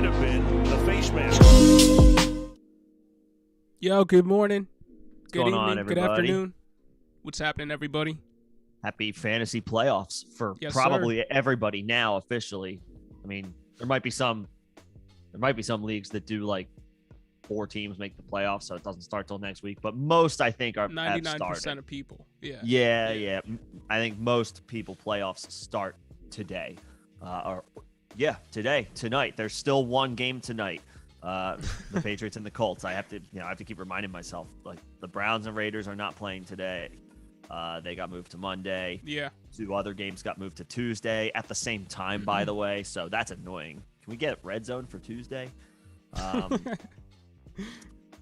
have been the face mask. Yo, good morning. Good going evening. on, Good everybody? afternoon. What's happening, everybody? Happy fantasy playoffs for Yes, probably everybody now officially. I mean, there might be some leagues that do like 4 teams make the playoffs, so it doesn't start till next week. But most, I think, have 99% started. of people. Yeah. Yeah. I think most people playoffs start today. Tonight. There's still one game tonight. The Patriots and the Colts. I have to keep reminding myself, like, the Browns and Raiders are not playing today. They got moved to Monday. Yeah. 2 other games got moved to Tuesday at the same time, by the way. So that's annoying. Can we get red zone for Tuesday?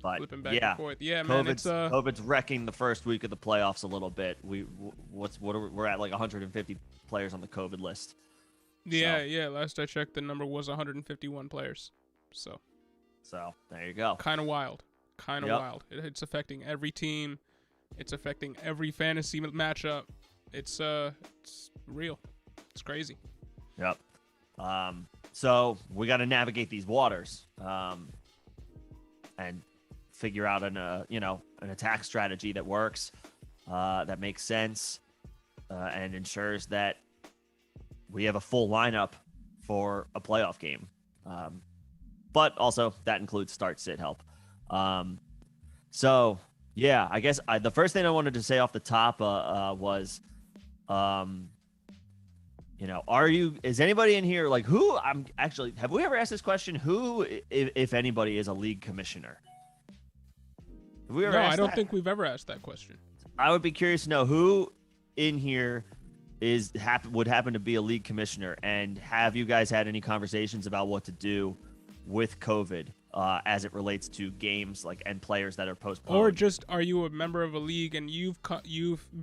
But Flipping back yeah, and forth. Yeah, man. COVID's wrecking the first week of the playoffs a little bit. We're at like 150 players on the COVID list. Yeah. Last I checked, the number was 151 players. So there you go. kind of wild. Wild. It's affecting every team. It's affecting every fantasy matchup. It's real. It's crazy. Yep. So we got to navigate these waters, and figure out an attack strategy that works, that makes sense, and ensures that we have a full lineup for a playoff game. But also that includes start, sit, help. So yeah, I guess the first thing I wanted to say off the top was, is anybody in here like have we ever asked this question? Who, if anybody, is a league commissioner? Have we ever asked I don't that? think we've ever asked that question. I would be curious to know who in here would happen to be a league commissioner, and have you guys had any conversations about what to do with COVID as it relates to games and players that are postponed? Or just, are you a member of a league and you've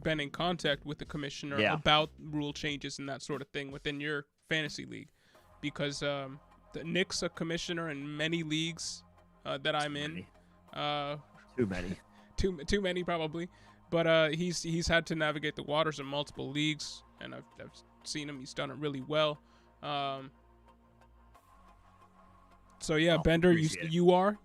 been in contact with the commissioner about rule changes and that sort of thing within your fantasy league? Because Nick's a commissioner in many leagues that I'm in. Too many. Too many probably. But he's had to navigate the waters in multiple leagues, and I've seen him. He's done it really well. So yeah, Bender, you are?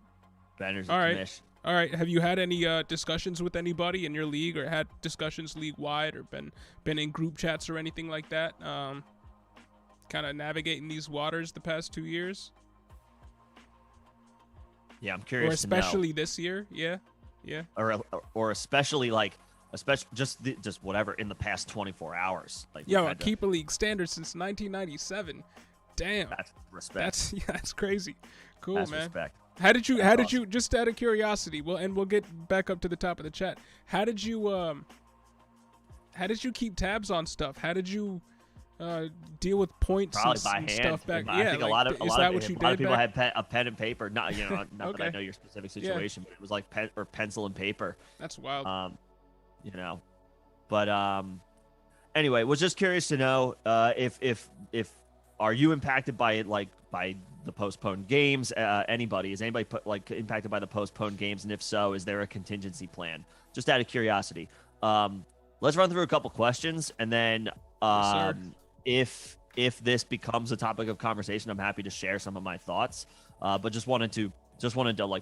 Bender's all a right. commish. All right. Have you had any discussions with anybody in your league, or had discussions league-wide, or been in group chats or anything like that? Kind of navigating these waters the past 2 years? Yeah, I'm curious. Or especially this year? Yeah. Or especially just whatever in the past 24 hours. Keep a league standard since 1997. Damn. That's respect. That's crazy. Cool, that's man. Respect. How did you, just out of curiosity, we'll get back up to the top of the chat. How did you keep tabs on stuff? How did you deal with points Probably and by hand. stuff back? I think a lot of people did? had a pen and paper. Not Okay. that I know your specific situation, but it was like pen or pencil and paper. That's wild. But anyway, was just curious to know if are you impacted by it, by the postponed games? Anybody is anybody impacted by the postponed games, and if so, is there a contingency plan? Just out of curiosity. Let's run through a couple questions, and then if this becomes a topic of conversation, I'm happy to share some of my thoughts. But just wanted to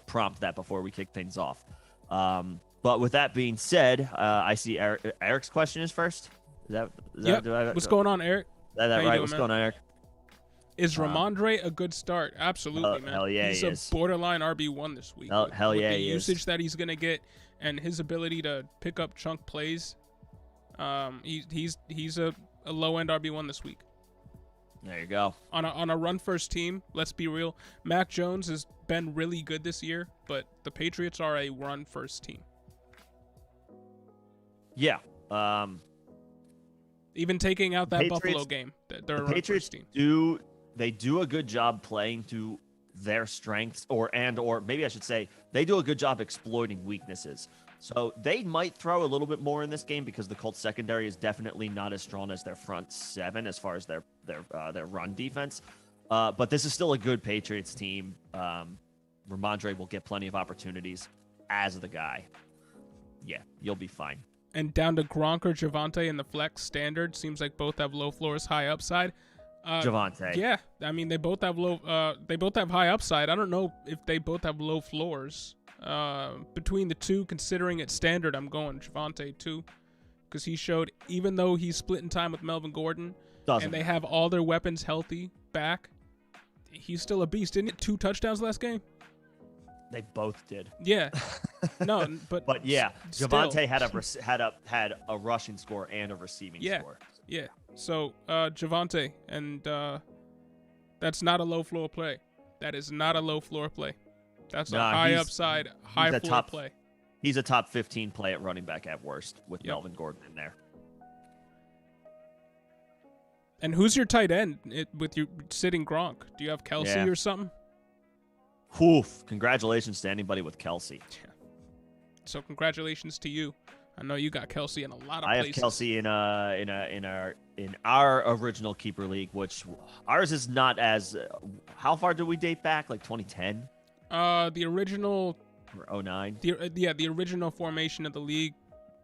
prompt that before we kick things off. But with that being said, I see Eric's question is first. What's going on, Eric? Is that right? What's going on, Eric? Is Ramondre a good start? Absolutely, man. Hell yeah, he's he is. is. Borderline RB1 this week. Hell yeah, the he usage is. that he's gonna get and his ability to pick up chunk plays. He's a low end RB1 this week. There you go. On a run first team, let's be real. Mac Jones has been really good this year, but the Patriots are a run first team. Yeah. Even taking out that Patriots, Buffalo game, they're a run Patriots first team. do a good job playing to their strengths, or maybe I should say they do a good job exploiting weaknesses. So they might throw a little bit more in this game because the Colts secondary is definitely not as strong as their front seven as far as their run defense. But this is still a good Patriots team. Ramondre will get plenty of opportunities as the guy. Yeah, you'll be fine. And down to Gronk or Javonte in the flex standard. Seems like both have low floors, high upside. Javonte. Yeah, I mean they both have low. They both have high upside. I don't know if they both have low floors. Between the two, considering it's standard, I'm going Javonte too, because he showed even though he's splitting time with Melvin Gordon, and they have all their weapons healthy back, he's still a beast. Didn't he? 2 touchdowns last game. They both did. Yeah. No, but yeah, still. Javonte had a rushing score and a receiving score. Yeah. So Javonte, and that's not a low floor play. That is not a low floor play. That's a high upside, high floor play. He's a top 15 play at running back at worst with Melvin Gordon in there. And who's your tight end with your sitting Gronk? Do you have Kelsey or something? Oof! Congratulations to anybody with Kelsey. Yeah. So congratulations to you. I know you got Kelsey in a lot of places. I have Kelsey in our original keeper league, which ours is not as. How far do we date back? Like 2010. The original. Or 09. The original formation of the league,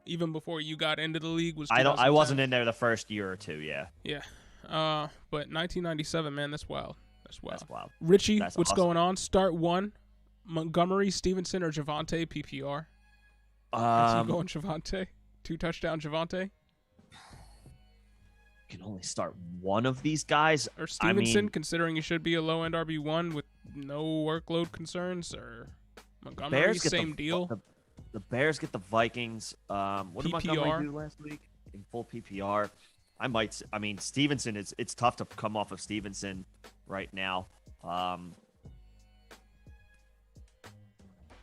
even before you got into the league, was. I wasn't in there the first year or two. Yeah. Yeah. But 1997, man, that's wild. That's wild. Richie, That's what's awesome. going on? Start 1, Montgomery, Stevenson, or Javonte PPR? Is he going Javonte? 2 touchdown Javonte? Can only start one of these guys. Or Stevenson, considering he should be a low-end RB1 with no workload concerns, or Montgomery, same deal. The Bears get the Vikings. What did Montgomery do last week? In full PPR. Stevenson it's tough to come off of Stevenson right now.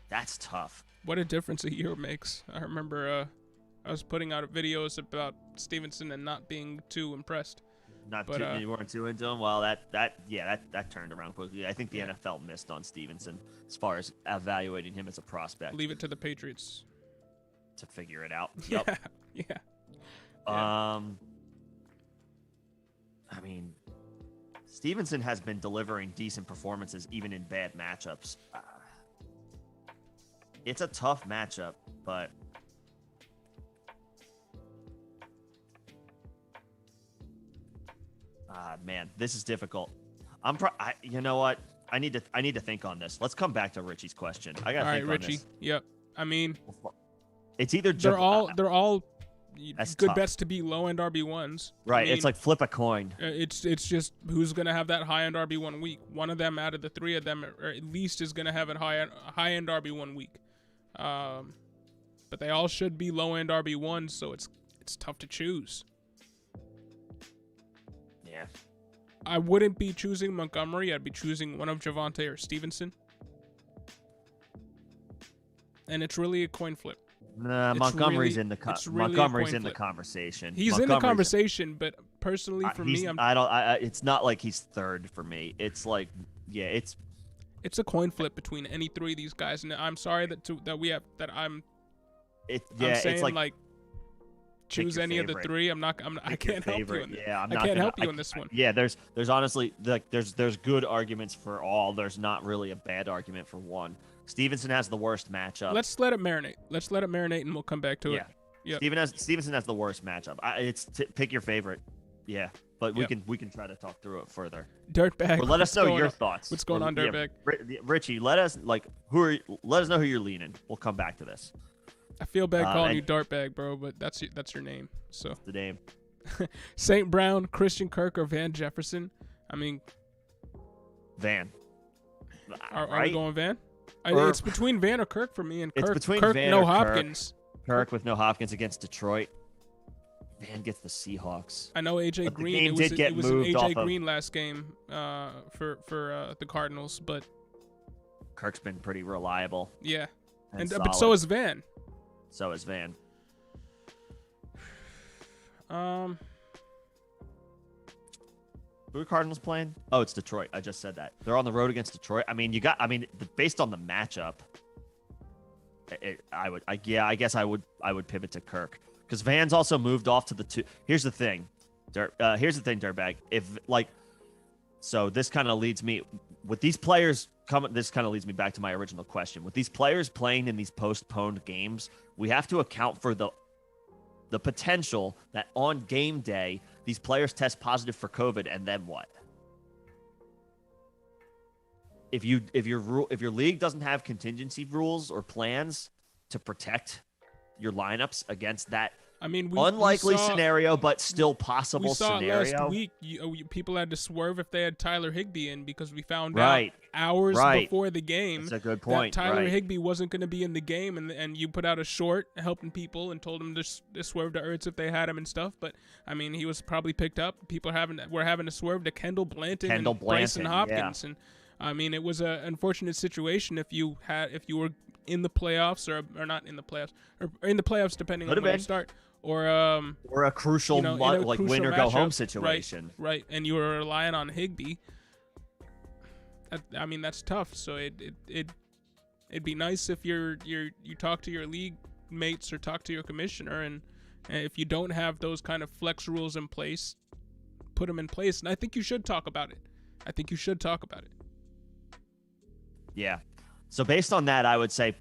That's tough. What a difference a year makes. I remember I was putting out videos about Stevenson and not being too impressed. You weren't too into him. Well, that turned around quickly. I think the NFL missed on Stevenson as far as evaluating him as a prospect. Leave it to the Patriots to figure it out. Yep. Yeah. Stevenson has been delivering decent performances even in bad matchups. It's a tough matchup, but man, this is difficult. You know what? I need to think on this. Let's come back to Richie's question. I gotta think on Richie. this. Yep. I mean, it's either they're all That's good tough. bets to be low end RB1s. Right. I mean, it's like flip a coin. It's just who's gonna have that high end RB1 week. One of them out of the 3 of them, or at least, is gonna have a high end RB1 week. But they all should be low end RB1s, so it's tough to choose. Yeah. I wouldn't be choosing Montgomery. I'd be choosing one of Javonte or Stevenson. And it's really a coin flip. Nah, Montgomery's in the conversation. He's in the conversation, but personally for me, it's not like he's third for me. It's like, it's a coin flip between any 3 of these guys, and I'm sorry I'm saying like choose any of the 3. I can't help you in this. Yeah, I can't help you in this one. Yeah, there's honestly there's good arguments for all. There's not really a bad argument for one. Stevenson has the worst matchup. Let's let it marinate, and we'll come back to it. Yeah. Stevenson has the worst matchup. Pick your favorite. Yeah, but we can try to talk through it further. Dirtbag. Or let us know your thoughts. What's going on, Dirtbag? Richie, let us know who you're leaning. We'll come back to this. I feel bad calling you Dirtbag, bro, but that's your name. So the name. St. Brown, Christian Kirk, or Van Jefferson. I mean, Van. Are we going Van? It's between Van or Kirk for me, and Kirk. It's between Kirk, Van no or Hopkins. Kirk with no Hopkins against Detroit. Van gets the Seahawks. I know AJ Green. It was an AJ Green last game for the Cardinals, but Kirk's been pretty reliable. Yeah, but so is Van. So is Van. Who are Cardinals playing? Oh, it's Detroit. I just said that. They're on the road against Detroit. Based on the matchup, I guess I would pivot to Kirk because Van's also moved off to the 2. Here's the thing, Dirtbag. So this kind of leads me with these players. This kind of leads me back to my original question. With these players playing in these postponed games, we have to account for the potential that on game day these players test positive for COVID, and then what? If your league doesn't have contingency rules or plans to protect your lineups against that unlikely scenario, but still possible scenario. We saw it last week. People had to swerve if they had Tyler Higbee in because we found Right. out hours Right. before the game That's a good point. that Tyler Right. Higbee wasn't going to be in the game, and you put out a short helping people and told them to swerve to Ertz if they had him and stuff. But I mean, he was probably picked up. People were having to swerve to Kendall Blanton and Bryson Hopkins, and I mean, it was an unfortunate situation if you were in the playoffs or not in the playoffs or in the playoffs depending on when you start. Or a crucial crucial win or matchup, go home situation, right? And you were relying on Higbee. I mean, that's tough. So it'd be nice if you talk to your league mates or talk to your commissioner, and if you don't have those kind of flex rules in place, put them in place. And I think you should talk about it. Yeah. So based on that, I would say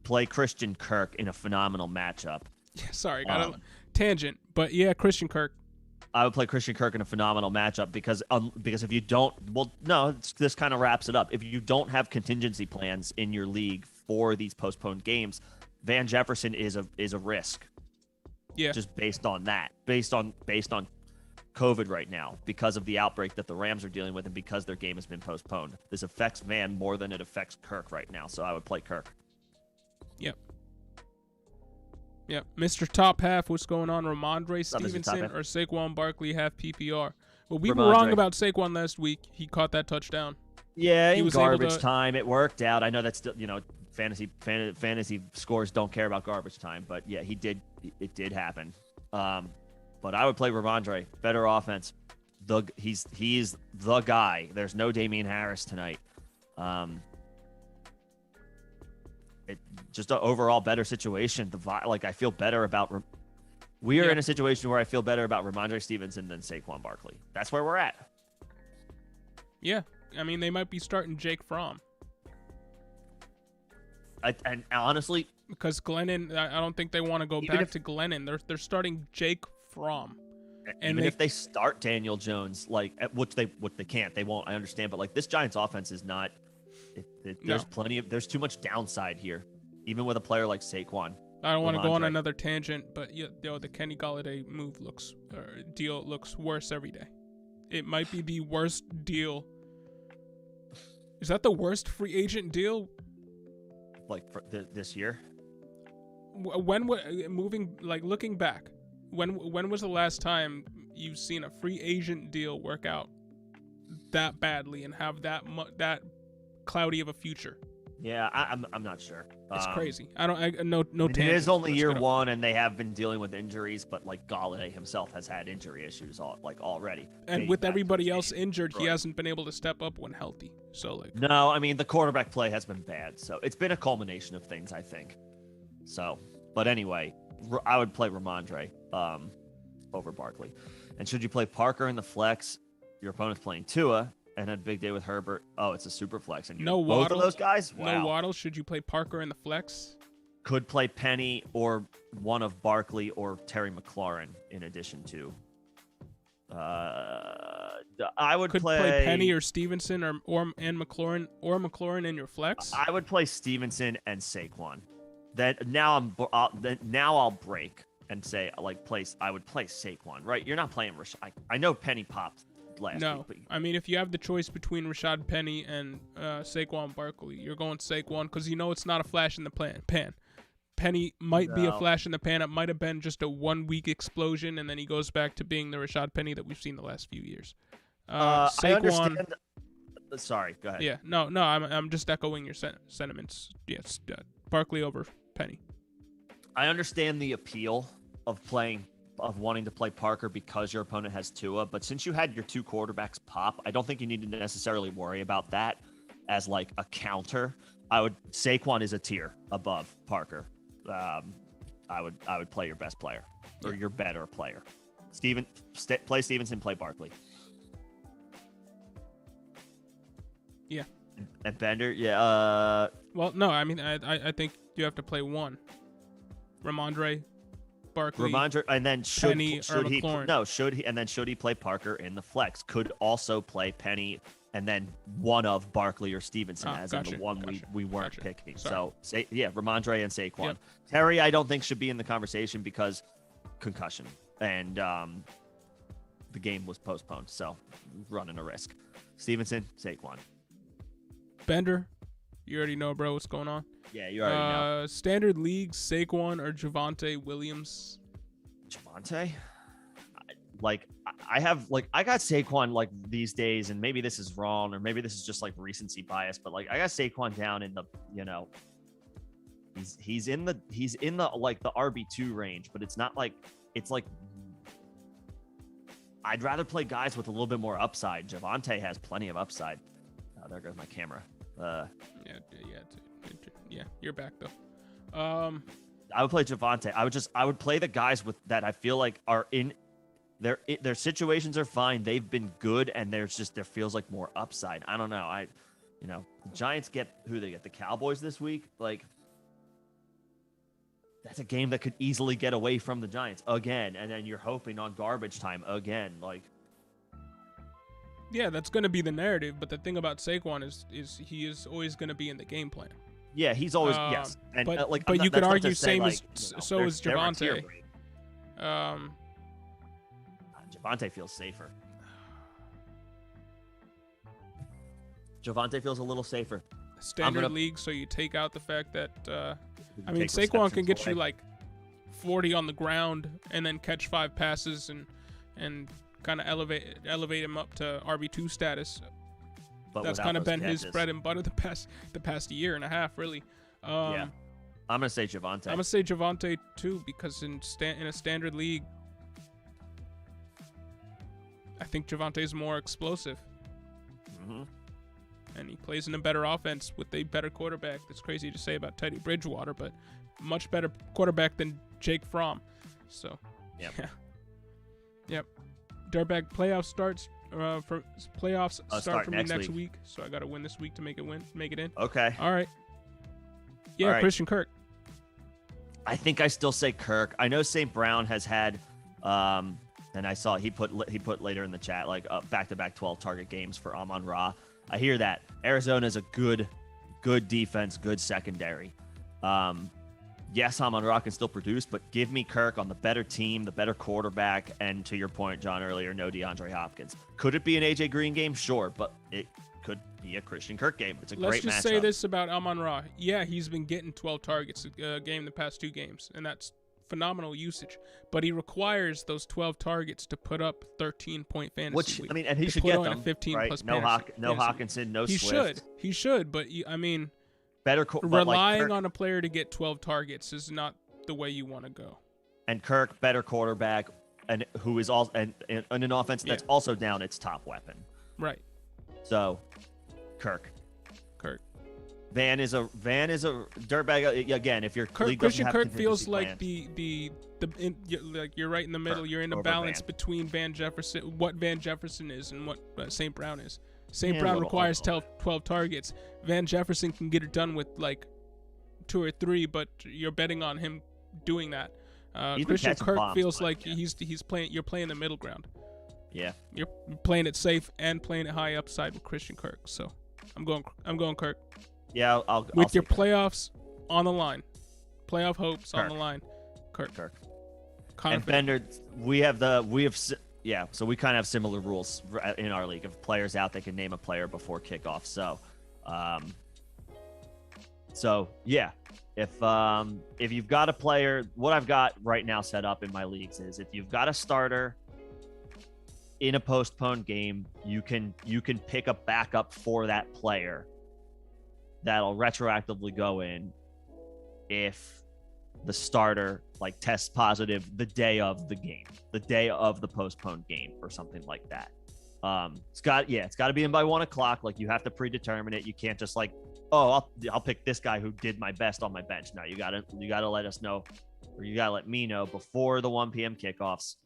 play Christian Kirk in a phenomenal matchup. Yeah, sorry, got a tangent, but yeah, Christian Kirk. I would play Christian Kirk in a phenomenal matchup because if you don't, this kind of wraps it up. If you don't have contingency plans in your league for these postponed games, Van Jefferson is a risk. Yeah. Just based on that, based on COVID right now, because of the outbreak that the Rams are dealing with, and because their game has been postponed. This affects Van more than it affects Kirk right now. So I would play Kirk. Yep. Yeah, Mr. Top Half, what's going on? Ramondre Stevenson or Saquon Barkley have PPR? Well, we were wrong about Saquon last week. He caught that touchdown. Yeah, in garbage time, it worked out. I know that's still, fantasy scores don't care about garbage time, but yeah, it did happen. But I would play Ramondre. Better offense. He's the guy. There's no Damian Harris tonight. Just an overall better situation. I feel better about. We are in a situation where I feel better about Ramondre Stevenson than Saquon Barkley. That's where we're at. Yeah, I mean they might be starting Jake Fromm. And honestly, because Glennon, I don't think they want to go back to Glennon. They're starting Jake Fromm. And if they start Daniel Jones, which they can't, they won't. I understand, but this Giants offense is not. There's too much downside here, even with a player like Saquon. I don't want to go on another tangent, but the Kenny Golladay deal looks worse every day. It might be the worst deal. Is that the worst free agent deal? For this year? Looking back, when was the last time you've seen a free agent deal work out that badly and have that cloudy of a future? Yeah, I'm not sure. It's crazy. No. It is only year one, and they have been dealing with injuries. But Golladay himself has had injury issues already. And with everybody else injured, he hasn't been able to step up when healthy. So no, I mean the quarterback play has been bad. So it's been a culmination of things, I think. So, but anyway, I would play Ramondre over Barkley. And should you play Parker in the flex? Your opponent's playing Tua. And had a big day with Herbert. Oh, it's a super flex. And no both Waddle, of those guys? Wow. No Waddle. Should you play Parker in the flex? Could play Penny or one of Barkley or Terry McLaurin in addition to. I would play Penny or Stevenson and McLaurin in your flex. I would play Stevenson and Saquon. Now I'll break and say I would play Saquon. Right? You're not playing Rashad. I know Penny popped last week. I mean, if you have the choice between Rashad Penny and Saquon Barkley, you're going Saquon because it's not a flash in the pan. Penny might be a flash in the pan. It might have been just a 1 week explosion, and then he goes back to being the Rashad Penny that we've seen the last few years. Saquon, I understand. Sorry, go ahead. Yeah, no, I'm just echoing your sentiments. Yes, Barkley over Penny. I understand the appeal of wanting to play Parker because your opponent has Tua, but since you had your two quarterbacks pop, I don't think you need to necessarily worry about that as a counter. Saquon is a tier above Parker. I would play your best player or your better player. Play Stevenson, play Barkley. Yeah. And Bender, yeah. Well, no, I mean I think you have to play one. Ramondre Barkley, Ramondre, and then Penny, or should he McLaurin. should he play Parker in the flex? Could also play Penny and then one of Barkley or Stevenson as in the one we weren't picking. Sorry. So Ramondre and Saquon. Yep. Terry, I don't think should be in the conversation because concussion and the game was postponed, so running a risk. Stevenson, Saquon. Bender, you already know, bro, what's going on. Yeah, you already know. Standard league, Saquon or Javonte Williams? Javonte? I got Saquon like these days, and maybe this is wrong, or maybe this is just like recency bias, but like I got Saquon down in the, he's in the like the RB2 range, but it's not like, it's like I'd rather play guys with a little bit more upside. Javonte has plenty of upside. Oh, there goes my camera. Yeah, you're back though. I would play Javonte. I would play the guys with that I feel like are in their situations are fine. They've been good, and there feels like more upside. I don't know. The Giants get who they get, the Cowboys this week. Like, that's a game that could easily get away from the Giants again, and then you're hoping on garbage time again. Like, yeah, that's going to be the narrative. But the thing about Saquon is he is always going to be in the game plan. Yeah, he's always yes. And but you could argue same as so is Javonte. Javonte feels safer. Javonte feels a little safer. Standard league, so you take out the fact that Saquon can get you like 40 on the ground and then catch 5 passes and kind of elevate him up to RB2 status. But that's kind of been his bread and butter the past year and a half, really. Yeah, I'm gonna say Javonte. I'm gonna say Javonte too, because in a standard league, I think Javante's more explosive. Mm-hmm. And he plays in a better offense with a better quarterback. That's crazy to say about Teddy Bridgewater, but much better quarterback than Jake Fromm. So, yep. Yeah. Yep. Dirtbag playoffs start for me next week. So I got to win this week to make it in. Okay. All right. Yeah, all right. Christian Kirk. I think I still say Kirk. I know St. Brown has had and I saw he put later in the chat like back-to-back 12 target games for Amon-Ra. I hear that. Arizona's a good defense, good secondary. Yes, Amon-Ra can still produce, but give me Kirk on the better team, the better quarterback, and to your point, John, earlier, no DeAndre Hopkins. Could it be an AJ Green game? Sure, but it could be a Christian Kirk game. It's a great matchup. Let's just say this about Amon-Ra. Yeah, he's been getting 12 targets a game the past 2 games, and that's phenomenal usage, but he requires those 12 targets to put up 13-point fantasy. Which week. I mean, and he should get them. 15 right? Plus no Hawkinson, no Swift. He should, but I mean, relying on a player to get 12 targets is not the way you want to go. And Kirk, better quarterback, and who is also and an offense that's also down its top weapon. Right. So, Kirk. Van is a dirtbag again. If your Christian Kirk feels like like you're right in the middle. You're in a balance between what Van Jefferson is and what St. Brown is. St. Brown requires 12 targets. Van Jefferson can get it done with like 2 or 3, but you're betting on him doing that. Christian Kirk feels like he's playing. You're playing the middle ground. Yeah, you're playing it safe and playing it high upside with Christian Kirk. So I'm going Kirk. Yeah, I'll your playoffs on the line, playoff hopes on the line. Kirk. And Bender, so we kind of have similar rules in our league. If players out, they can name a player before kickoff. So yeah, if you've got a player, what I've got right now set up in my leagues is if you've got a starter in a postponed game, you can pick a backup for that player that'll retroactively go in if the starter like tests positive the day of the game, the day of the postponed game or something like that. It's got to be in by 1:00. Like you have to predetermine it. You can't just like, I'll pick this guy who did my best on my bench. No, you gotta let us know, or you gotta let me know before the 1 p.m. kickoffs,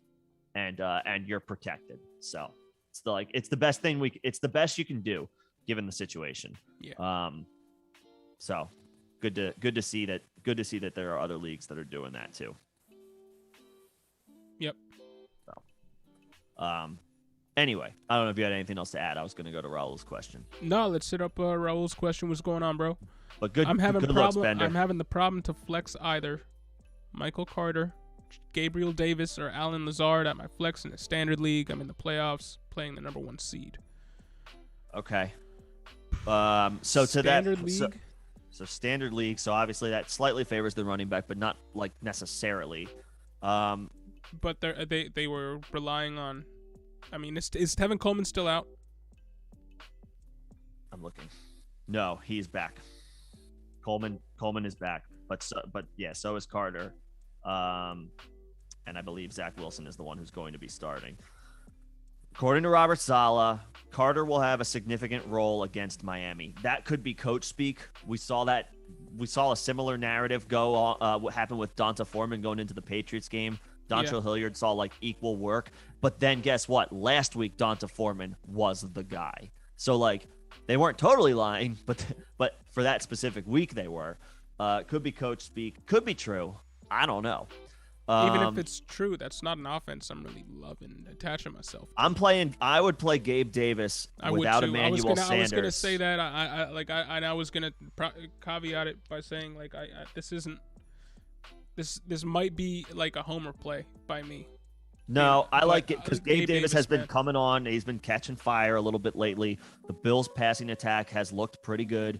and you're protected. So it's the best thing it's the best you can do given the situation. Yeah. So good to see that there are other leagues that are doing that too. Anyway, I don't know if you had anything else to add. I was going to go to Raul's question. No, let's set up Raul's question. What's going on, bro? But good. I'm having good problem. looks, Bender. I'm having the problem to flex either Michael Carter, Gabriel Davis, or Alan Lazard at my flex in the standard league. I'm in the playoffs, playing the number 1 seed. Okay. So to standard that league. So standard league. So obviously that slightly favors the running back, but not like necessarily. But they were relying on. I mean, is Tevin Coleman still out? I'm looking. No, he's back. Coleman is back, but so is Carter, and I believe Zach Wilson is the one who's going to be starting. According to Robert Saleh, Carter will have a significant role against Miami. That could be coach speak. We saw a similar narrative go on. What happened with Donta Foreman going into the Patriots game? Dontrell Hilliard saw like equal work, but then guess what? Last week Donta Foreman was the guy. So like they weren't totally lying, but for that specific week they were. Could be coach speak. Could be true. I don't know. Even if it's true, that's not an offense I'm really loving attaching myself to. I would play Gabe Davis without Emmanuel Sanders. I was gonna say that. I was gonna caveat it by saying like this might be like a homer play by me. No, I like it because Gabe Davis has been coming on. He's been catching fire a little bit lately. The Bills' passing attack has looked pretty good.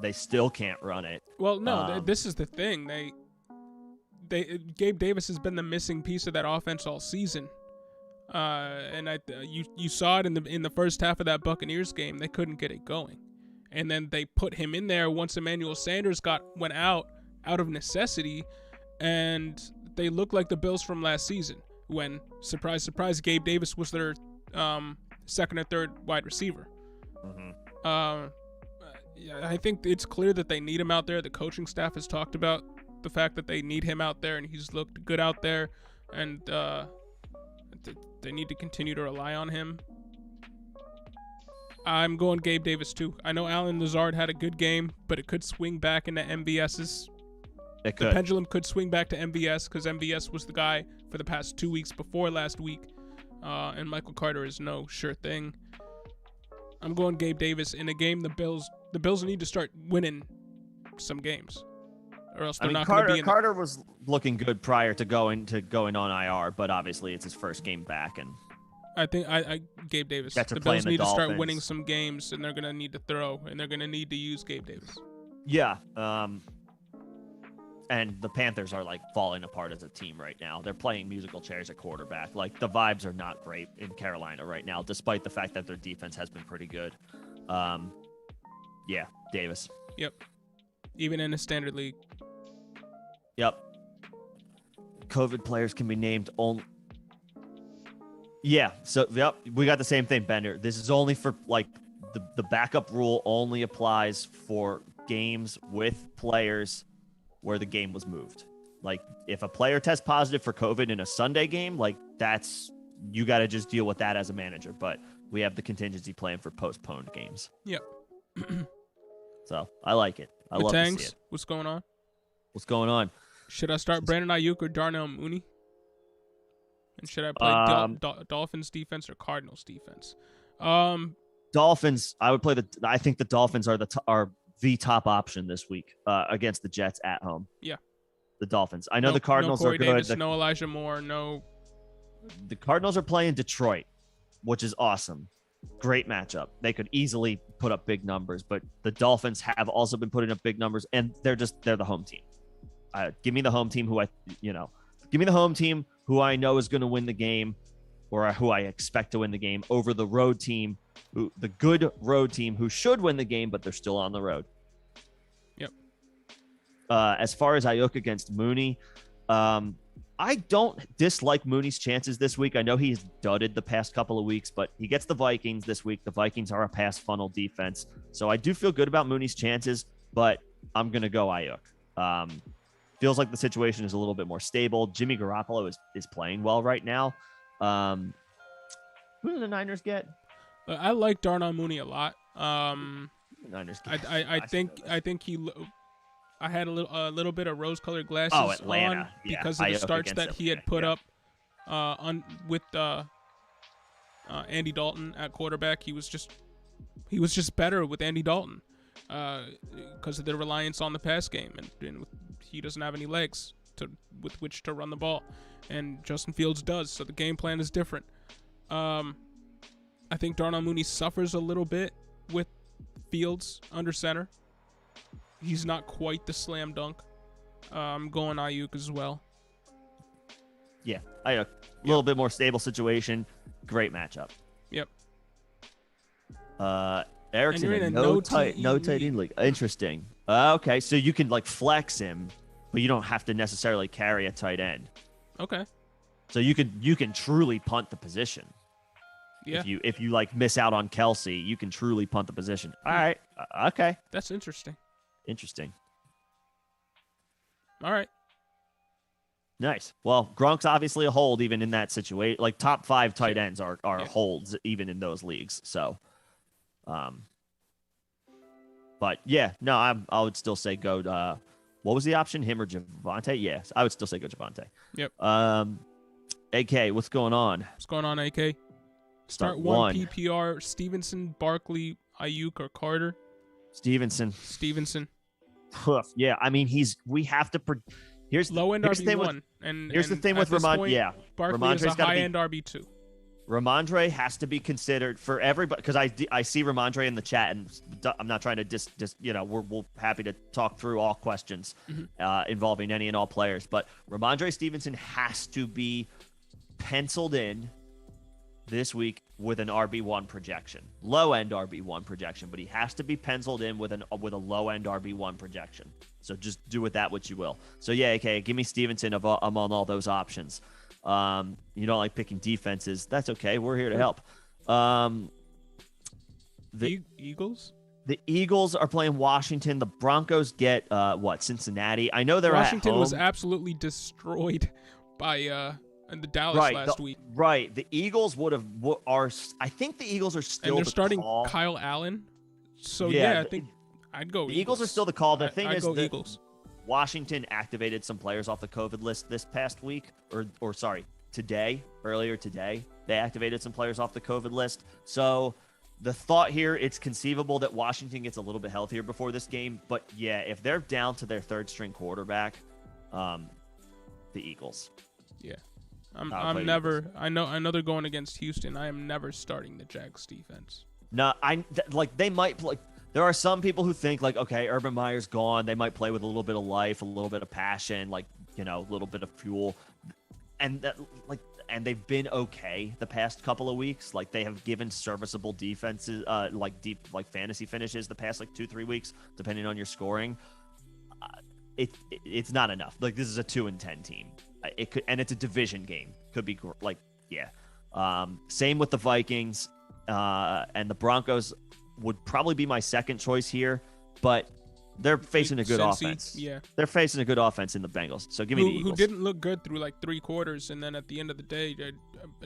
They still can't run it. Well, no, this is the thing. Gabe Davis has been the missing piece of that offense all season, and you saw it in the first half of that Buccaneers game. They couldn't get it going, and then they put him in there once Emmanuel Sanders went out of necessity, and they looked like the Bills from last season when, surprise, surprise, Gabe Davis was their second or third wide receiver. Mm-hmm. I think it's clear that they need him out there. The coaching staff has talked about the fact that they need him out there, and he's looked good out there, and they need to continue to rely on him. I'm going Gabe Davis too. I know Alan Lazard had a good game, but it could swing back into MVS's. The pendulum could swing back to MVS because MVS was the guy for the past 2 weeks before last week, and Michael Carter is no sure thing. I'm going Gabe Davis in a game. The Bills need to start winning some games, or else they're not going to be. Carter was looking good prior to going on IR, but obviously it's his first game back, and I think Gabe Davis. The Bills need to start winning some games, and they're going to need to throw, and they're going to need to use Gabe Davis. Yeah. And the Panthers are like falling apart as a team right now. They're playing musical chairs at quarterback. Like the vibes are not great in Carolina right now, despite the fact that their defense has been pretty good. Yeah, Davis. Yep. Even in a standard league. Yep. COVID players can be named only. Yeah. So yep, we got the same thing, Bender. This is only for like the backup rule only applies for games with players where the game was moved. Like if a player tests positive for COVID in a Sunday game, like you got to just deal with that as a manager. But we have the contingency plan for postponed games. Yep. So I like it. I love to see it. What's going on? What's going on? Should I start Brandon Ayuk or Darnell Mooney? And should I play Dolphins defense or Cardinals defense? Dolphins. I would play I think the Dolphins are the top option this week against the Jets at home. Yeah. The Dolphins. I know the Cardinals are good. Davis, no Elijah Moore, no. The Cardinals are playing Detroit, which is awesome. Great matchup. They could easily put up big numbers, but the Dolphins have also been putting up big numbers, and they're the home team. Give me the home team give me the home team who I know is going to win the game, or who I expect to win the game, over the road team, the good road team who should win the game, but they're still on the road. Yep. As far as Ayuk against Mooney, I don't dislike Mooney's chances this week. I know he's dudded the past couple of weeks, but he gets the Vikings this week. The Vikings are a pass funnel defense, so I do feel good about Mooney's chances, but I'm going to go Ayuk. Feels like the situation is a little bit more stable. Jimmy Garoppolo is playing well right now. Who do the Niners get? I like Darnell Mooney a lot. Niners get I think he. I had a little bit of rose-colored glasses Atlanta. on because of the starts that he had put up with Andy Dalton at quarterback. He was just better with Andy Dalton because of their reliance on the pass game, and he doesn't have any legs with which to run the ball, and Justin Fields does. So the game plan is different. I think Darnell Mooney suffers a little bit with Fields under center. He's not quite the slam dunk. I'm going Ayuk as well. Yeah, a little bit more stable situation. Great matchup. Yep. Erickson in no tight end league. Interesting. Okay, so you can like flex him, but you don't have to necessarily carry a tight end. Okay. So you can truly punt the position. Yeah. If you like miss out on Kelsey, you can truly punt the position. All right. Okay. That's interesting. Interesting. All right. Nice. Well, Gronk's obviously a hold even in that situation. Like top 5 tight ends are holds even in those leagues. So, but yeah, no, I would still say go. What was the option? Him or Javonte? Yes, I would still say go Javonte. Yep. AK, what's going on? What's going on, AK? Start one PPR: Stevenson, Barkley, Ayuk, or Carter. Stevenson. Yeah, I mean we have to. Here's low end RB1, here's the thing with Ramondre. Yeah, Barkley is a high end RB2. Ramondre has to be considered for everybody because I see Ramondre in the chat, and I'm not trying to just we're happy to talk through all questions involving any and all players, but Ramondre Stevenson has to be penciled in this week with an RB1 projection, low end RB1 projection, but he has to be penciled in with a low end RB1 projection. So just do with that what you will. So yeah, okay, give me Stevenson among all those options. You don't like picking defenses. That's okay. We're here to help. The Eagles? The Eagles are playing Washington. The Broncos get Cincinnati. I know they're Washington at home. Was absolutely destroyed by the Dallas last week. Right. The Eagles I think the Eagles are still and they're starting call. Kyle Allen. So yeah, I think I'd go the Eagles are still the call. The thing I'd is go Eagles. Washington activated some players off the COVID list this past week, earlier today. They activated some players off the COVID list. So the thought here, it's conceivable that Washington gets a little bit healthier before this game. But yeah, if they're down to their third string quarterback, the Eagles. Yeah. I'm never. I know they're going against Houston. I am never starting the Jags defense. No, they might play. There are some people who think like, okay, Urban Meyer's gone. They might play with a little bit of life, a little bit of passion, a little bit of fuel, and they've been okay the past couple of weeks. Like they have given serviceable defenses, deep fantasy finishes the past 2-3 weeks, depending on your scoring. It's not enough. Like this is a 2-10 team. It could, and it's a division game. Could be same with the Vikings, and the Broncos would probably be my second choice here, but they're facing a good offense. Yeah, they're facing a good offense in the Bengals. So give me the Eagles. Who didn't look good through 3 quarters, and then at the end of the day,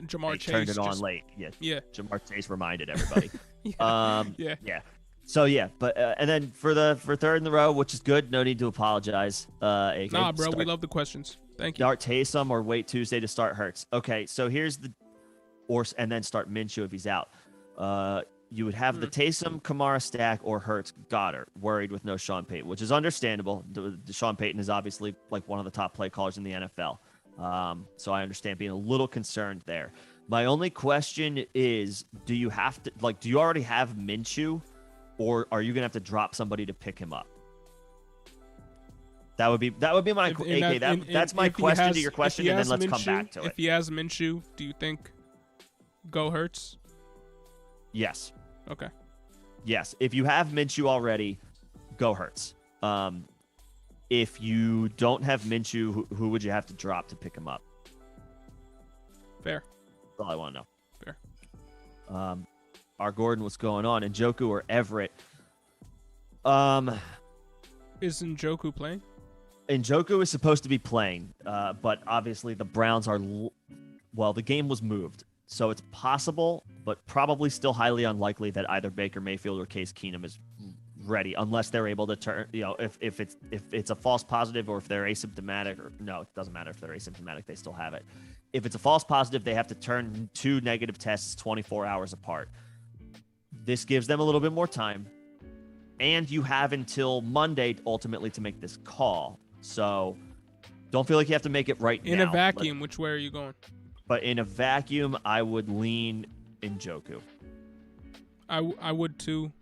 Jamar Chase turned it on late. Yeah. Jamar Chase reminded everybody. Yeah. So yeah, but and then for third in the row, which is good. No need to apologize. Nah, bro, we love the questions. Thank you. Start Taysom or wait Tuesday to start Hurts. Okay, so here's and then start Minshew if he's out. You would have the Taysom, Kamara stack or Hurts Goddard, worried with no Sean Payton, which is understandable. Sean Payton is obviously one of the top play callers in the NFL. So I understand being a little concerned there. My only question is, do you already have Minshew, or are you going to have to drop somebody to pick him up? That would be my that's my question to your question, and then let's come back to it. If he has Minshew, do you think go Hurts? Yes. Okay. Yes. If you have Minshew already, go Hurts. If you don't have Minshew, who would you have to drop to pick him up? Fair. That's all I want to know. Fair. Our Gordon, what's going on? Njoku or Everett? Is Njoku playing? Njoku is supposed to be playing, but obviously the Browns are... the game was moved. So it's possible, but probably still highly unlikely that either Baker Mayfield or Case Keenum is ready, unless they're able to turn. If it's a false positive or if they're asymptomatic, or no, it doesn't matter if they're asymptomatic, they still have it. If it's a false positive, they have to turn 2 negative tests 24 hours apart. This gives them a little bit more time. And you have until Monday ultimately to make this call. So don't feel like you have to make it right now. In a vacuum, which way are you going? But in a vacuum, I would lean Njoku. I would too.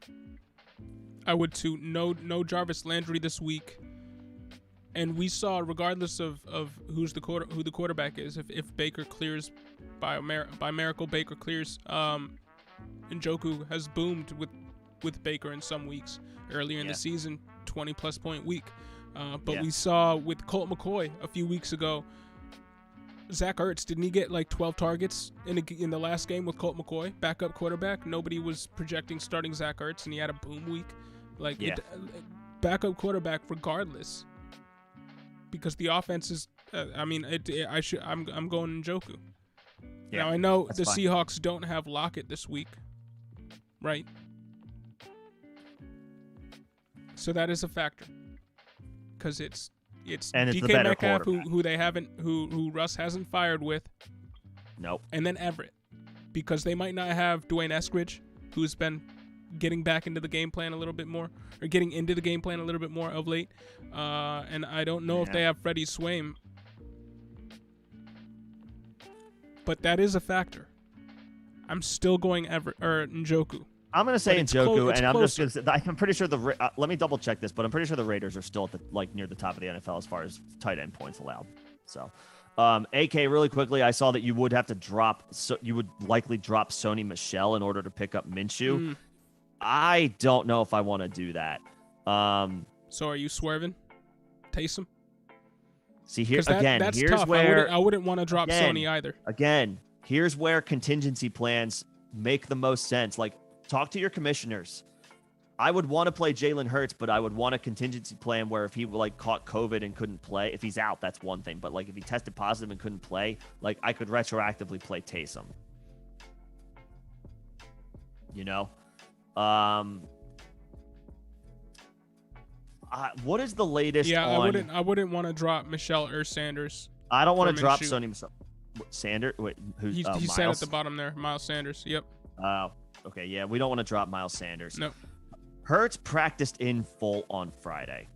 No Jarvis Landry this week. And we saw, regardless of who the quarterback is, if Baker clears by miracle, Baker clears. Njoku has boomed with Baker in some weeks earlier in the season, 20-plus point week. But we saw with Colt McCoy a few weeks ago, Zach Ertz, didn't he get like 12 targets in the last game with Colt McCoy, backup quarterback? Nobody was projecting starting Zach Ertz, and he had a boom week. Backup quarterback regardless. Because the offense is, I'm going Njoku. Yeah, now I know the fine. Seahawks don't have Lockett this week, right? So that is a factor. Because it's DK Metcalf who Russ hasn't fired with. Nope. And then Everett, because they might not have Dwayne Eskridge, who's been getting back into the game plan a little bit more, or getting into the game plan a little bit more of late. And I don't know if they have Freddie Swaim. But that is a factor. I'm still going Njoku. I'm going to say Njoku, and I'm closer. just going to say, I'm pretty sure let me double check this, but I'm pretty sure the Raiders are still at near the top of the NFL as far as tight end points allowed. So, AK, really quickly, I saw that you would have to you would likely drop Sony Michel in order to pick up Minshew. I don't know if I want to do that. So are you swerving Taysom? See, here's tough. Where I wouldn't want to drop Sony either. Again, here's where contingency plans make the most sense. Like, talk to your commissioners. I would want to play Jalen Hurts, but I would want a contingency plan where if he caught COVID and couldn't play, if he's out, that's one thing. But if he tested positive and couldn't play, I could retroactively play Taysom. You know, what is the latest? Yeah, I wouldn't want to drop Michelle or Sanders. I don't want to drop Sony Sanders. Wait, who's he sat at the bottom there, Miles Sanders. Yep. Oh, okay, yeah, we don't want to drop Miles Sanders. No. Hurts practiced in full on Friday,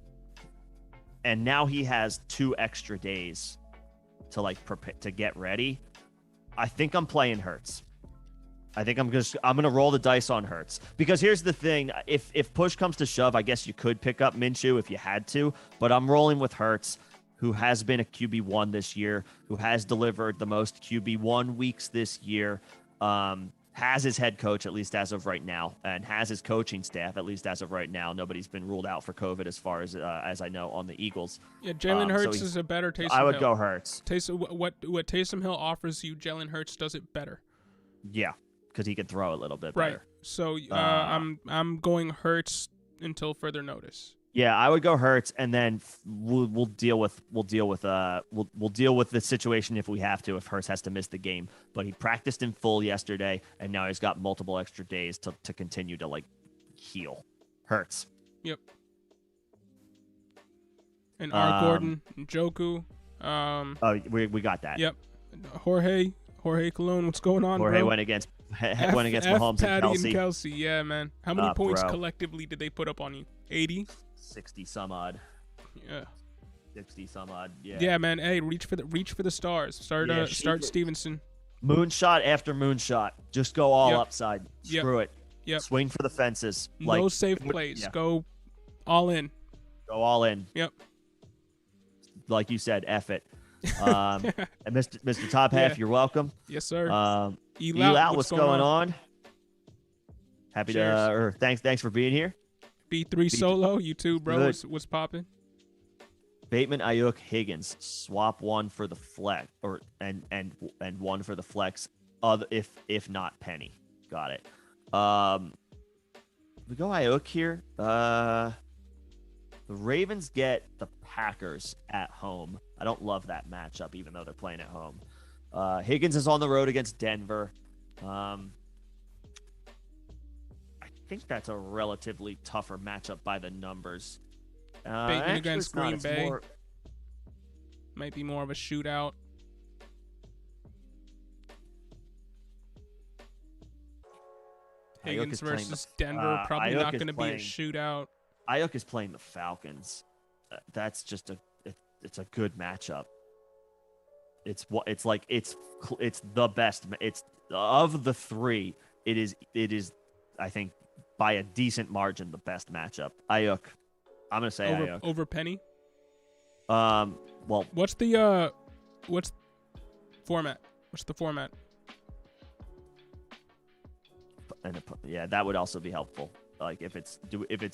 and now he has 2 extra days to prepare to get ready. I think I'm playing Hurts. I think I'm gonna roll the dice on Hurts, because here's the thing: if push comes to shove, I guess you could pick up Minshew if you had to, but I'm rolling with Hurts, who has been a QB1 this year, who has delivered the most QB1 weeks this year. Has his head coach, at least as of right now, and has his coaching staff, at least as of right now. Nobody's been ruled out for COVID as far as I know on the Eagles. Yeah, Jalen Hurts is a better Taysom Hill. I would go Hurts. What Taysom Hill offers you, Jalen Hurts does it better. Yeah, because he can throw a little bit right. better. So I'm going Hurts until further notice. Yeah, I would go Hurts, and then we'll deal with the situation if we have to, if Hurts has to miss the game. But he practiced in full yesterday, and now he's got multiple extra days to continue to heal. Hurts. Yep. And R. Gordon, Njoku. We got that. Yep. Jorge Colon, what's going on? Jorge bro? went against Mahomes Patty and Kelsey. Kelsey. Yeah, man. How many points collectively did they put up on you? 80? 60 some odd. Yeah. 60 some odd. Yeah. Yeah, man. Hey, reach for the stars. Start Stevenson. Moonshot after moonshot. Just go all upside. Screw it. Yep. Swing for the fences. No safe plays. Yeah. Go all in. Go all in. Yep. Like you said, F it. And Mr. Top Half, you're welcome. Yes, sir. Elout, what's going on? Happy Cheers. Thanks for being here. B3 solo, you too, bro. What's popping? Bateman, Ayuk, Higgins, swap one for the flex, and one for the flex. If not Penny, got it. We go Ayuk here. The Ravens get the Packers at home. I don't love that matchup, even though they're playing at home. Higgins is on the road against Denver. I think that's a relatively tougher matchup by the numbers. Bateman against Green Bay. Might be more of a shootout. Higgins versus Denver, probably not going to be a shootout. Ayuk is playing the Falcons. That's just it's a good matchup. It's the best. It's of the three. It is I think by a decent margin the best matchup. Ayuk. I'm gonna say Ayuk over Penny. Well, what's the format? What's the format? And yeah, that would also be helpful. Like if it's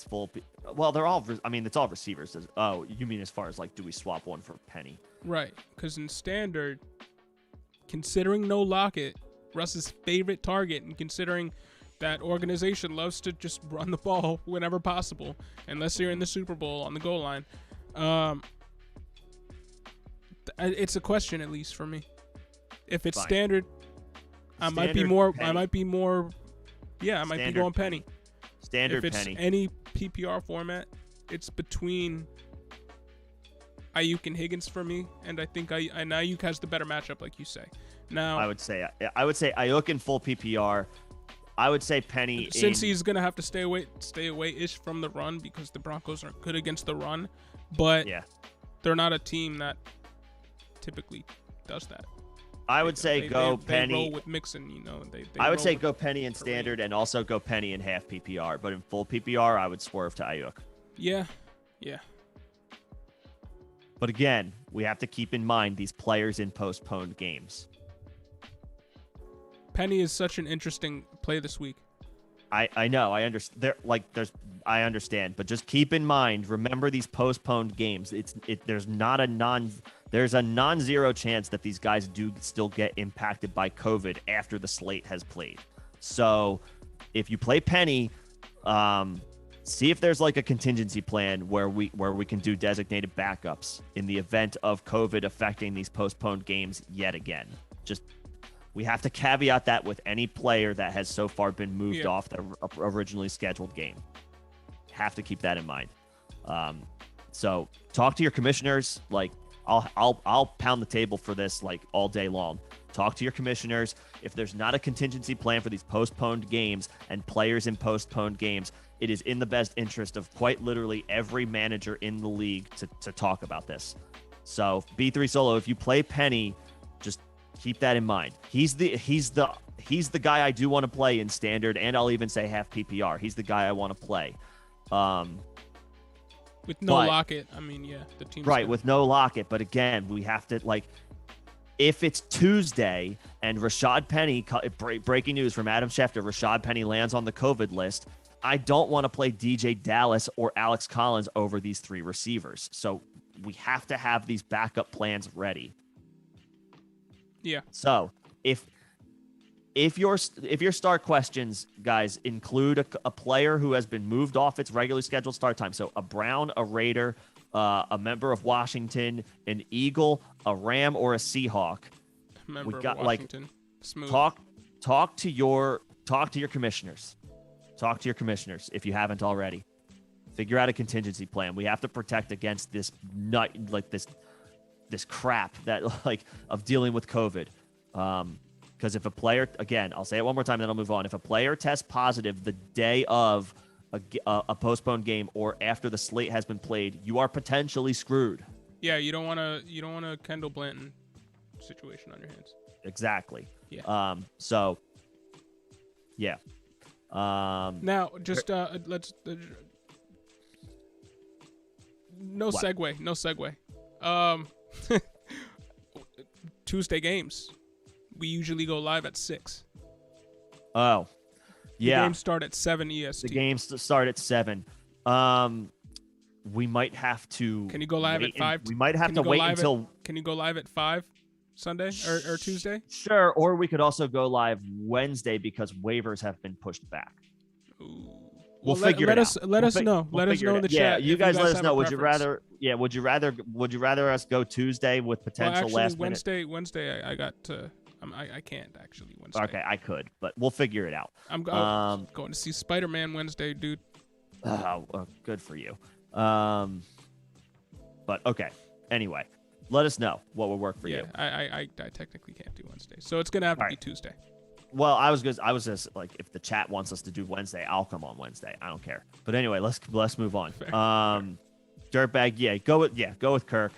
full. Well, they're all. I mean, it's all receivers. Oh, you mean as far as like, do we swap one for Penny? Right, because in standard, considering no Lockett, Russ's favorite target, and considering that organization loves to just run the ball whenever possible, unless you're in the Super Bowl on the goal line. It's a question, at least for me. If it's standard, I might be more. Yeah, I might be going Penny. Standard if it's Penny. Any PPR format, it's between Ayuk and Higgins for me, and I think Ayuk has the better matchup, like you say. Now, I would say Ayuk in full PPR. I would say Penny since he's gonna have to stay away-ish from the run because the Broncos are good against the run, but they're not a team that typically does that. I would say go Penny. They roll with Mixon, you know. I would say go Penny in standard and also go Penny in half PPR, but in full PPR, I would swerve to Ayuk. Yeah. But again, we have to keep in mind these players in postponed games. Penny is such an interesting play this week. I know. I understand. I understand, but just keep in mind. Remember these postponed games. There's a non-zero chance that these guys do still get impacted by COVID after the slate has played. So, if you play Penny, see if there's like a contingency plan where we can do designated backups in the event of COVID affecting these postponed games yet again. We have to caveat that with any player that has so far been moved off the originally scheduled game. Have to keep that in mind. So talk to your commissioners. Like I'll pound the table for this like all day long. Talk to your commissioners. If there's not a contingency plan for these postponed games and players in postponed games, it is in the best interest of quite literally every manager in the league to talk about this. So B3 Solo, if you play Penny, just keep that in mind. He's the guy I do want to play in standard, and I'll even say half PPR. He's the guy I want to play. With no Lockett, I mean, the team's right good. With no Lockett. But again, we have to if it's Tuesday and Rashad Penny, breaking news from Adam Schefter, Rashad Penny lands on the COVID list. I don't want to play DJ Dallas or Alex Collins over these three receivers. So we have to have these backup plans ready. Yeah. So if your start questions, guys, include a player who has been moved off its regularly scheduled start time, so a Brown, a Raider, a member of Washington, an Eagle, a Ram, or a Seahawk, member of Washington. Smooth. Talk to your commissioners. Talk to your commissioners if you haven't already. Figure out a contingency plan. We have to protect against this this crap that of dealing with COVID. Because if a player, again, I'll say it one more time, then I'll move on. If a player tests positive the day of a postponed game or after the slate has been played, you are potentially screwed. Yeah, you don't want a Kendall Blanton situation on your hands. Exactly. Yeah. So. Yeah. Now, just let's. No segue. Tuesday games. We usually go live at 6. Oh, yeah. The games start at 7 EST. The games start at 7. We might have to. Can you go live at 5? We might have to wait until. Can you go live at 5 Sunday or Tuesday? Sure. Or we could also go live Wednesday because waivers have been pushed back. Ooh. We'll figure it out. Let us know. Let us know in the chat. Yeah, you guys let us know. Would you rather us go Tuesday with potential last minute? Wednesday, I got to. I can't actually Wednesday. Okay, I could, but we'll figure it out. I'm going to see Spider-Man Wednesday, dude. Oh, well, good for you. But okay. Anyway, let us know what will work for you. I technically can't do Wednesday, so it's gonna have to be Tuesday. Well, I was just like, if the chat wants us to do Wednesday, I'll come on Wednesday. I don't care. But anyway, let's move on. Dirtbag, go with Kirk.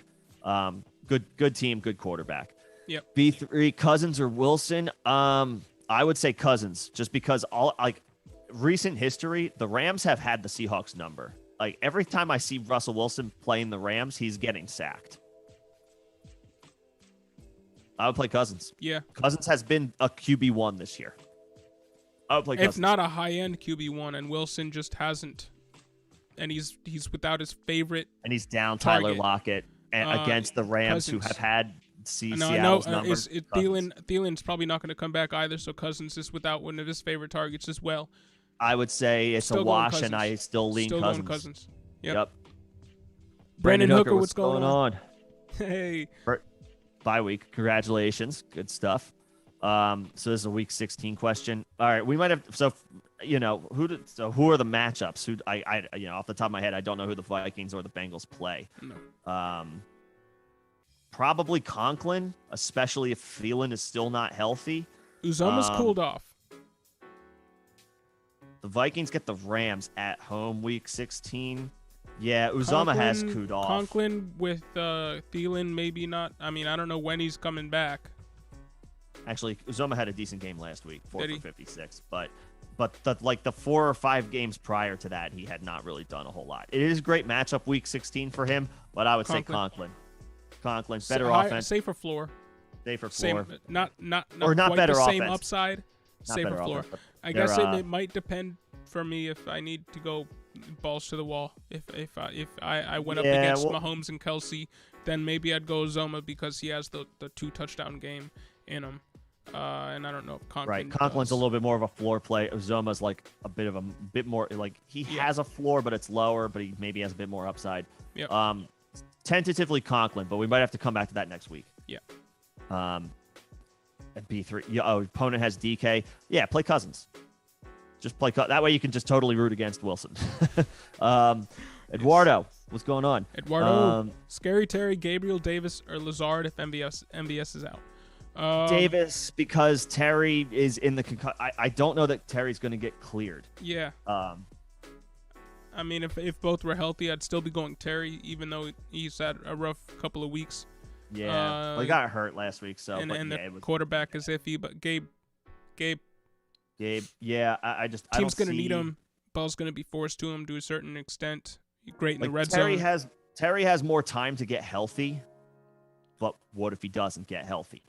Good team, good quarterback. Yep. B3, Cousins or Wilson. I would say Cousins, just because recent history, the Rams have had the Seahawks number. Like every time I see Russell Wilson playing the Rams, he's getting sacked. I would play Cousins. Yeah. Cousins has been a QB1 this year. I would play Cousins. If not a high-end QB1, and Wilson just hasn't. And he's without his favorite. And he's down target. Tyler Lockett against the Rams, Cousins. who have had No, Seattle's numbers. Thiel's probably not going to come back either, so Cousins is without one of his favorite targets as well. I would say it's a wash, and I still lean Still Cousins. going Cousins. Yep. Brandon Hooker, what's going on? Hey. Bye week. Congratulations. Good stuff. So this is a week 16 question. All right, we might have. So who are the matchups? Who I off the top of my head, I don't know who the Vikings or the Bengals play. No. Probably Conklin, especially if Thielen is still not healthy. Uzomah's cooled off. The Vikings get the Rams at home week 16. Yeah, Uzomah has cooled off. Conklin with Thielen, maybe not. I mean, I don't know when he's coming back. Actually, Uzomah had a decent game last week, 4 for 56. But the 4 or 5 games prior to that, he had not really done a whole lot. It is a great matchup week 16 for him, but I would say Conklin. Conklin, better offense. Safer floor. Safer floor. Not or not quite better the same offense. upside. Not Safer better floor. offense, I guess it might depend for me if I need to go balls to the wall. If I went up against Mahomes and Kelsey, then maybe I'd go Uzomah because he has the 2 touchdown game in him. And I don't know if Conklin Conklin's a little bit more of a floor play. Uzomah's like a bit more like he has a floor, but it's lower, but he maybe has a bit more upside. Yep. Tentatively Conklin, but we might have to come back to that next week. Yeah. At B3. Opponent has DK. Yeah, play Cousins. Just play that way you can just totally root against Wilson. Eduardo, what's going on? Eduardo, Scary Terry, Gabriel Davis, or Lazard if MVS is out. Davis, because Terry is in the I don't know that Terry's going to get cleared. Yeah. I mean, if both were healthy, I'd still be going Terry, even though he's had a rough couple of weeks. Yeah, he got hurt last week, so. And the quarterback is iffy, but Gabe. Yeah, I just team's gonna need him. Ball's gonna be forced to him to a certain extent. Great in the red zone. Terry has more time to get healthy, but what if he doesn't get healthy?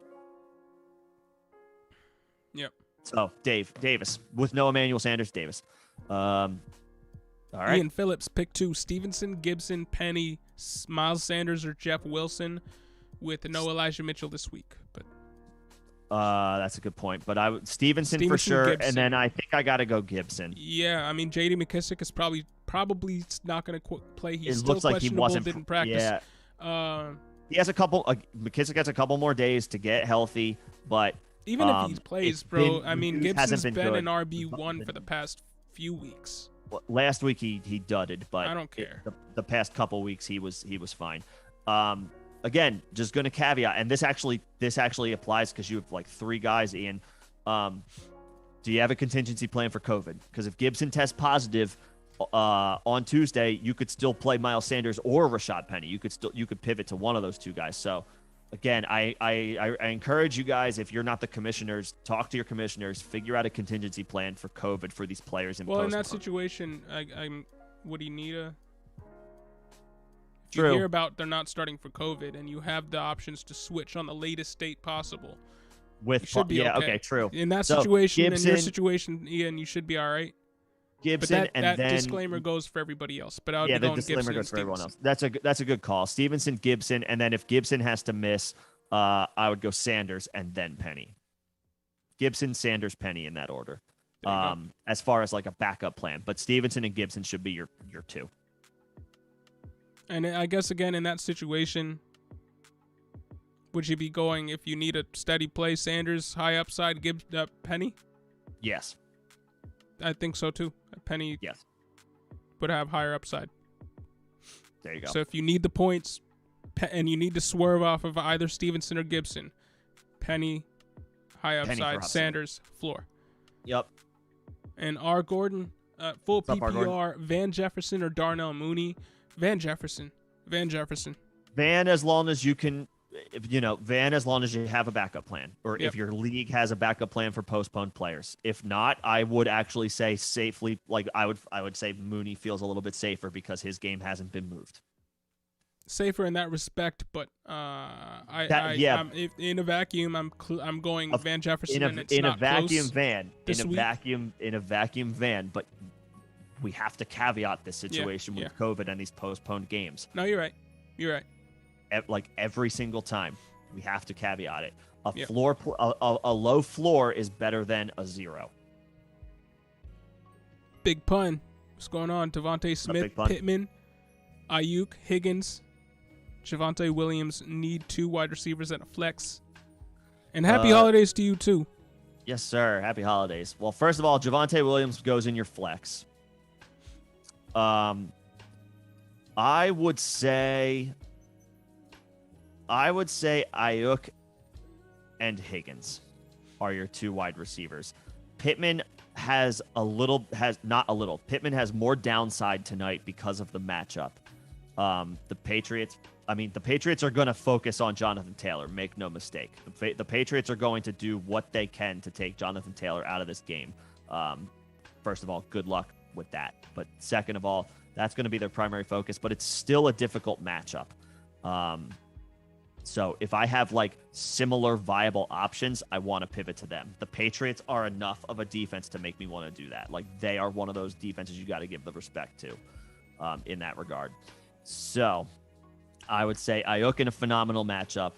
Yep. So Davis with no Emmanuel Sanders. Davis. All right. Ian Phillips, pick 2: Stevenson, Gibson, Penny, Miles Sanders, or Jeff Wilson, with no Elijah Mitchell this week. But that's a good point. But Stevenson for sure, Gibson. And then I think I got to go Gibson. Yeah, I mean J.D. McKissick is probably not going to play. He's it still looks like he wasn't. Didn't practice. Yeah. He has a couple. McKissick has a couple more days to get healthy, but even if he plays, bro, I mean Gibson's been an RB1 for the past few weeks. Last week he dudded, but I don't care. The past couple weeks he was fine. Again, just going to caveat, and this actually applies because you have like 3 guys, Ian. Do you have a contingency plan for COVID? Because if Gibson tests positive on Tuesday, you could still play Miles Sanders or Rashad Penny. You could pivot to one of those 2 guys. So again, I encourage you guys, if you're not the commissioners, talk to your commissioners, figure out a contingency plan for COVID for these players. In that situation, what do you need a? True. You hear about they're not starting for COVID, and you have the options to switch on the latest date possible. You should be okay. True. In that situation, in your situation, Ian, you should be all right. Gibson, but that disclaimer goes for everybody else. But I would be going disclaimer Gibson goes for everyone else. Stevenson. That's a good call. Stevenson, Gibson, and then if Gibson has to miss, I would go Sanders and then Penny. Gibson, Sanders, Penny in that order. As far as like a backup plan, but Stevenson and Gibson should be your 2. And I guess again in that situation, would you be going if you need a steady play? Sanders high upside, Penny. Yes, I think so too. Penny. Yes, would have higher upside. There you go. So if you need the points, and you need to swerve off of either Stevenson or Gibson, Penny, high Penny for upside. upside. Sanders, floor. Yep. And R. Gordon, full What's up, R. Gordon? PPR, Van Jefferson or Darnell Mooney. Van Jefferson. Van, as long as you can, Van, as long as you have a backup plan, or Yep. if your league has a backup plan for postponed players. If not, I would actually say safely, like I would say Mooney feels a little bit safer because his game hasn't been moved. Safer in that respect, but in a vacuum, I'm going Van Jefferson, and it's not close this week. In a vacuum van, but we have to caveat this situation with COVID and these postponed games. No, you're right. Like every single time, we have to caveat it. Yep. A low floor is better than a 0. Big pun. What's going on? Devontae Smith, Pittman, Ayuk, Higgins, Javonte Williams need 2 wide receivers at a flex. And happy holidays to you too. Yes, sir. Happy holidays. Well, first of all, Javonte Williams goes in your flex. I would say Ayuk and Higgins are your 2 wide receivers. Pittman Pittman has more downside tonight because of the matchup. The Patriots are going to focus on Jonathan Taylor. Make no mistake. The Patriots are going to do what they can to take Jonathan Taylor out of this game. First of all, good luck with that. But second of all, that's going to be their primary focus. But it's still a difficult matchup. So if I have like similar viable options, I want to pivot to them. The Patriots are enough of a defense to make me want to do that. Like they are one of those defenses you got to give the respect to in that regard. So I would say Ayuk in a phenomenal matchup.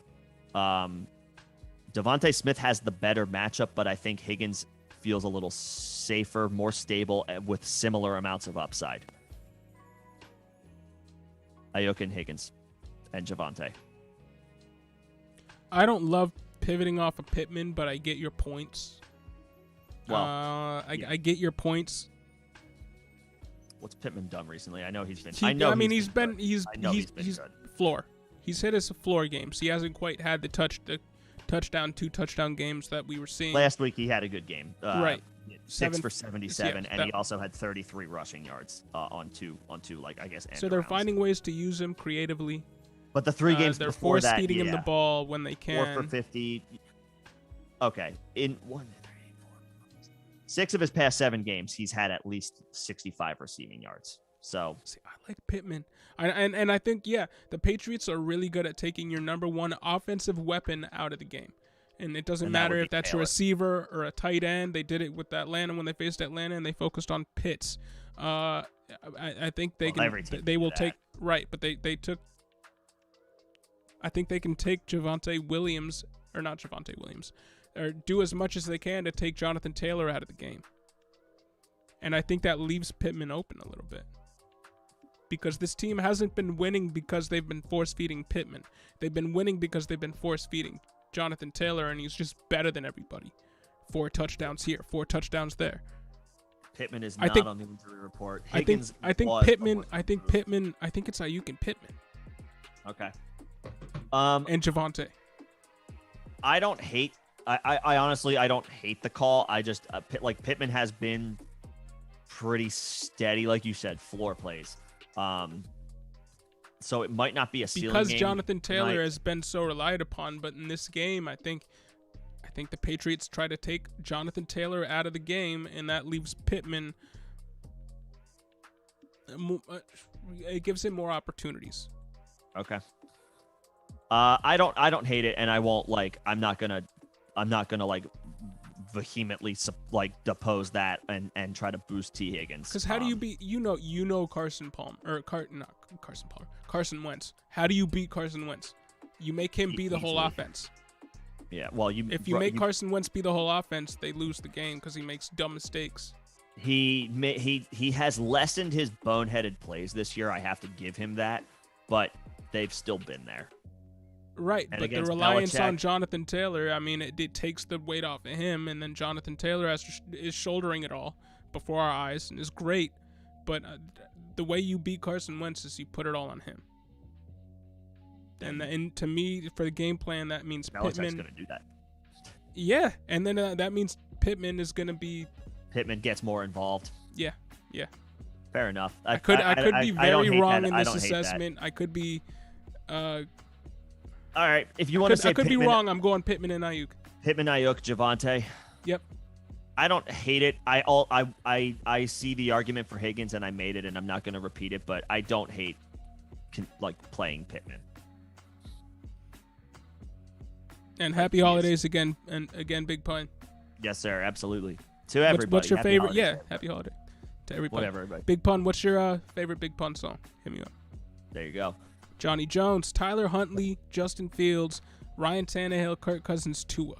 Devontae Smith has the better matchup, but I think Higgins feels a little safer, more stable, with similar amounts of upside. Ayuk and Higgins and Javonte. I don't love pivoting off of Pittman, but I get your points. Well, I get your points. What's Pittman done recently? I know he's been. He's been good. Floor. He's hit his floor games. He hasn't quite had the 2 touchdown games that we were seeing. Last week he had a good game. Right. 6 for 77, and he also had 33 rushing yards on two like I guess. So they're finding ways to use him creatively. But the 3 games they're before that, force-feeding him the ball when they can. 4 for 50. Okay, in 6 of his past 7 games, he's had at least 65 receiving yards. So see, I like Pittman, and I think the Patriots are really good at taking your number 1 offensive weapon out of the game, and it doesn't matter if that's a receiver or a tight end. They did it with Atlanta when they faced Atlanta, and they focused on Pitts. I think they can. They will take right, but they took. I think they can take Javonte Williams, or not Javonte Williams, or do as much as they can to take Jonathan Taylor out of the game. And I think that leaves Pittman open a little bit. Because this team hasn't been winning because they've been force-feeding Pittman. They've been winning because they've been force-feeding Jonathan Taylor, and he's just better than everybody. 4 touchdowns here, 4 touchdowns there. Pittman is not on the injury report. Higgins I think Pittman. I think it's Ayuk and Pittman. Okay. And Javonte. I don't hate. I honestly don't hate the call. I just Pittman has been pretty steady, like you said, floor plays. So it might not be a ceiling because game Jonathan Taylor tonight. has been so relied upon. But in this game, I think the Patriots try to take Jonathan Taylor out of the game, and that leaves Pittman. It gives him more opportunities. Okay. I don't hate it, and I won't I'm not gonna vehemently depose that and try to boost T. Higgins. Because how do you beat Carson Wentz? How do you beat Carson Wentz? You make him be the whole offense. Yeah, well, if you make Carson Wentz be the whole offense, they lose the game because he makes dumb mistakes. He has lessened his boneheaded plays this year. I have to give him that, but they've still been there. Right, but the reliance on Jonathan Taylor, I mean, it takes the weight off of him, and then Jonathan Taylor is shouldering it all before our eyes, and is great. But the way you beat Carson Wentz is you put it all on him. And to me, for the game plan, that means Belichick's Pittman. going to do that. Yeah, and then that means Pittman is going to be. Pittman gets more involved. Yeah. Fair enough. I could be very wrong in this hate that. assessment. I could be. All right, if you want to say I could Pittman, be wrong. I'm going Pittman and Ayuk. Pittman, Ayuk, Javonte. Yep. I don't hate it. I see the argument for Higgins, and I made it, and I'm not going to repeat it, but I don't hate playing Pittman. And happy holidays again, Big Pun. Yes, sir. Absolutely. To everybody. What's your happy favorite? holidays, Yeah, everybody. happy holiday to everybody. Whatever, everybody. Big Pun. What's your favorite Big Pun song? Hit me up. There you go. Johnny Jones, Tyler Huntley, Justin Fields, Ryan Tannehill, Kirk Cousins, Tua.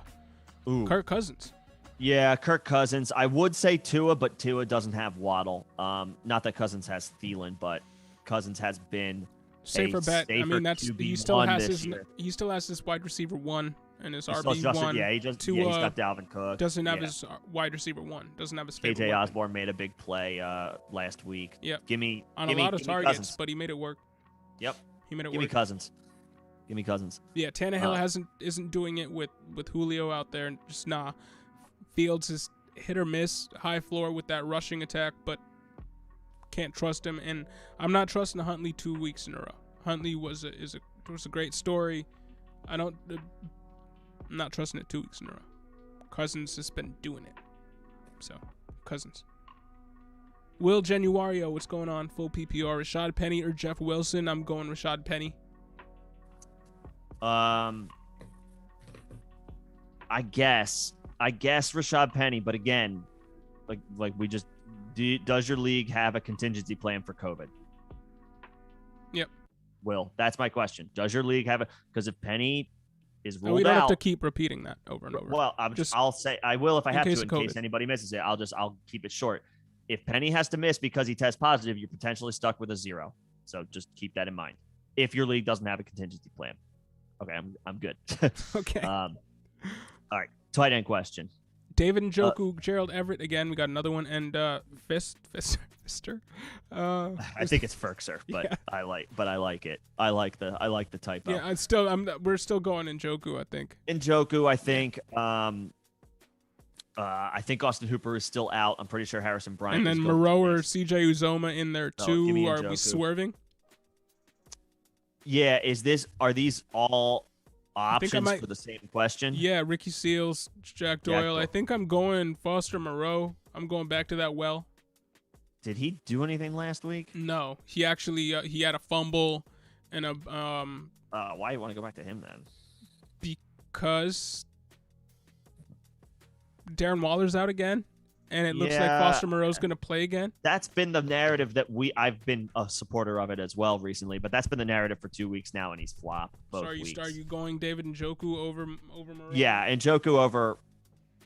Ooh. Kirk Cousins. Yeah, Kirk Cousins. I would say Tua, but Tua doesn't have Waddle. Not that Cousins has Thielen, but Cousins has been Safer bet. I mean, that's QB1 he still has this his year. he still has his wide receiver 1 and his He's still RB1. Justin, yeah, he's got Dalvin Cook. Doesn't have Yeah. his wide receiver 1. Doesn't have his favorite KJ weapon. Osborne made a big play last week. Yep. Give me on give a me, lot of give me targets, Cousins. but he made it work. Yep. He made it Give me work. Cousins. Give me Cousins. Yeah, Tannehill isn't doing it with Julio out there. Just nah. Fields is hit or miss, high floor with that rushing attack, but can't trust him. And I'm not trusting Huntley 2 weeks in a row. Huntley was a great story. I'm not trusting it 2 weeks in a row. Cousins has been doing it. So, Cousins. Will Genuario, what's going on? Full PPR. Rashad Penny or Jeff Wilson? I'm going Rashad Penny. I guess Rashad Penny, but again, like we just does your league have a contingency plan for COVID? Yep. Will, that's my question. Does your league have because if Penny is ruled we don't out, have to keep repeating that over and over. Well, I'll say I will if I have to in COVID. case anybody misses it. I'll keep it short. If Penny has to miss because he tests positive, you're potentially stuck with a 0. So just keep that in mind. If your league doesn't have a contingency plan. Okay, I'm good. Okay. All right. Tight end question. David Njoku, Gerald Everett again. We got another one, and Fister. I think it's Ferkser, but yeah. I like it. I like the typo. Yeah, we're still going Njoku, I think. Njoku, I think. I think Austin Hooper is still out. I'm pretty sure Harrison Bryant. And then Moreau or CJ Uzoma in there too. give me Are Njoku. we swerving? Yeah. Are these all options might- for the same question? Yeah, Ricky Seals, Jack Doyle. I think I'm going Foster Moreau. I'm going back to that well. Did he do anything last week? No, he actually he had a fumble and a Why do you want to go back to him then? because Darren Waller's out again, and it looks like Yeah. Foster Moreau's going to play again. That's been the narrative that I've been a supporter of it as well recently, but that's been the narrative for 2 weeks now, and he's flopped both So weeks. are you going David Njoku over Moreau? Yeah, Njoku over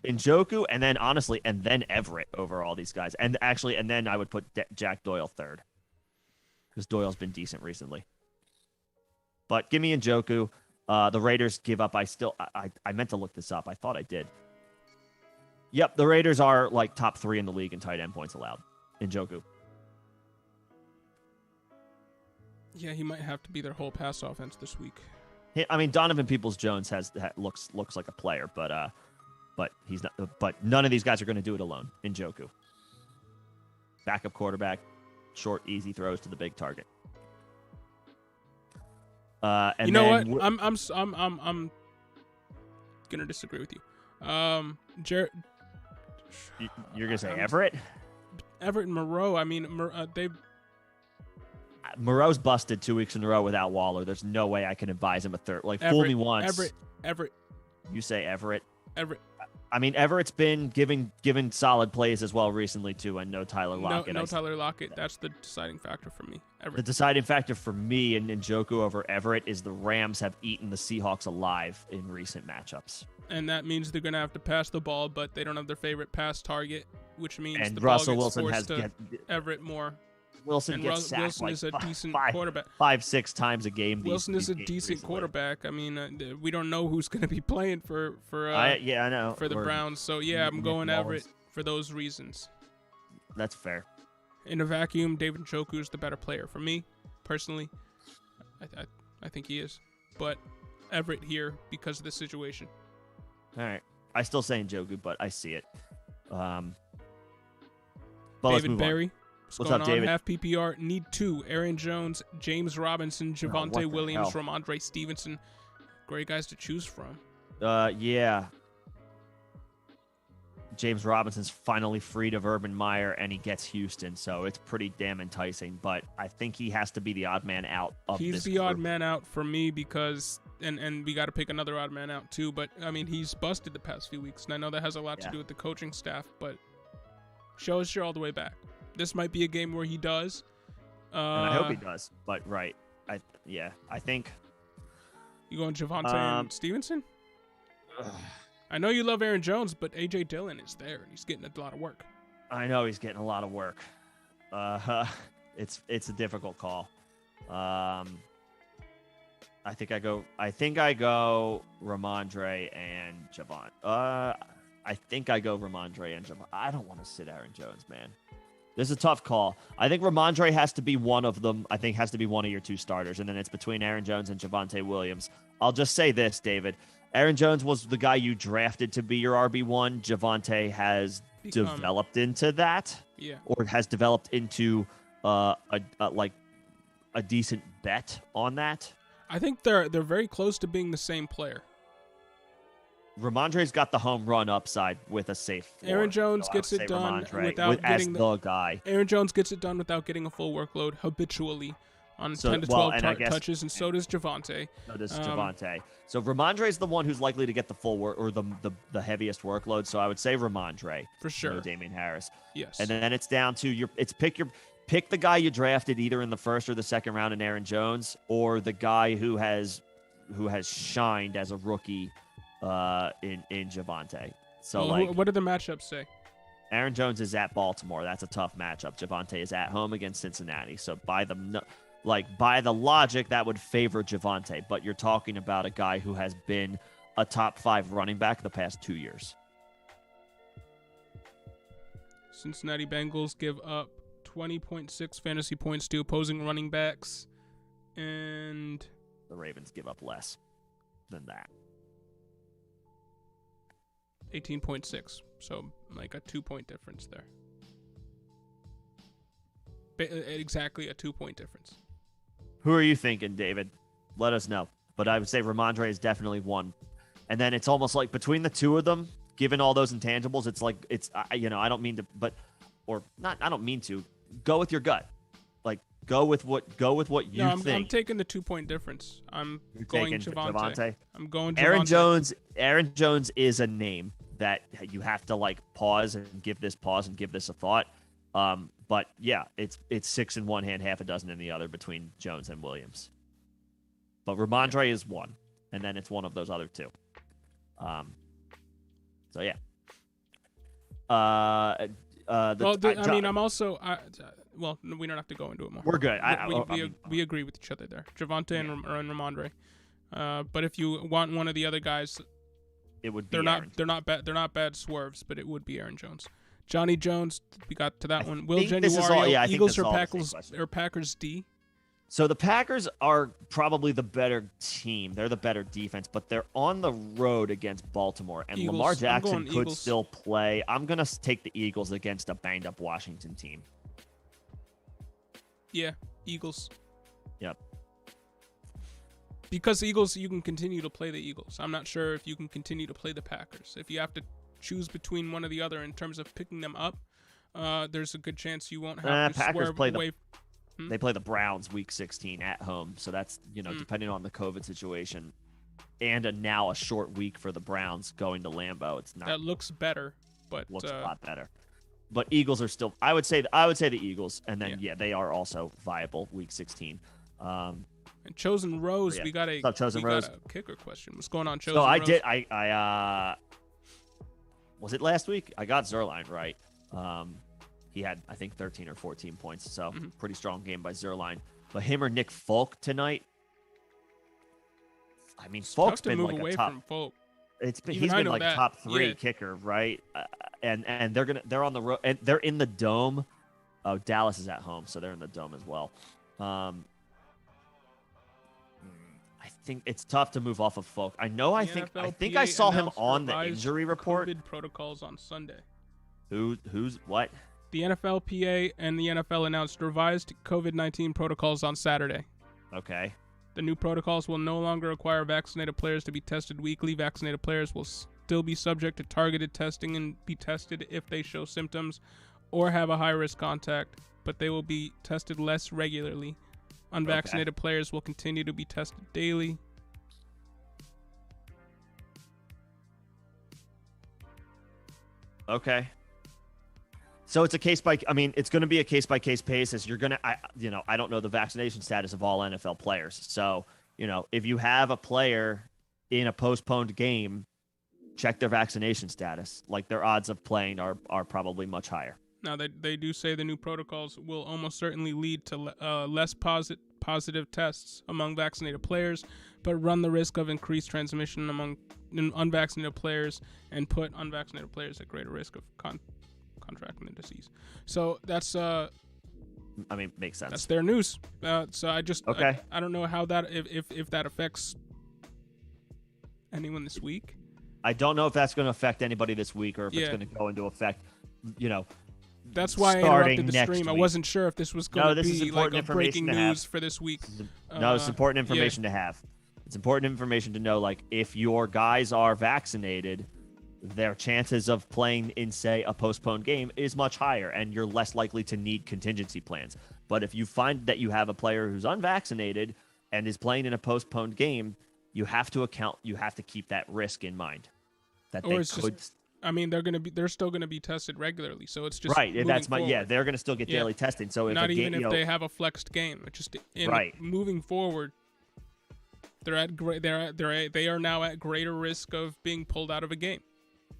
Njoku, and then honestly, and then Everett over all these guys, and then I would put Jack Doyle third because Doyle's been decent recently. But give me Njoku. The Raiders give up. I meant to look this up. I thought I did. Yep, the Raiders are like top 3 in the league in tight end points allowed. Njoku. Yeah, he might have to be their whole pass offense this week. I mean, Donovan Peoples-Jones looks like a player, but he's not. But none of these guys are going to do it alone. Njoku, backup quarterback, short, easy throws to the big target. And you know then what? I'm gonna disagree with you. You're gonna say Everett? Everett and Moreau. I mean, Moreau's busted 2 weeks in a row without Waller. There's no way I can advise him a third. Like, fool me once. Everett. You say Everett? Everett. I mean, Everett's been given solid plays as well recently too, and no Tyler Lockett. No Tyler Lockett. That's the deciding factor for me. The Everett. deciding factor for me and Njoku over Everett is the Rams have eaten the Seahawks alive in recent matchups. And that means they're going to have to pass the ball, but they don't have their favorite pass target, which means And the Russell ball gets Wilson forced has to Everett more. Wilson And gets sacked Wilson like is a decent five, quarterback. 5-6 times a game. Wilson is a games decent recently. quarterback. I mean, we don't know who's going to be playing for I know for the Or Browns. So yeah, I'm going Mullins. Everett for those reasons. That's fair. In a vacuum, David Njoku is the better player for me, personally. I think he is, but Everett here because of the situation. All right. I still say Njoku, but I see it. But let's David move Berry. on. What's up, going on? David? Half PPR. Need 2. Aaron Jones, James Robinson, what the Javonte Williams, hell? Ramondre Stevenson. Great guys to choose from. Yeah. James Robinson's finally freed of Urban Meyer, and he gets Houston, so it's pretty damn enticing. But I think he has to be the odd man out of this He's the group. odd man out for me because, and we got to pick another odd man out too. But I mean, he's busted the past few weeks, and I know that has a lot to do with the coaching staff. But shows you all the way back. This might be a game where he does. And I hope he does. But I think. You going Javonte and Stevenson? I know you love Aaron Jones, but A.J. Dillon is there, and he's getting a lot of work. I know he's getting a lot of work. It's a difficult call. I think I go Ramondre and Javon. I think I go Ramondre and Javon. I don't want to sit Aaron Jones, man. This is a tough call. I think Ramondre has to be one of them. I think has to be one of your 2 starters, and then it's between Aaron Jones and Javonte Williams. I'll just say this, David. Aaron Jones was the guy you drafted to be your RB1. Javonte has developed into that, or has developed into a decent bet on that. I think they're very close to being the same player. Ramondre's got the home run upside with a safe floor. Aaron Jones gets it done without getting the guy. Aaron Jones gets it done without getting a full workload habitually on 10 to 12 touches, and so does Javonte. So does Javonte. So Ramondre's the one who's likely to get the full work or the heaviest workload. So I would say Ramondre for sure. No Damian Harris. Yes. And then it's down to pick the guy you drafted either in the first or the second round in Aaron Jones, or the guy who has shined as a rookie in Javonte. So what do the matchups say? Aaron Jones is at Baltimore. That's a tough matchup. Javonte is at home against Cincinnati. So by the logic, that would favor Javonte. But you're talking about a guy who has been a top 5 running back the past 2 years. Cincinnati Bengals give up 20.6 fantasy points to opposing running backs, and the Ravens give up less than that. 18.6, so like a 2-point difference there. Exactly a 2-point difference. Who are you thinking, David? Let us know. But I would say Ramondre is definitely one. And then it's almost like between the 2 of them, given all those intangibles, I don't mean to, but or not. I don't mean to. Go with your gut. Like go with what you think. I'm taking the 2-point difference. You're going Javonte. I'm going Javonte. Aaron Jones is a name that you have to pause and give this a thought. But yeah, it's 6 in one hand, half a dozen in the other between Jones and Williams. But Ramondre is one, and then it's one of those other 2. So yeah. I'm also. Well, we don't have to go into it more. We're good. We agree with each other there. Javonte and Ramondre. But if you want one of the other guys, it would be they're not bad swerves, but it would be Aaron Jones. Johnny Jones, we got to that one. Will Januario, Eagles or Packers D? So the Packers are probably the better team. They're the better defense, but they're on the road against Baltimore, and Eagles. Lamar Jackson could still play. I'm going to take the Eagles against a banged-up Washington team. Yeah, Eagles. Yep. Because Eagles, you can continue to play the Eagles. I'm not sure if you can continue to play the Packers. If you have to choose between one or the other in terms of picking them up, there's a good chance you won't have to Packers swerve play away. They play the Browns week 16 at home, so that's depending on the COVID situation, and now a short week for the Browns going to Lambeau. It's not that looks better, but looks a lot better. But Eagles are still. I would say the Eagles, and then they are also viable week 16. And Chosen Rose, we got a kicker question. What's going on, Chosen Rose? I did. I was it last week? I got Zerline right. He had, I think, 13 or 14 points, so pretty strong game by Zerline. But him or Nick Folk tonight? I mean, Folk's been like a top. From Folk. He's been like top 3 kicker, right? And they're on the road, and they're in the dome. Oh, Dallas is at home, so they're in the dome as well. I think it's tough to move off of Folk. I know. I think I NFLPA saw him announced on the revised injury report. COVID protocols on Sunday. Who's what? The NFLPA and the NFL announced revised COVID-19 protocols on Saturday. Okay. The new protocols will no longer require vaccinated players to be tested weekly. Vaccinated players will still be subject to targeted testing and be tested if they show symptoms or have a high-risk contact, but they will be tested less regularly. Unvaccinated players will continue to be tested daily. Okay. So it's a case by. I mean, it's going to be a case by case basis. You're gonna. I don't know the vaccination status of all NFL players. So if you have a player in a postponed game, check their vaccination status. Like their odds of playing are probably much higher. Now, they do say the new protocols will almost certainly lead to less positive tests among vaccinated players, but run the risk of increased transmission among unvaccinated players and put unvaccinated players at greater risk of contracting the disease. So that's makes sense. That's their news. So I just okay. I don't know how that if that affects anyone this week. I don't know if that's going to affect anybody this week or if it's going to go into effect. That's why I interrupted the stream. Week. I wasn't sure if this was going to be like a breaking news for this week. No, it's important information to have. It's important information to know, like, if your guys are vaccinated, their chances of playing in, say, a postponed game is much higher, and you're less likely to need contingency plans. But if you find that you have a player who's unvaccinated and is playing in a postponed game, you have to keep that risk in mind. That they could. They're still gonna be tested regularly, so it's just right. They're gonna still get daily testing. So not even if they have a flexed game, it's just moving forward, they are now at greater risk of being pulled out of a game.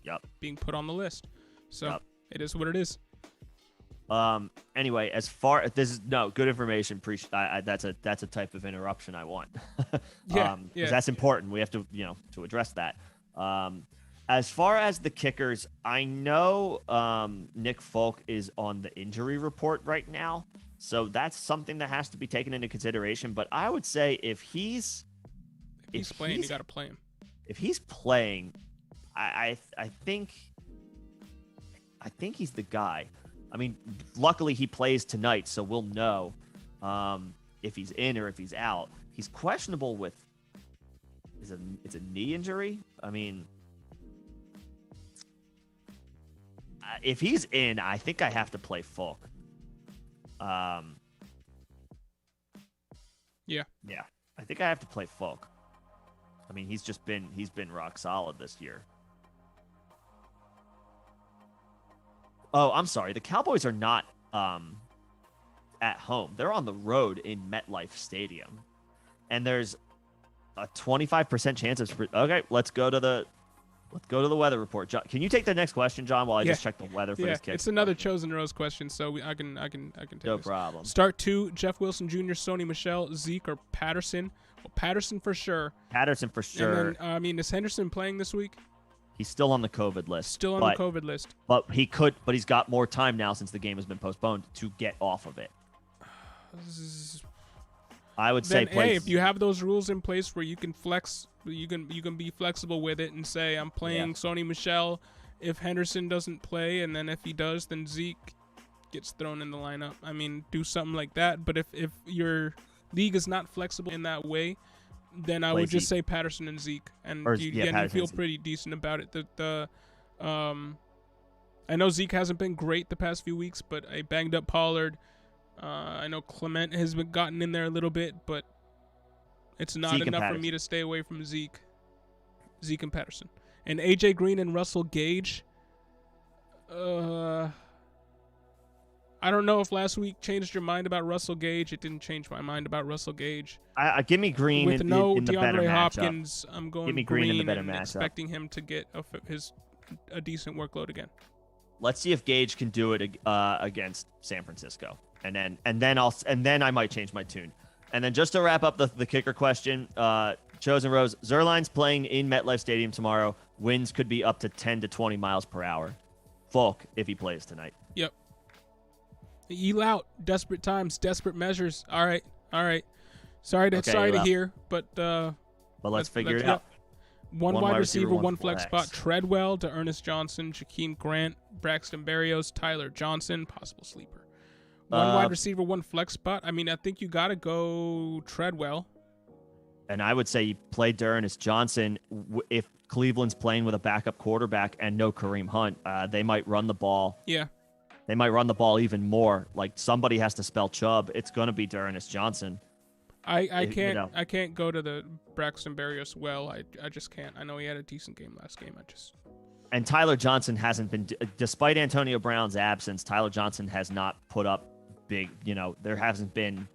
Yep. Being put on the list. So It is what it is. Anyway, as far as this is good information. That's a type of interruption I want. Because that's important. We have to to address that. As far as the kickers, I know Nick Folk is on the injury report right now, so that's something that has to be taken into consideration. But I would say if he's playing, you got to play him. If he's playing, I think he's the guy. I mean, luckily he plays tonight, so we'll know if he's in or if he's out. He's questionable with it's a knee injury. I mean. If he's in, I think I have to play Folk. Yeah. I think I have to play Folk. I mean, he's been rock solid this year. Oh, I'm sorry. The Cowboys are not at home. They're on the road in MetLife Stadium. And there's a 25% chance of okay, let's go to the weather report. John, can you take the next question, John, while I just check the weather for this kick? It's another Chosen Rose question, so I can take no this. problem. Start 2, Jeff Wilson Jr., Sony Michel, Zeke, or Patterson. Well, Patterson for sure. And then, is Henderson playing this week? He's still on the COVID list. But he's got more time now since the game has been postponed to get off of it. I would say if you have those rules in place where you can flex, you can be flexible with it and say I'm playing Sony Michel if Henderson doesn't play, and then if he does, then Zeke gets thrown in the lineup. I mean, do something like that. But if your league is not flexible in that way, then I would just say Patterson and Zeke, and you feel pretty decent about it. I know Zeke hasn't been great the past few weeks, but a banged up Pollard. I know Clement has been gotten in there a little bit, but it's not Zeke enough for me to stay away from Zeke and Patterson. And AJ Green and Russell Gage. I don't know if last week changed your mind about Russell Gage. It didn't change my mind about Russell Gage. Give me Green with in the DeAndre better Hopkins. matchup. I'm going Give me Green in the better and matchup. expecting him to get a decent workload again. Let's see if Gage can do it against San Francisco. And then I might change my tune. And then just to wrap up the kicker question, Chosen Rose, Zerline's playing in MetLife Stadium tomorrow. Winds could be up to 10 to 20 miles per hour. Folk, if he plays tonight. Yep. Eel out. Desperate times, desperate measures. All right. Sorry to hear, but But let's figure it out. One wide receiver, one flex spot. Treadwell to Ernest Johnson, Jakeem Grant, Braxton Berrios, Tyler Johnson, possible sleeper. One wide receiver, one flex spot. I mean, I think you got to go Treadwell. And I would say you play Ernest Johnson if Cleveland's playing with a backup quarterback and no Kareem Hunt. They might run the ball. Yeah. They might run the ball even more. Like, somebody has to spell Chubb. It's going to be Ernest Johnson. I can't go to the Braxton Berrios well. I just can't. I know he had a decent game last game. And Tyler Johnson hasn't been, despite Antonio Brown's absence, Tyler Johnson has not put up big, there hasn't been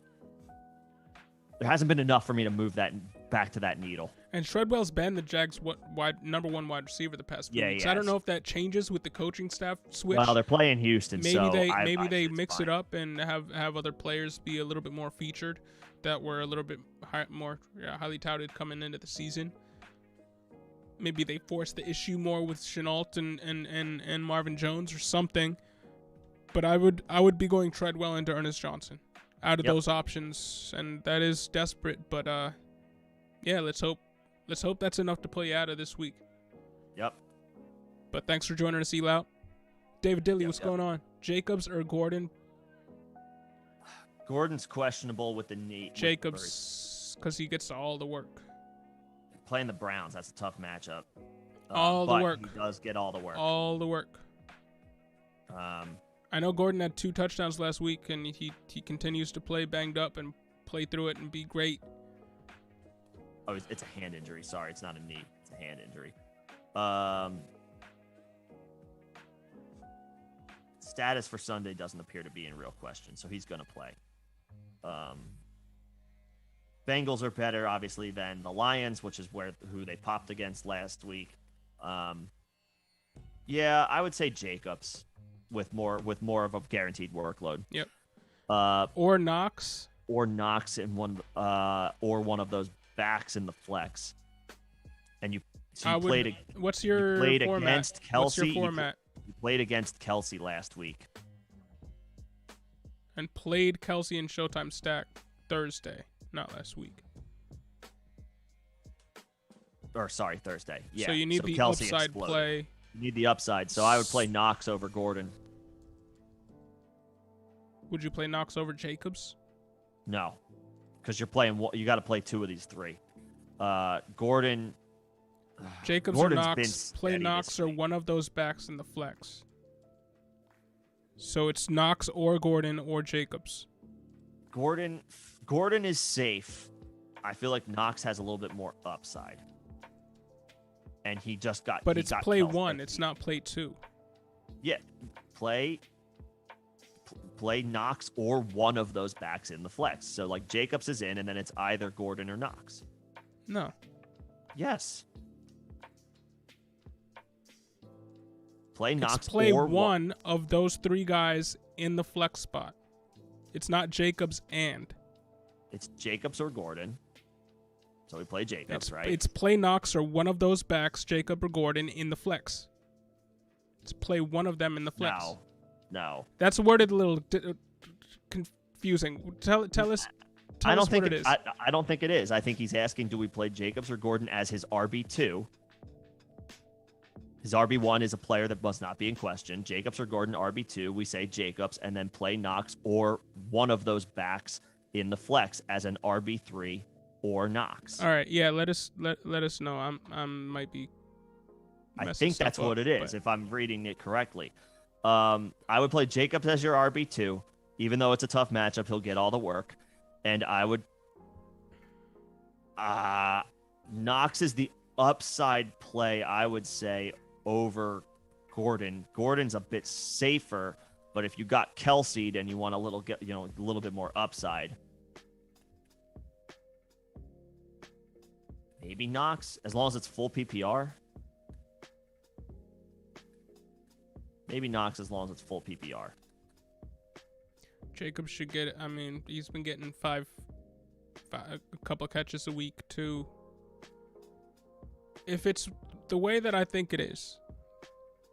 enough for me to move that back to that needle. And Treadwell's been the Jags' number one wide receiver the past few weeks. I don't know if that changes with the coaching staff switch. Well, they're playing Houston, maybe they mix it up and have other players be a little bit more featured that were a little bit more highly touted coming into the season. Maybe they force the issue more with Chenault and Marvin Jones or something. But I would be going Treadwell into Ernest Johnson out of those options, and that is desperate. But let's hope that's enough to pull you out of this week. Yep. But thanks for joining us, Elout. David Dilly, what's going on? Jacobs or Gordon? Gordon's questionable with the knee. Jacobs, because he gets all the work. Playing the Browns, that's a tough matchup. All the work. He does get all the work. All the work. I know Gordon had 2 touchdowns last week, and he continues to play banged up and play through it and be great. Oh, it's a hand injury. Sorry, it's not a knee. It's a hand injury. Status for Sunday doesn't appear to be in real question, so he's going to play. Bengals are better, obviously, than the Lions, which is who they popped against last week. I would say Jacobs with more of a guaranteed workload. Yep. Or Knox. Or Knox in one of those backs in the flex. And you played. What's your format? Against Kelsey. What's your format? You played against Kelsey last week. And played Kelsey in Showtime Stack Thursday, not last week. Or sorry, Thursday. Yeah. So you need the Kelsey upside exploded. play. You need the upside. So I would play Knox over Gordon. Would you play Knox over Jacobs? No, because you got to play 2 of these 3. Gordon. Jacobs Gordon's or Knox. Play Knox or one of those backs in the flex. So it's Knox or Gordon or Jacobs. Gordon is safe. I feel like Knox has a little bit more upside. And he just got. But it's play 1. It's not play 2. Yeah, play Knox or one of those backs in the flex. So like Jacobs is in, and then it's either Gordon or Knox. No. Yes. Play Knox. It's play one of those 3 guys in the flex spot. It's not Jacobs and. It's Jacobs or Gordon. So we play Jacobs, right? It's play Knox or one of those backs, Jacob or Gordon, in the flex. It's play one of them in the flex. No. That's worded a little confusing. Tell us. I don't think it is. I don't think it is. I think he's asking, do we play Jacobs or Gordon as his RB2? His RB1 is a player that must not be in question. Jacobs or Gordon, RB2. We say Jacobs, and then play Knox or one of those backs in the flex as an RB3 or Knox. All right. Yeah. Let us know. I might be. I think that's what it is, if I'm reading it correctly. I would play Jacobs as your RB2, even though it's a tough matchup. He'll get all the work, and I would. Knox is the upside play, I would say, over Gordon. Gordon's a bit safer, but if you got Kelsey'd and you want a little bit more upside, maybe Knox, as long as it's full PPR. Maybe Knox as long as it's full PPR. Jacobs should get it. I mean, he's been getting a couple catches a week too. If it's the way that I think it is,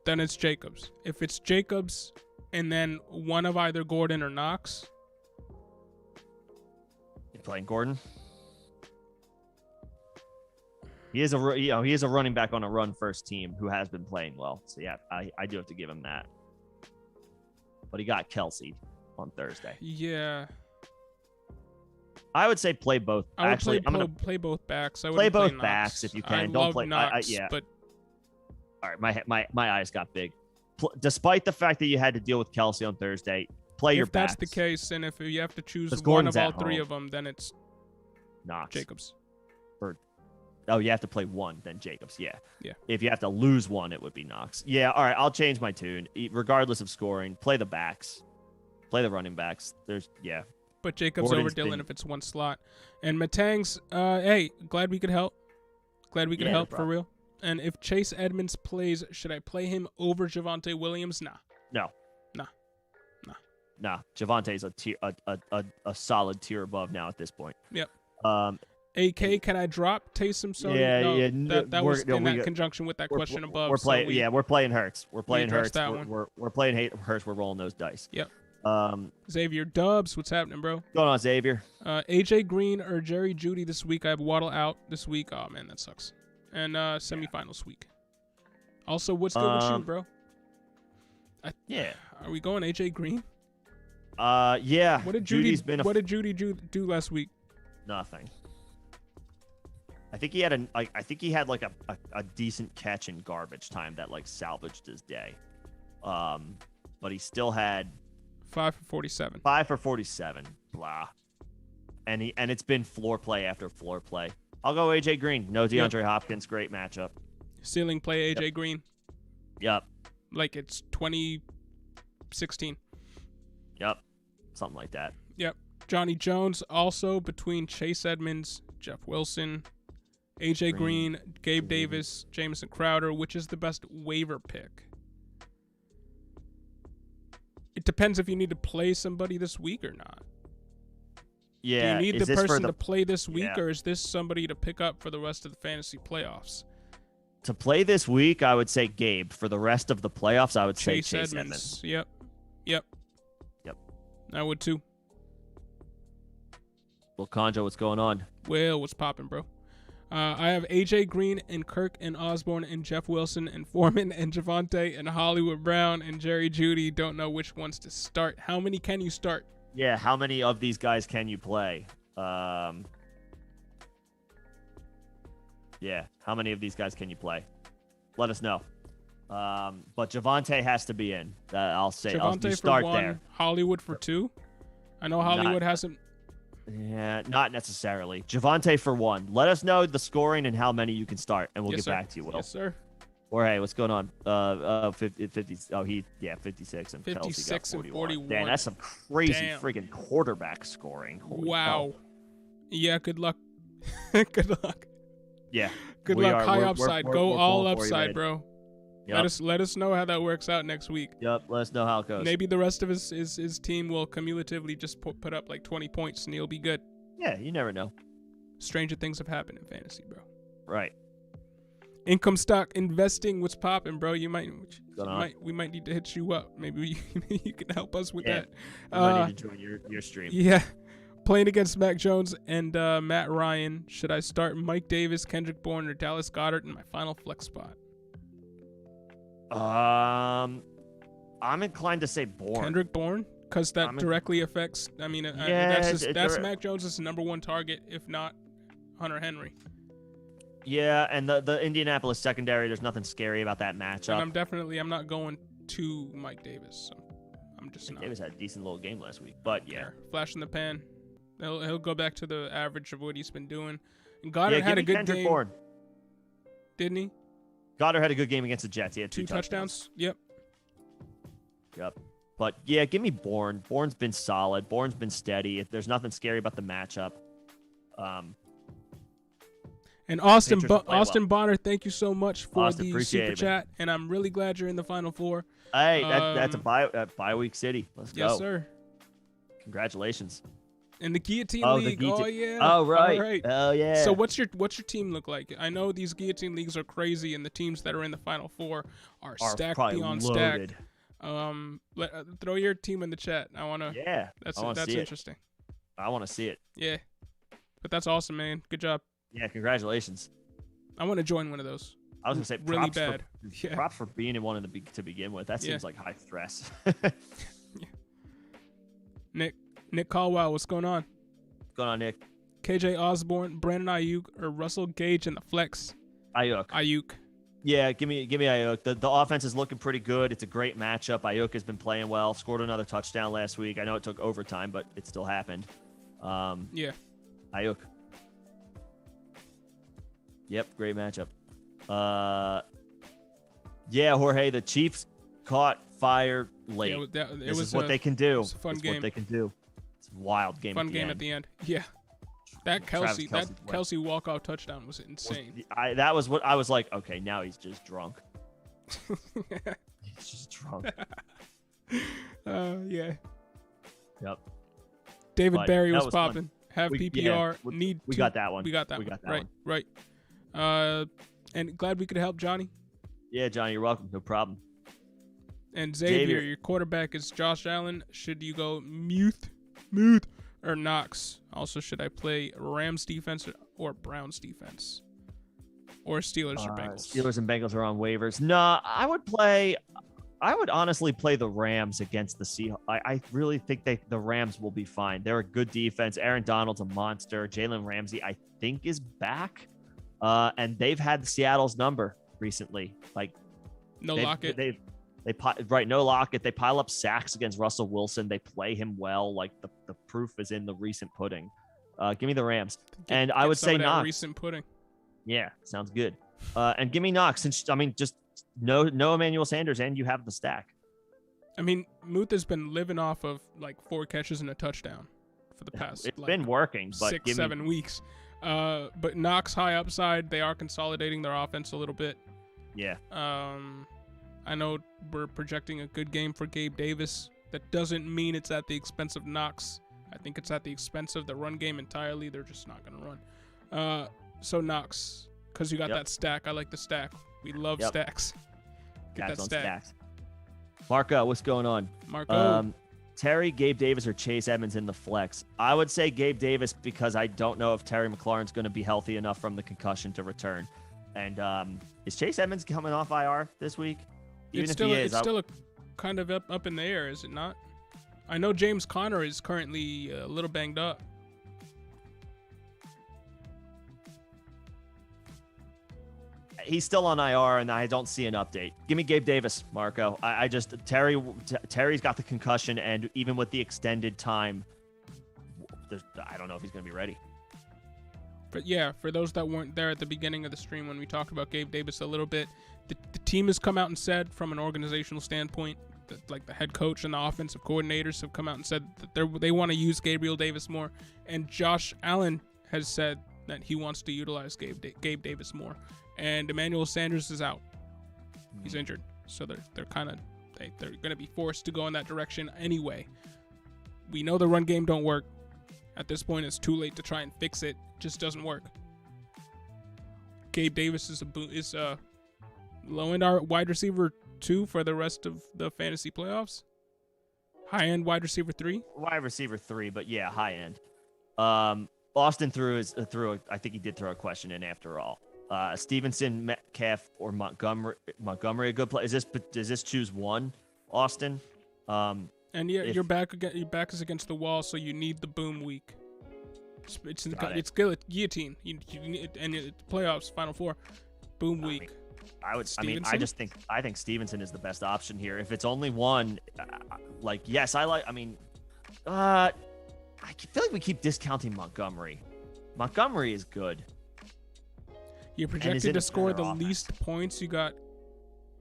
then it's Jacobs. If it's Jacobs and then one of either Gordon or Knox. You playing Gordon? he is he is a running back on a run first team who has been playing well. So yeah, I do have to give him that. But he got Kelsey on Thursday. Yeah. I would say play both. I would Actually, I'm gonna play both backs. I play wouldn't both Knox. backs if you can. I Don't love play. Knox, yeah. but All right, my eyes got big. Despite the fact that you had to deal with Kelsey on Thursday, play your if that's backs. the case, and if you have to choose Because one Gordon's of all at three home. of them, then it's Knox. Jacobs. Oh, you have to play one, then Jacobs. Yeah. Yeah. If you have to lose one, it would be Knox. Yeah. All right. I'll change my tune. Regardless of scoring, play the backs. Play the running backs. Yeah. But Jacobs Gordon's over Dillon been- if it's one slot. And Matang's, hey, glad we could help. Glad we could Yeah, no help for real. And if Chase Edmonds plays, should I play him over Javonte Williams? Nah. No. Nah. Javante's a solid tier above now at this point. Yep. AK, can I drop Taysom? So Yeah. That was in that conjunction with that question above. We're playing. We're playing Hurts. We're playing addressed Hurts. that one. We're playing Hurts. We're rolling those dice. Yep. Um, Xavier Dubs, what's happening, bro? what's going on, Xavier? AJ Green or Jerry Jeudy this week. I have Waddle out this week. Oh man, that sucks. And semifinals week. Also, what's good with you, bro? Yeah. Are we going AJ Green? Yeah. What did Judy's Jeudy? been What did Jeudy do last week? Nothing. I think he had like a decent catch in garbage time that like salvaged his day. But he still had 5 for 47. 5 for 47. Blah. And it's been floor play after floor play. I'll go AJ Green. No DeAndre Hopkins. Great matchup. Ceiling play AJ Green. Yep. Like it's 2016. Yep. Something like that. Yep. Johnny Jones also between Chase Edmonds, Jeff Wilson, AJ Green, Gabe Davis, Jamison Crowder. Which is the best waiver pick? It depends if you need to play somebody this week or not. Yeah. Do you need the person to play this week, Yeah. or is this somebody to pick up for the rest of the fantasy playoffs? To play this week, I would say Gabe. For the rest of the playoffs, I would say Chase Edmonds. Yep. I would too. Well, Conjo, what's going on? Well, what's popping, bro? I have AJ Green and Kirk and Osborne and Jeff Wilson and Foreman and Javonte and Hollywood Brown and Jerry Jeudy. Don't know which ones to start. How many can you start? Yeah, how many of these guys can you play? Yeah, how many of these guys can you play? Let us know. But Javonte has to be in. I'll say. Javonte You for start 1, there. Hollywood for 2. I know Hollywood hasn't. Yeah, not necessarily. Javonte for 1. Let us know the scoring and how many you can start, and we'll Yes, get sir. back to you, Will. Yes, sir. Or hey, what's going on? 50. Oh, 56 and Kelsey got 56 and 41. 41. Damn, that's some crazy Damn. friggin' quarterback scoring. Holy Wow. hell. Yeah, good luck. Good luck. Yeah. Good We luck. are- High we're- upside. we're- Go we're all pulling for you, upside, man. bro. Yep. Let us know how that works out next week. Yep. Let us know how it goes. Maybe the rest of his team will cumulatively just put up like 20 points and he'll be good. Yeah, you never know. Stranger things have happened in fantasy, bro. Right. Income stock investing, what's popping, bro? We might need to hit you up. Maybe you can help us with that. I need to join your stream. Yeah. Playing against Mac Jones and Matt Ryan. Should I start Mike Davis, Kendrick Bourne, or Dallas Goedert in my final flex spot? I'm inclined to say Bourne. Kendrick Bourne? Because that directly affects. I mean, that's Mac Jones' number 1 target, if not Hunter Henry. Yeah, and the Indianapolis secondary, there's nothing scary about that matchup. And I'm not going to Mike Davis. So I'm just not. Davis had a decent little game last week, but yeah. Flash in the pan. He'll go back to the average of what he's been doing. And Goddard Yeah, had a good Kendrick game, Bourne. didn't he? Goddard had a good game against the Jets. He had 2 touchdowns. Yep. But yeah, give me Bourne. Bourne's been solid. Bourne's been steady. There's nothing scary about the matchup. And Austin Patriots will play Austin well. Bonner, thank you so much for Austin, the appreciate super it, chat, and I'm really glad you're in the Final Four. Hey, that's a bye week city. Let's go. Yes, sir. Congratulations. In the Guillotine Oh, League. the Oh guillotine. yeah. Oh right. All right. Oh yeah. So what's your team look like? I know these Guillotine Leagues are crazy, and the teams that are in the Final Four are stacked probably beyond loaded. stacked. Throw your team in the chat. I wanna. Yeah. That's I wanna see interesting. I want to see it. Yeah. But that's awesome, man. Good job. Yeah. Congratulations. I want to join one of those. I was gonna say really props bad. Props for being in one to begin with. That seems like high stress. Nick Caldwell, what's going on? What's going on, Nick? KJ Osborne, Brandon Ayuk, or Russell Gage in the flex? Ayuk. Yeah, give me Ayuk. The offense is looking pretty good. It's a great matchup. Ayuk has been playing well. Scored another touchdown last week. I know it took overtime, but it still happened. Yeah. Ayuk. Yep, great matchup. Yeah, Jorge, the Chiefs caught fire late. Yeah, this is what they can do. It was a fun game. What they can do. It's a wild game. Fun game at the end. Yeah. That Kelsey walk-off touchdown was insane. That was what I was like, okay, now he's just drunk. He's just drunk. Yeah. Yep. David Barry was popping. Have PPR. We got that one. We got that one. Right. And glad we could help Johnny. Yeah, Johnny, you're welcome. No problem. And Xavier, your quarterback is Josh Allen. Should you go Muth, or Knox? Also, should I play Rams defense or Browns defense? Or Steelers or Bengals? Steelers and Bengals are on waivers. Nah, I would honestly play the Rams against the Seahawks. I really think the Rams will be fine. They're a good defense. Aaron Donald's a monster. Jalen Ramsey, I think, is back. And they've had Seattle's number recently. Like, no Lockett. No Lockett. They pile up sacks against Russell Wilson. They play him well. Like, the proof is in the recent pudding. Give me the Rams. And I would say Knox. Recent pudding. Yeah, sounds good. And give me Knox. Since just no Emmanuel Sanders, and you have the stack. I mean, Muth has been living off of like 4 catches and a touchdown for the past. It's been working, but 6-7 weeks. But Knox high upside. They are consolidating their offense a little bit. Yeah. I know we're projecting a good game for Gabe Davis. That doesn't mean it's at the expense of Knox. I think it's at the expense of the run game entirely. They're just not going to run. So Knox, because you got that stack. I like the stack. We love stacks. Get that stack. Stacks. Marco, what's going on? Marco. Terry, Gabe Davis, or Chase Edmonds in the flex? I would say Gabe Davis because I don't know if Terry McLaurin's going to be healthy enough from the concussion to return. And is Chase Edmonds coming off IR this week? It's still a kind of up in the air, is it not? I know James Conner is currently a little banged up. He's still on IR, and I don't see an update. Give me Gabe Davis, Marco. Terry's got the concussion, and even with the extended time, I don't know if he's going to be ready. But yeah, for those that weren't there at the beginning of the stream when we talked about Gabe Davis a little bit, the team has come out and said from an organizational standpoint, that like the head coach and the offensive coordinators have come out and said that they want to use Gabriel Davis more. And Josh Allen has said that he wants to utilize Gabe Davis more. And Emmanuel Sanders is out. He's injured. So they're going to be forced to go in that direction anyway. We know the run game don't work. At this point, it's too late to try and fix it. Just doesn't work. Gabe Davis is a low-end wide receiver 2 for the rest of the fantasy playoffs. High-end wide receiver 3. Wide receiver 3, but yeah, high-end. Austin I think he did throw a question in after all. Stevenson, Metcalf, or Montgomery a good play? Does this choose one, Austin? And yeah, your back is against the wall, so you need the boom week. It's guillotine. You need, and it's playoffs, Final Four, boom week. I think Stevenson is the best option here. If it's only one, I feel like we keep discounting Montgomery. Montgomery is good. You're projected to score the least points. You got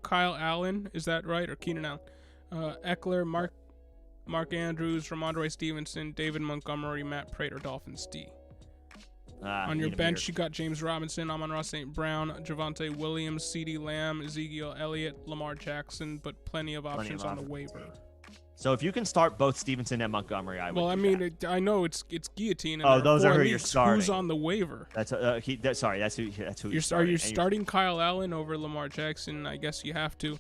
Kyle Allen, is that right? Or Keenan Allen? Eckler, Mark Andrews, Ramondre Stevenson, David Montgomery, Matt Prater, Dolphins D. On your bench, you got James Robinson, Amon-Ra St. Brown, Javonte Williams, CeeDee Lamb, Ezekiel Elliott, Lamar Jackson, but plenty of options on the waiver. So if you can start both Stevenson and Montgomery, I would. Well, I mean, I know it's guillotine. And those are who you're starting. Who's on the waiver? That's who you're starting. Are you starting Kyle Allen over Lamar Jackson? I guess you have to.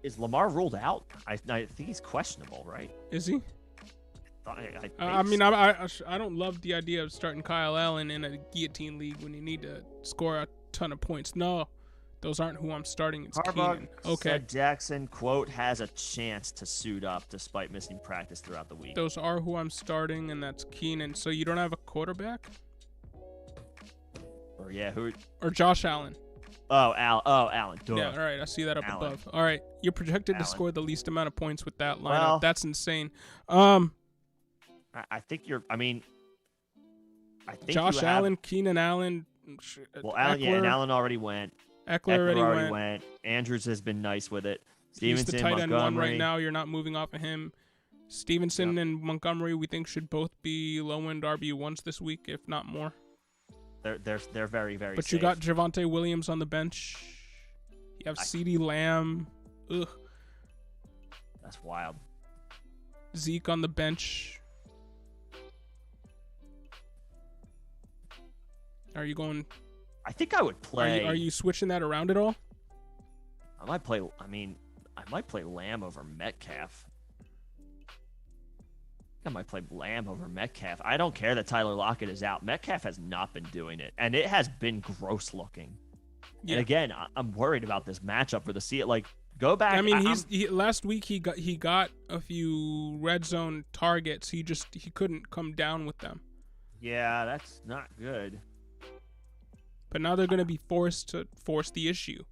Is Lamar ruled out? I think he's questionable, right? Is he? I don't love the idea of starting Kyle Allen in a guillotine league when you need to score a ton of points. No, those aren't who I'm starting. It's Keenan. Okay. Said Jackson, quote, has a chance to suit up despite missing practice throughout the week. Those are who I'm starting, and that's Keenan. So you don't have a quarterback? Or yeah, who? Or Josh Allen. Allen. Duh. Yeah, all right. I see that up Allen. above. All right. You're projected to Allen. score the least amount of points with that lineup. Well, that's insane. I think you're. I think Josh Allen, Keenan Allen. Well, Allen, and Allen already went. Eckler already went. Andrews has been nice with it. He's Stevenson, the tight end one Montgomery. right now. You're not moving off of him. Stevenson and Montgomery, we think, should both be low-end RB1s this week, if not more. They're very, very But safe. you got Javonte Williams on the bench. You have CeeDee Lamb. Ugh. That's wild. Zeke on the bench. Are you going? I think I would play. Are you switching that around at all? I might play. I might play Lamb over Metcalf. I might play Lamb over Metcalf. I don't care that Tyler Lockett is out. Metcalf has not been doing it, and it has been gross looking. Yeah. And again, I'm worried about this matchup for the Seahawks. Like, go back. I mean, last week he got a few red zone targets. He couldn't come down with them. Yeah, that's not good. But now they're going to be forced to force the issue.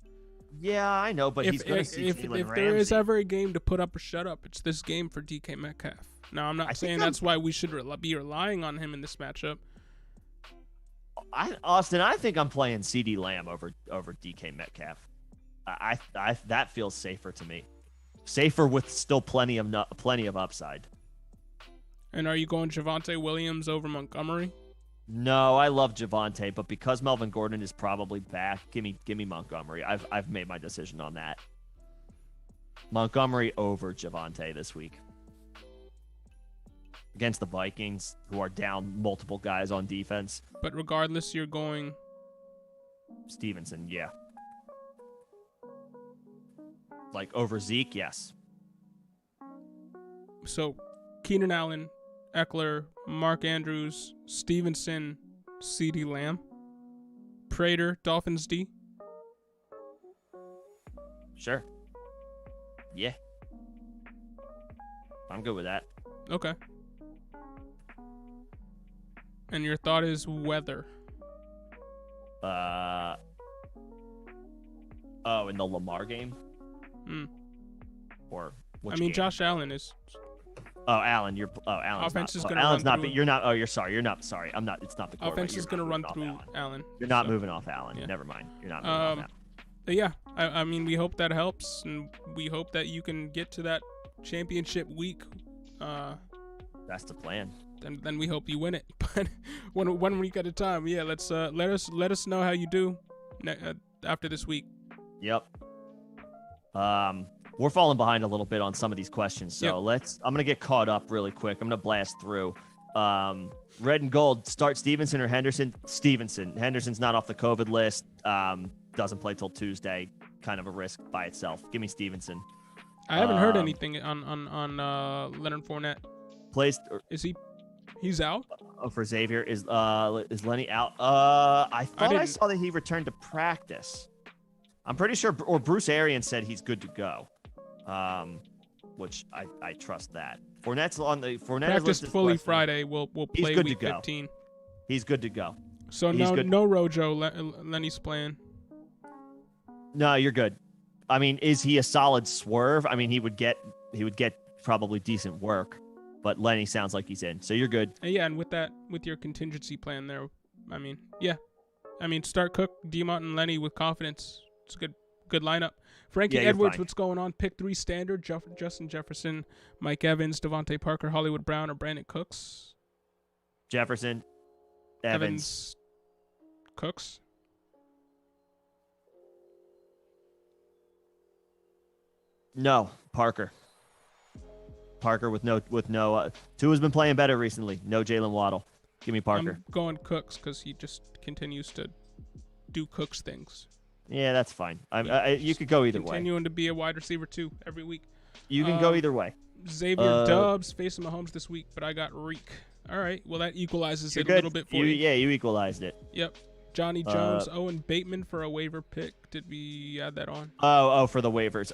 Yeah, I know, but he's going to see Jalen Ramsey. If there is ever a game to put up or shut up, it's this game for DK Metcalf. Now, I'm not saying that's why we should be relying on him in this matchup. Austin, I think I'm playing CeeDee Lamb over DK Metcalf. I that feels safer to me. Safer with still plenty of upside. And are you going Javonte Williams over Montgomery? No, I love Javonte, but because Melvin Gordon is probably back, give me Montgomery. I've made my decision on that. Montgomery over Javonte this week. Against the Vikings, who are down multiple guys on defense. But regardless, you're going Stevenson, yeah. Like over Zeke, yes. So Keenan Allen, Eckler, Mark Andrews, Stevenson, CeeDee Lamb, Prater, Dolphins D. Sure. Yeah. I'm good with that. Okay. And your thought is weather. In the Lamar game? Or which game? Josh Allen is. Allen's offense is not. gonna Allen's run not. through. You're not. Oh, you're sorry. You're not. Sorry. I'm not. It's not the quarterback. Offense is going to run through Allen. You're not moving off Allen. Yeah. Never mind. You're not moving off Allen. But yeah, I mean, we hope that helps, and we hope that you can get to that championship week. That's the plan. And then we hope you win it. But one week at a time. Yeah, let us know how you do after this week. Yep. We're falling behind a little bit on some of these questions, so I'm gonna get caught up really quick. I'm gonna blast through. Red and gold. Start Stevenson or Henderson? Stevenson. Henderson's not off the COVID list. Doesn't play till Tuesday. Kind of a risk by itself. Give me Stevenson. I haven't heard anything on Leonard Fournette. Plays? Is he? He's out. For Xavier, is Lenny out? I thought I saw that he returned to practice. I'm pretty sure, or Bruce Arians said he's good to go. Which I trust that. Fournette's on the Fournette practiced fully Friday. We'll play week 15. He's good to go. So no Rojo. Lenny's playing. No, you're good. I mean, is he a solid swerve? I mean, he would get probably decent work, but Lenny sounds like he's in. So you're good. Yeah, and with your contingency plan there, I mean, yeah. I mean, start Cook, Demont, and Lenny with confidence. It's a good lineup. Frankie Edwards, fine. What's going on? Pick 3 standard. Justin Jefferson, Mike Evans, Devontae Parker, Hollywood Brown, or Brandon Cooks? Jefferson, Evans, Cooks. No, Parker. Parker with no. Tua's been playing better recently. No Jalen Waddle. Give me Parker. I'm going Cooks because he just continues to do Cooks things. Yeah, that's fine. You could go either way. Continuing to be a wide receiver too every week. You can go either way. Xavier Dubs facing Mahomes this week, but I got Reek. All right. Well, that equalizes it good. a little bit for you. Yeah, you equalized it. Yep. Johnny Jones, Owen Bateman for a waiver pick. Did we add that on? Oh, for the waivers.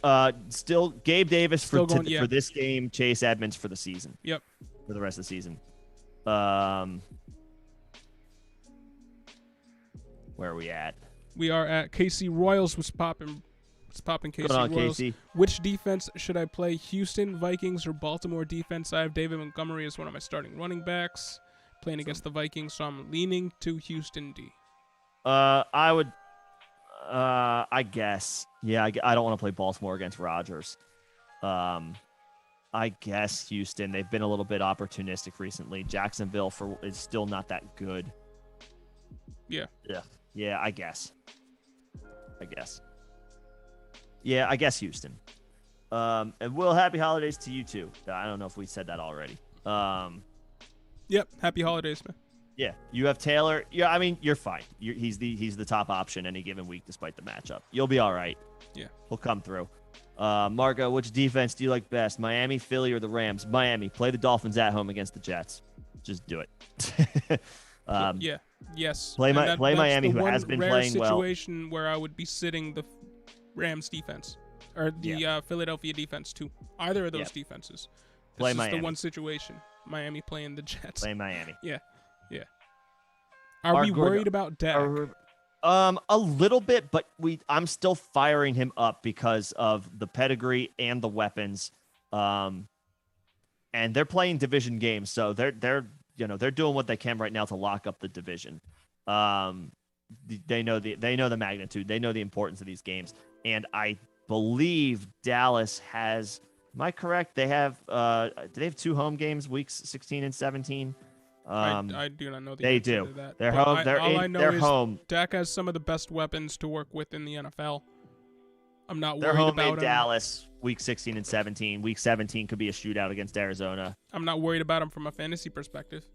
Still Gabe Davis for this game. Chase Edmonds for the season. Yep. For the rest of the season. Where are we at? We are at KC Royals was popping. It's popping KC Royals. KC. Which defense should I play? Houston, Vikings, or Baltimore defense? I have David Montgomery as one of my starting running backs playing against the Vikings, so I'm leaning to Houston D. I would. I guess. Yeah, I don't want to play Baltimore against Rodgers. I guess Houston. They've been a little bit opportunistic recently. Jacksonville is still not that good. Yeah. Yeah. I guess. Yeah, I guess Houston. And Will, happy holidays to you too. I don't know if we said that already. Yep. Happy holidays, man. Yeah, you have Taylor. Yeah, I mean, you're fine. He's the top option any given week despite the matchup. You'll be all right. Yeah. He'll come through. Marco, which defense do you like best? Miami, Philly, or the Rams? Miami. Play the Dolphins at home against the Jets. Just do it. Yeah. Yes. Play Miami, who has been playing well. Situation where I would be sitting the Rams defense or the Philadelphia defense too. Either of those defenses. Play This is Miami. the one situation. Miami playing the Jets. Play Miami. Yeah. Are we worried about Dak? A little bit, but I'm still firing him up because of the pedigree and the weapons. And they're playing division games, so they're doing what they can right now to lock up the division. They know the magnitude. They know the importance of these games. And I believe Dallas has. Am I correct? They have. Do they have 2 home games, weeks 16 and 17? I do not know the they answer do. to that. They're But home. They're home. Dak has some of the best weapons to work with in the NFL. I'm not They're worried home about in him. Dallas, week 16 and 17. Week 17 could be a shootout against Arizona. I'm not worried about him from a fantasy perspective.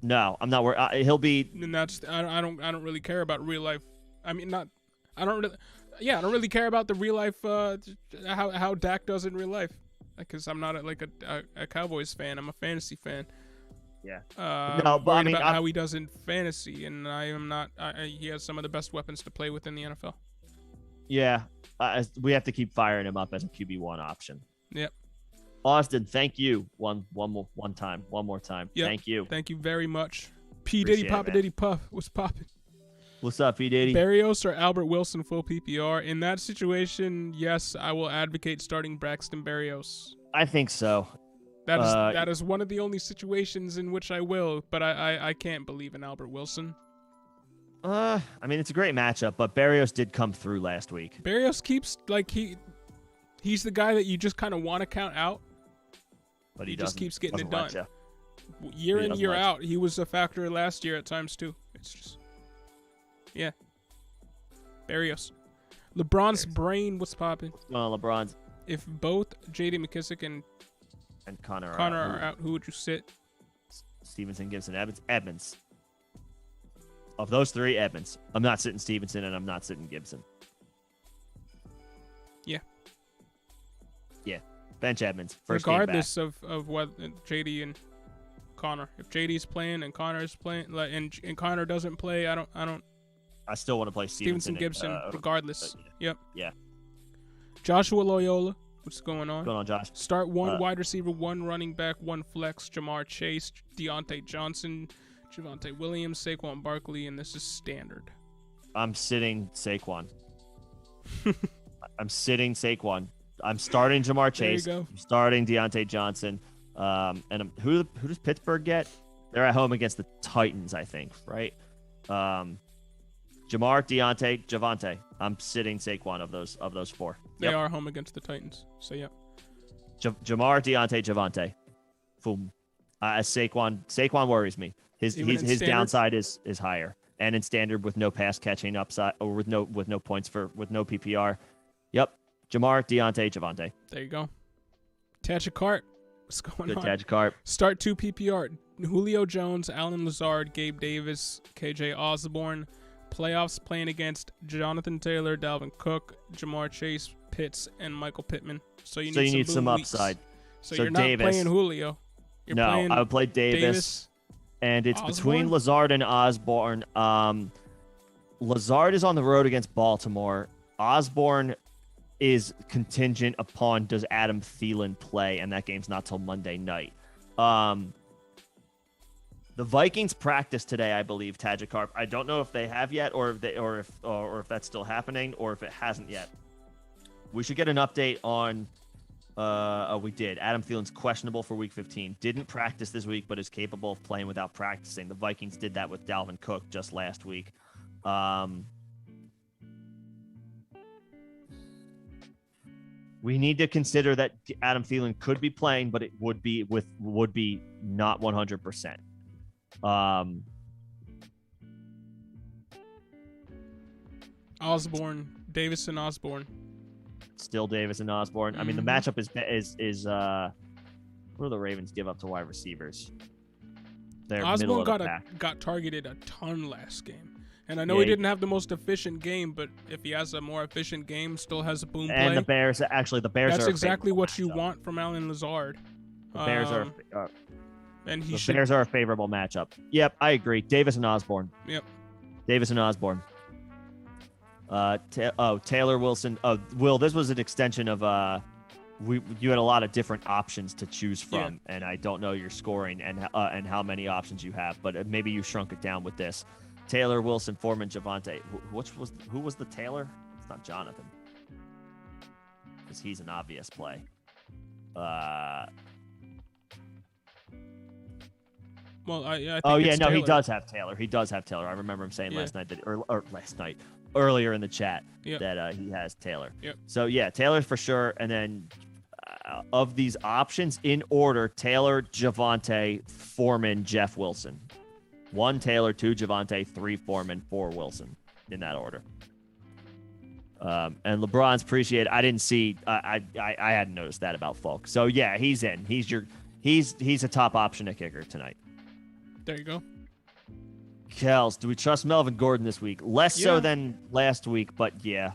No, I'm not worried. He'll be. And that's I don't really care about real life. I mean, not. I don't really care about the real life. How Dak does in real life, because I'm not a Cowboys fan. I'm a fantasy fan. Yeah. No, but I mean, about how he does in fantasy, and I am not. He has some of the best weapons to play with in the NFL. Yeah, we have to keep firing him up as a QB1 option. Yep. Austin, thank you one more time. Yep. Thank you. Thank you very much. P Diddy Papa Diddy Puff, what's poppin'? What's up, P Diddy? Barrios or Albert Wilson full PPR? In that situation, yes, I will advocate starting Braxton Barrios. I think so. That is one of the only situations in which I will, but I can't believe in Albert Wilson. I mean, it's a great matchup, but Barrios did come through last week. Barrios keeps he's the guy that you just kind of want to count out, but he just keeps getting it let done. ya. Year in, year out, he was a factor last year at times too. It's just, yeah. Barrios. LeBron's brain, what's popping? Well, LeBron's. If both J.D. McKissick and Connor are out, who would you sit? Stevenson, Gibson, Edmonds. Of those 3, Edmonds. I'm not sitting Stevenson, and I'm not sitting Gibson. Yeah. Yeah. Bench Edmonds. First regardless of what JD and Connor. If JD's playing and Connor's playing, and Connor doesn't play, I still want to play Stevenson Gibson, regardless. Yep. Yeah. Joshua Loyola, what's going on? What's going on, Josh? Start 1 wide receiver, 1 running back, 1 flex. Jamar Chase, Deontay Johnson, Javonte Williams, Saquon Barkley, and this is standard. I'm sitting Saquon. I'm sitting Saquon. I'm starting Jamar Chase. There you go. I'm starting Deontay Johnson. And who does Pittsburgh get? They're at home against the Titans, I think, right? Jamar, Deontay, Javonte. I'm sitting Saquon of those 4. They are home against the Titans, so yeah. Jamar, Deontay, Javonte. Boom. Saquon worries me. His downside is higher, and in standard with no pass catching upside, or with no points with no PPR. Yep. Jamar, Deontay, Javonte. There you go. Tachikart. What's going on? Tachikart. Start 2 PPR. Julio Jones, Alan Lazard, Gabe Davis, KJ Osborne. Playoffs playing against Jonathan Taylor, Dalvin Cook, Jamar Chase, Pitts, and Michael Pittman. So you need some upside. So you're not Davis. playing Julio. You're No, playing I would play Davis. And it's between Osborne? Lazard and Osborne. Lazard is on the road against Baltimore. Osborne is contingent upon does Adam Thielen play, and that game's not till Monday night. The Vikings practice today, I believe, Tajikarp. I don't know if they have yet, or if that's still happening, or if it hasn't yet. We should get an update on. We did. Adam Thielen's questionable for Week 15. Didn't practice this week, but is capable of playing without practicing. The Vikings did that with Dalvin Cook just last week. We need to consider that Adam Thielen could be playing, but it would be not 100%. Osborne, Davis and Osborne. Still Davis and Osborne. Mm-hmm. I mean, the matchup is what do the Ravens give up to wide receivers? They're Osborne got targeted a ton last game. And I know he didn't have the most efficient game, but if he has a more efficient game, still has a boom play. And the Bears that's exactly what you want from Allen Lazard. The Bears Bears are a favorable matchup. Yep, I agree. Davis and Osborne. Yep. Davis and Osborne. Taylor Wilson. Will, this was an extension of you had a lot of different options to choose from, and I don't know your scoring and how many options you have, but maybe you shrunk it down with this. Taylor, Wilson, Foreman, Javonte. Who was the Taylor? It's not Jonathan, because he's an obvious play. Well, I think Taylor. He does have Taylor. He does have Taylor. I remember him saying earlier in the chat that he has Taylor. Yep. So yeah, Taylor for sure. And then of these options in order: Taylor, Javonte, Foreman, Jeff Wilson. 1 Taylor, 2 Javonte, 3 Foreman, 4 Wilson, in that order. And LeBron's appreciated. I didn't see. I hadn't noticed that about Falk. So yeah, he's in. He's a top option at kicker tonight. There you go. Kels, do we trust Melvin Gordon this week? Less so than last week, but yeah,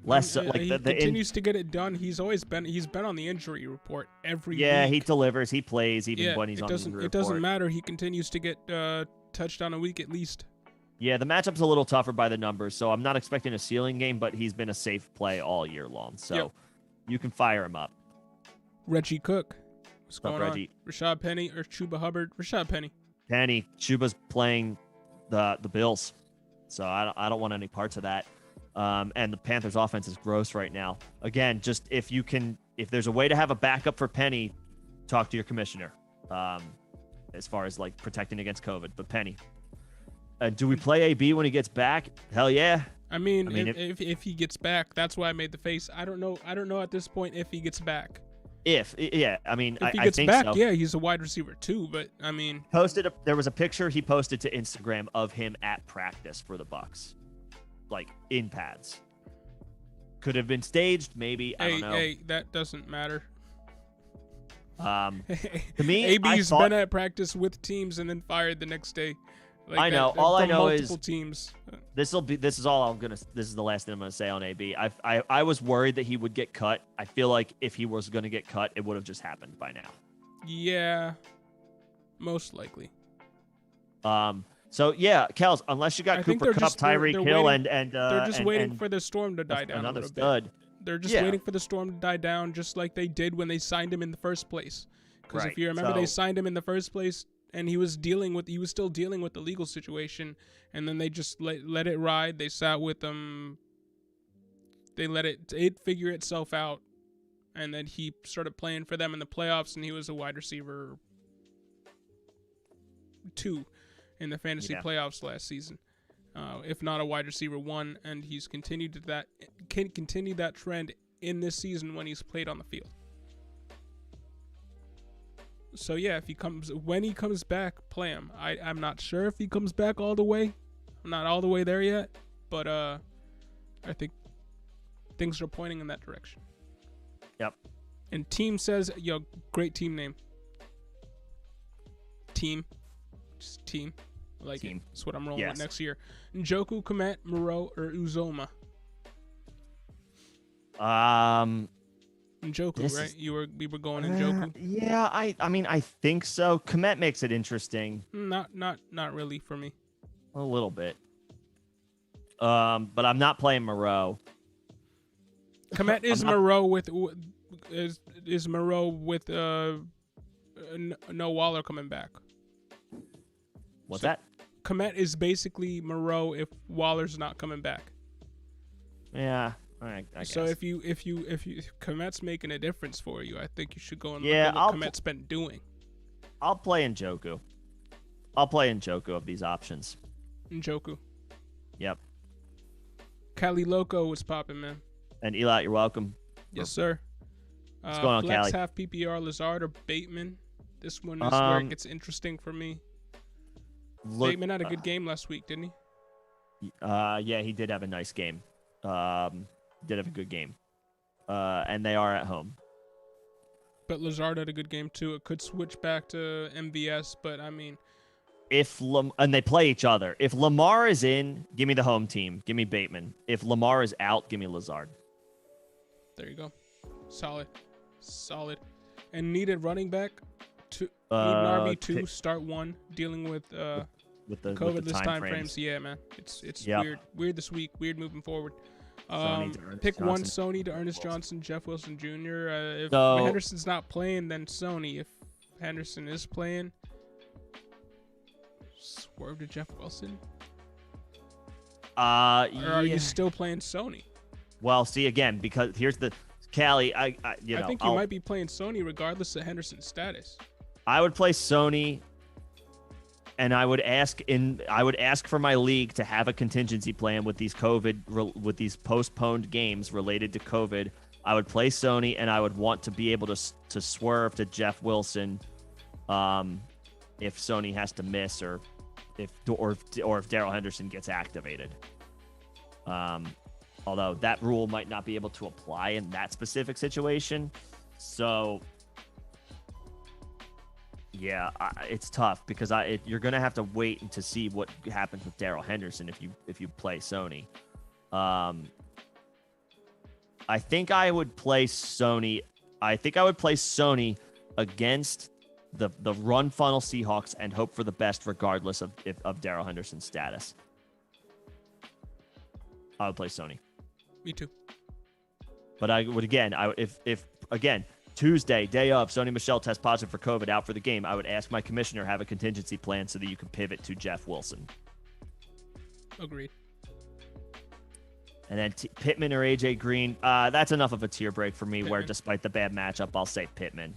less so. Like he continues to get it done. He's been on the injury report every week. Yeah, he delivers. He plays even when he's on the injury report. It doesn't matter. He continues to get touchdown a week at least. Yeah, the matchup's a little tougher by the numbers, so I'm not expecting a ceiling game, but he's been a safe play all year long, so you can fire him up. Reggie Cook. What's going Reggie? On? Rashad Penny or Chuba Hubbard? Rashad Penny. Chuba's playing the Bills, so I don't want any parts of that. And the Panthers' offense is gross right now. Again, just if there's a way to have a backup for Penny, talk to your commissioner. As far as like protecting against COVID, but Penny. Do we play AB when he gets back? Hell yeah. I mean if he gets back, that's why I made the face. I don't know at this point if he gets back. If he gets back, so. Yeah, he's a wide receiver too. But I mean, there was a picture he posted to Instagram of him at practice for the Bucs, like in pads. Could have been staged, maybe. I don't know. Hey, that doesn't matter. To me, AB's been at practice with teams and then fired the next day. Like I know. All I know is teams. This is the last thing I'm gonna say on AB. I was worried that he would get cut. I feel like if he was gonna get cut, it would have just happened by now. Yeah, most likely. So yeah, Kels, unless you got Cooper Kupp, Tyreek Hill, and they're just waiting for the storm to die down. Another stud. They're just waiting for the storm to die down, just like they did when they signed him in the first place. Because if you remember, they signed him in the first place, and he was still dealing with the legal situation, and then they just let it ride. They sat with him. They let it figure itself out, and then he started playing for them in the playoffs, and he was a wide receiver 2 in the fantasy playoffs last season. If not a wide receiver 1, and he's continued that trend in this season when he's played on the field. So yeah, when he comes back, play him. I'm not sure if he comes back all the way. I'm not all the way there yet, but I think things are pointing in that direction. Yep. And team says, great team name. Team. Just team. I like it. That's what I'm rolling with next year. Njoku, Komet, Moreau, or Uzoma? Njoku, This right? is- We were going Njoku. Yeah, I mean, I think so. Komet makes it interesting Not really for me. a little bit. But I'm not playing Moreau. Komet is Moreau with is Moreau with no Waller coming back. What's So- that? Komet is basically Moreau if Waller's not coming back. Yeah, I guess. So if Komet's making a difference for you, I think you should go and Yeah, look at what Komet's been doing. I'll play Njoku. I'll play Njoku of these options. Njoku. Yep. Cali Loco was popping, man. And Eli, you're welcome. Yes, sir. What's going on, Flex Cali? half PPR, Lazard or Bateman. This one is where it gets interesting for me. Bateman had a good game last week, didn't he? Yeah, he did have a nice game. Did have a good game. And they are at home. But Lazard had a good game too. It could switch back to MVS, but I mean, And they play each other. If Lamar is in, give me the home team. Give me Bateman. If Lamar is out, give me Lazard. there you go. Solid. And needed running back. Need an RB2, start one, dealing with COVID this time frames. Yeah, man. It's weird this week. Weird moving forward. Pick one Sony to Ernest Johnson, Jeff Wilson Jr. If Henderson's not playing, then Sony. If Henderson is playing, swerve to Jeff Wilson. Or are you still playing Sony? Well, see again, because here's the Callie. I think you might be playing Sony regardless of Henderson's status. I would play Sony, and I would ask for my league to have a contingency plan with these postponed games related to COVID. I would play Sony, and I would want to be able to swerve to Jeff Wilson, if Sony has to miss or if Darrell Henderson gets activated. Although that rule might not be able to apply in that specific situation, so. Yeah, it's tough because you're gonna have to wait to see what happens with Darrell Henderson if you play Sony. I think I would play Sony. I think I would play Sony against the run funnel Seahawks and hope for the best regardless of Darrell Henderson's status. I would play Sony. Me too. But I would if Tuesday, day of, Sony Michel test positive for COVID, out for the game, I would ask my commissioner have a contingency plan so that you can pivot to Jeff Wilson. Agreed. And then Pittman or AJ Green, that's enough of a tier break for me. Pittman. Where despite the bad matchup, I'll say Pittman.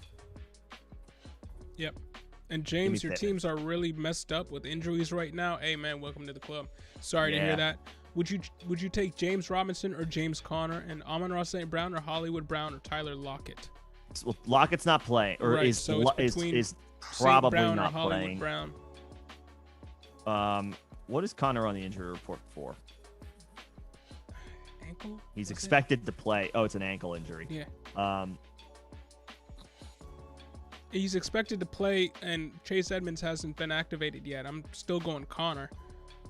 Yep. And James, your teams are really messed up with injuries right now. Hey man, welcome to the club. Sorry to hear that. Would you take James Robinson or James Conner and Amon-Ra St. Brown or Hollywood Brown or Tyler Lockett? Well, Lockett's not playing, or right, is probably Brown not or playing. Brown. What is Connor on the injury report for? Ankle? He's expected to play. Oh, it's an ankle injury. Yeah. He's expected to play, and Chase Edmonds hasn't been activated yet. I'm still going Connor,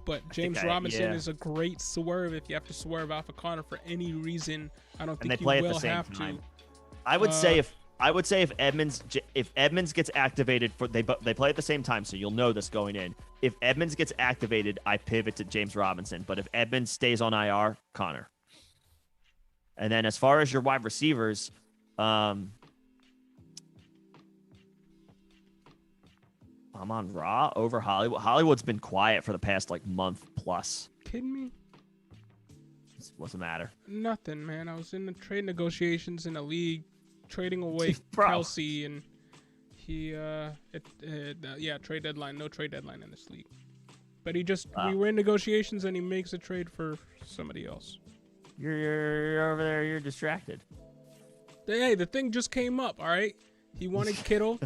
but James Robinson is a great swerve if you have to swerve off of Connor for any reason. I don't think you will have to. I would say if Edmonds gets activated they play at the same time, so you'll know this going in. If Edmonds gets activated, I pivot to James Robinson. But if Edmonds stays on IR, Connor. And then as far as your wide receivers, Amon-Ra over Hollywood. Hollywood's been quiet for the past month plus. Kidding me? What's the matter? Nothing, man. I was in the trade negotiations in a league, trading away Kelsey, and he trade deadline. No trade deadline in this league. But we were in negotiations, and he makes a trade for somebody else. You're over there. You're distracted. Hey, the thing just came up. All right, he wanted Kittle,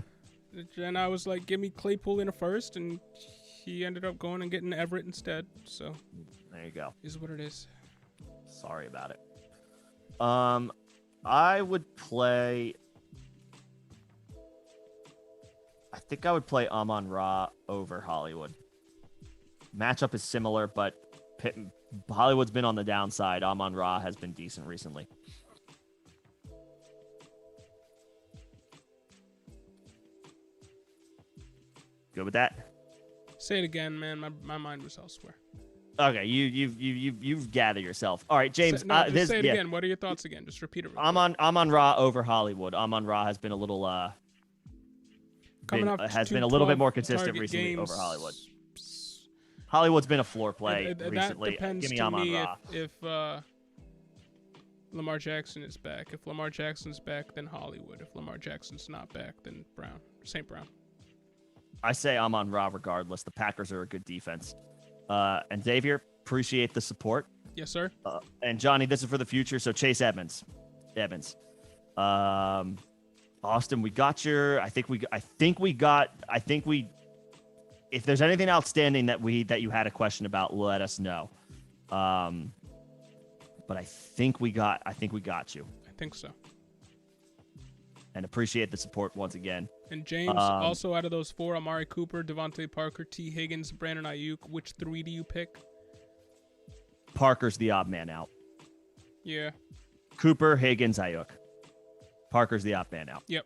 and I was like, "Give me Claypool in a first," and he ended up going and getting Everett instead. So there you go. Is what it is. Sorry about it. I would play. I think I would play Amon-Ra over Hollywood. Matchup is similar, but Hollywood's been on the downside. Amon-Ra has been decent recently. Good with that? Say it again, man. My mind was elsewhere. Okay, you've gathered yourself. All right, James. Just say it again. What are your thoughts again? Just repeat it. I'm on Raw over Hollywood. Amon Ra has been a little been a little bit more consistent recently games. over Hollywood. Hollywood's been a floor play recently. That depends Give me to Amon me Ra. if Lamar Jackson is back. If Lamar Jackson's back, then Hollywood. If Lamar Jackson's not back, then St. Brown. I say Amon Ra regardless. The Packers are a good defense. And Xavier, appreciate the support. Yes, sir. And Johnny, this is for the future. So Chase Edmonds. Austin, we got your. If there's anything outstanding that you had a question about, let us know. But I think we got you. I think so. And appreciate the support once again. And James, also out of those 4, Amari Cooper, Devontae Parker, T. Higgins, Brandon Ayuk, which 3 do you pick? Parker's the odd man out. Yeah. Cooper, Higgins, Ayuk. Parker's the odd man out. Yep.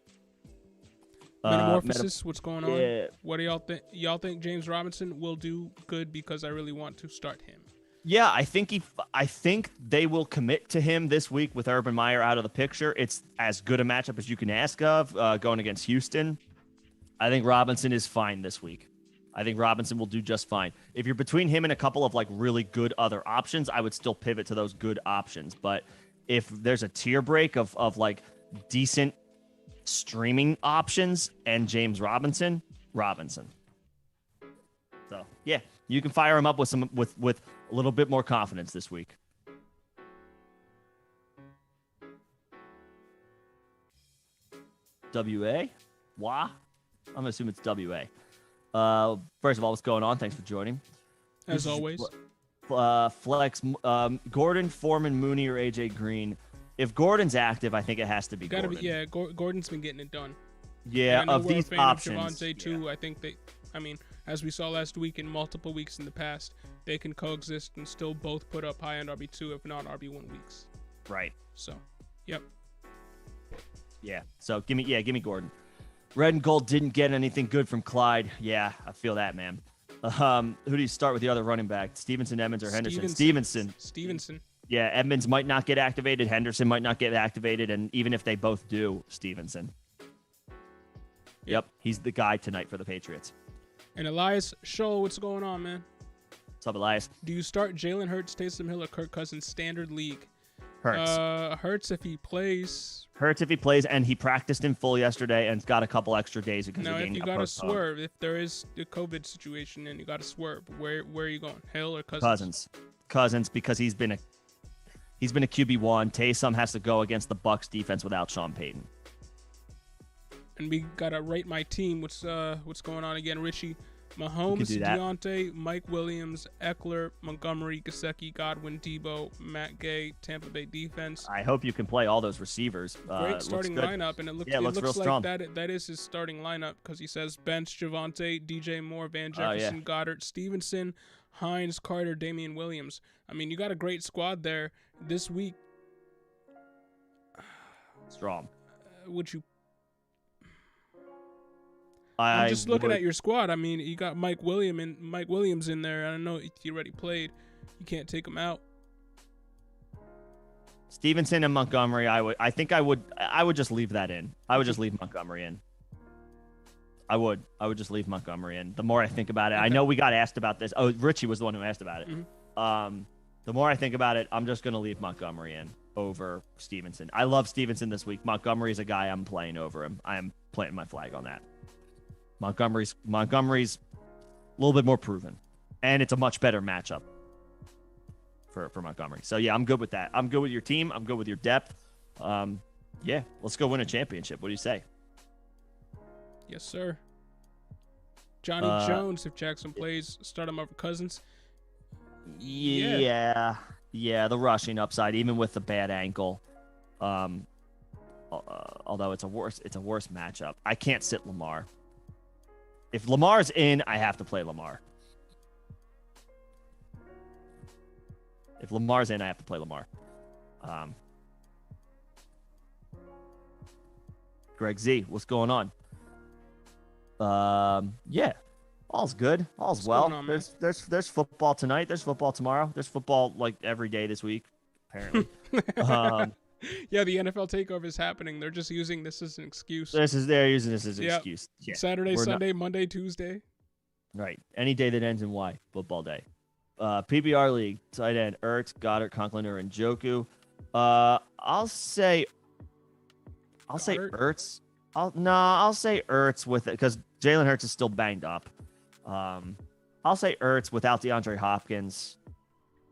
Metamorphosis, what's going on? Yeah. What do y'all think? Y'all think James Robinson will do good because I really want to start him? Yeah, I think they will commit to him this week with Urban Meyer out of the picture. It's as good a matchup as you can ask of going against Houston. I think Robinson is fine this week. I think Robinson will do just fine. If you're between him and a couple of like really good other options, I would still pivot to those good options. But if there's a tier break of like decent streaming options and James Robinson. So yeah, you can fire him up with a little bit more confidence this week. WA? Wah? I'm gonna assume it's WA. First of all, what's going on? Thanks for joining. As always. Flex, Gordon, Foreman, Mooney, or AJ Green. If Gordon's active, I think it has to be Gordon. Gordon's been getting it done. Yeah, of these options. Javonte too. I think as we saw last week and multiple weeks in the past, they can coexist and still both put up high-end RB2, if not RB1 weeks. Right. So, yep. Yeah. So give me Gordon. Red and gold didn't get anything good from Clyde. Yeah, I feel that, man. Who do you start with the other running back? Stevenson, Edmonds, or Henderson? Stevenson. Yeah, Edmonds might not get activated. Henderson might not get activated. And even if they both do, Stevenson. Yep, he's the guy tonight for the Patriots. And Elias Scholl, what's going on, man? What's up, Elias? Do you start Jalen Hurts, Taysom Hill, or Kirk Cousins standard league? Hurts. Hurts if he plays. And he practiced in full yesterday and got a couple extra days because now, if you got to swerve, if there is a COVID situation and you got to swerve, where are you going? Hill or Cousins? Cousins, because he's been a QB1. Taysom has to go against the Bucs defense without Sean Payton. And we gotta rate my team. What's going on again, Richie? Mahomes, Deontay, Mike Williams, Eckler, Montgomery, Gesicki, Godwin, Debo, Matt Gay, Tampa Bay defense. I hope you can play all those receivers. Great starting lineup, and it looks real like strong. that is his starting lineup because he says bench Javonte, DJ Moore, Van Jefferson, Goddard, Stevenson, Hines, Carter, Damian Williams. I mean, you got a great squad there this week. Strong. Would you? I'm just looking at your squad. I mean, you got Mike Williams in there. I know he already played. You can't take him out. Stevenson and Montgomery. I would just leave that in. I would just leave Montgomery in. I would just leave Montgomery in. The more I think about it, I know we got asked about this. Oh, Richie was the one who asked about it. Mm-hmm. The more I think about it, I'm just gonna leave Montgomery in over Stevenson. I love Stevenson this week. Montgomery is a guy I'm playing over him. I am planting my flag on that. Montgomery's a little bit more proven, and it's a much better matchup for Montgomery. So yeah, I'm good with that. I'm good with your team. I'm good with your depth. Yeah, let's go win a championship. What do you say? Yes, sir. Johnny Jones, if Jackson plays, start him over Cousins. Yeah, the rushing upside, even with the bad ankle. Although it's a worse matchup. I can't sit Lamar. If Lamar's in, I have to play Lamar. If Lamar's in, I have to play Lamar. Greg Z, what's going on? Yeah. All's good. All's What's well. going on, man? There's football tonight. There's football tomorrow. There's football like every day this week, apparently. um, Yeah, the NFL takeover is happening. They're just using this as an excuse. they're using this as an Yep. excuse. Yeah. Saturday, We're not- Sunday, Monday, Tuesday. Right. Any day that ends in Y, football day. PPR league, tight end, Ertz, Goddard, Conklin, or Njoku. I'll say Goddard? Ertz. I'll say Ertz with it because Jalen Hurts is still banged up. I'll say Ertz without DeAndre Hopkins.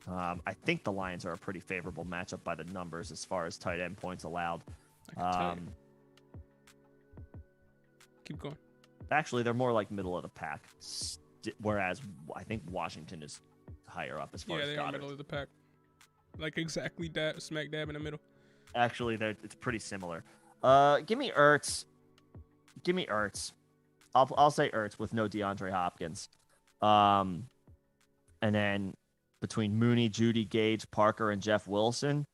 I think the Lions are a pretty favorable matchup by the numbers as far as tight end points allowed. I can tell you. Keep going. Actually, they're more like middle of the pack, whereas I think Washington is higher up as far Yeah, as they are Goddard. middle of the pack. Like exactly smack dab in the middle. Actually, it's pretty similar. Give me Ertz. I'll say Ertz with no DeAndre Hopkins. And then between Mooney, Judy, Gage, Parker, and Jeff Wilson,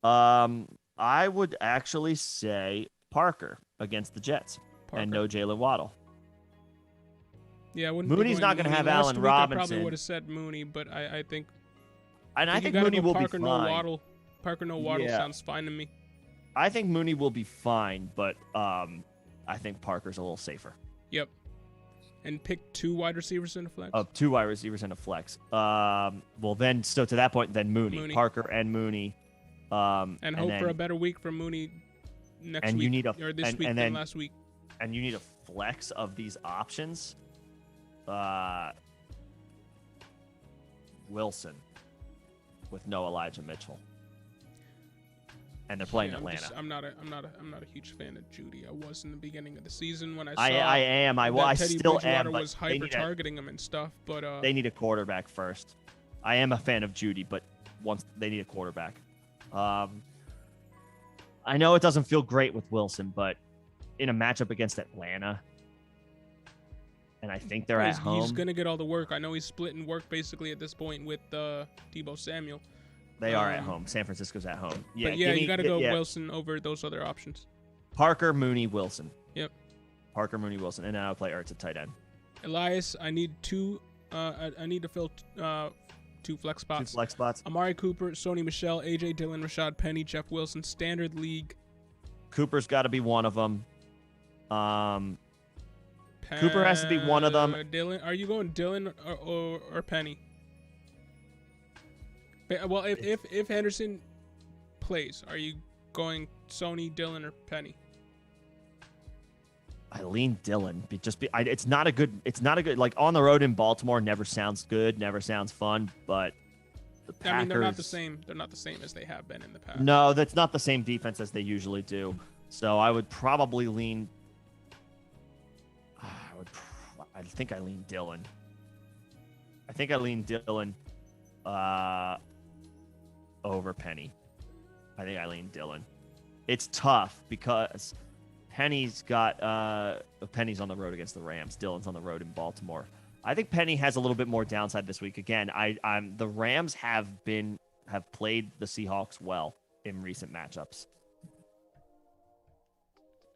I would actually say Parker against the Jets and no Jalen Waddle. Yeah, I wouldn't be Mooney's not going gonna have Last Allen week I probably Robinson. would have said Mooney, but I think And I you think gotta Mooney go will Parker, be no fine. Waddle. Parker, no Waddle Yeah. sounds fine to me. I think Mooney will be fine, but I think Parker's a little safer. Yep. And pick 2 wide receivers in the flex. 2 wide receivers and a flex. Well, then, so to that point, then Mooney. Parker and Mooney. And hope then, for a better week from Mooney next and week you need or this week and than then, last week. And you need a flex of these options. Wilson with no Elijah Mitchell. And they're playing Atlanta. I'm not a huge fan of Judy. I was in the beginning of the season when I saw I am. I Teddy still Bridgewater am. But was hyper targeting him and stuff. But they need a quarterback first. I am a fan of Judy, but once they need a quarterback. I know it doesn't feel great with Wilson, but in a matchup against Atlanta, and I think they're at home. He's gonna get all the work. I know he's splitting work basically at this point with Deebo Samuel. They are at home. San Francisco's at home. Yeah, but you got to go Wilson over those other options. Parker, Mooney, Wilson. Yep. Parker, Mooney, Wilson, and then I'll play Ertz at tight end. Elias, I need 2. I need to fill 2 flex spots. 2 flex spots. Amari Cooper, Sony Michel, AJ Dillon, Rashad Penny, Jeff Wilson, standard league. Cooper's got to be one of them. Cooper has to be one of them. Dillon, are you going Dillon or Penny? Well, if Henderson plays, are you going Sony, Dillon, or Penny? I lean Dillon. It's not a good. Like on the road in Baltimore. Never sounds good. Never sounds fun. But the Packers. I mean, they're not the same. They're not the same as they have been in the past. No, that's not the same defense as they usually do. So I would probably lean. I think I lean Dillon. Over Penny. I think I lean Dillon. It's tough because Penny's on the road against the Rams. Dillon's on the road in Baltimore. I think Penny has a little bit more downside this week. Again, the Rams have played the Seahawks well in recent matchups.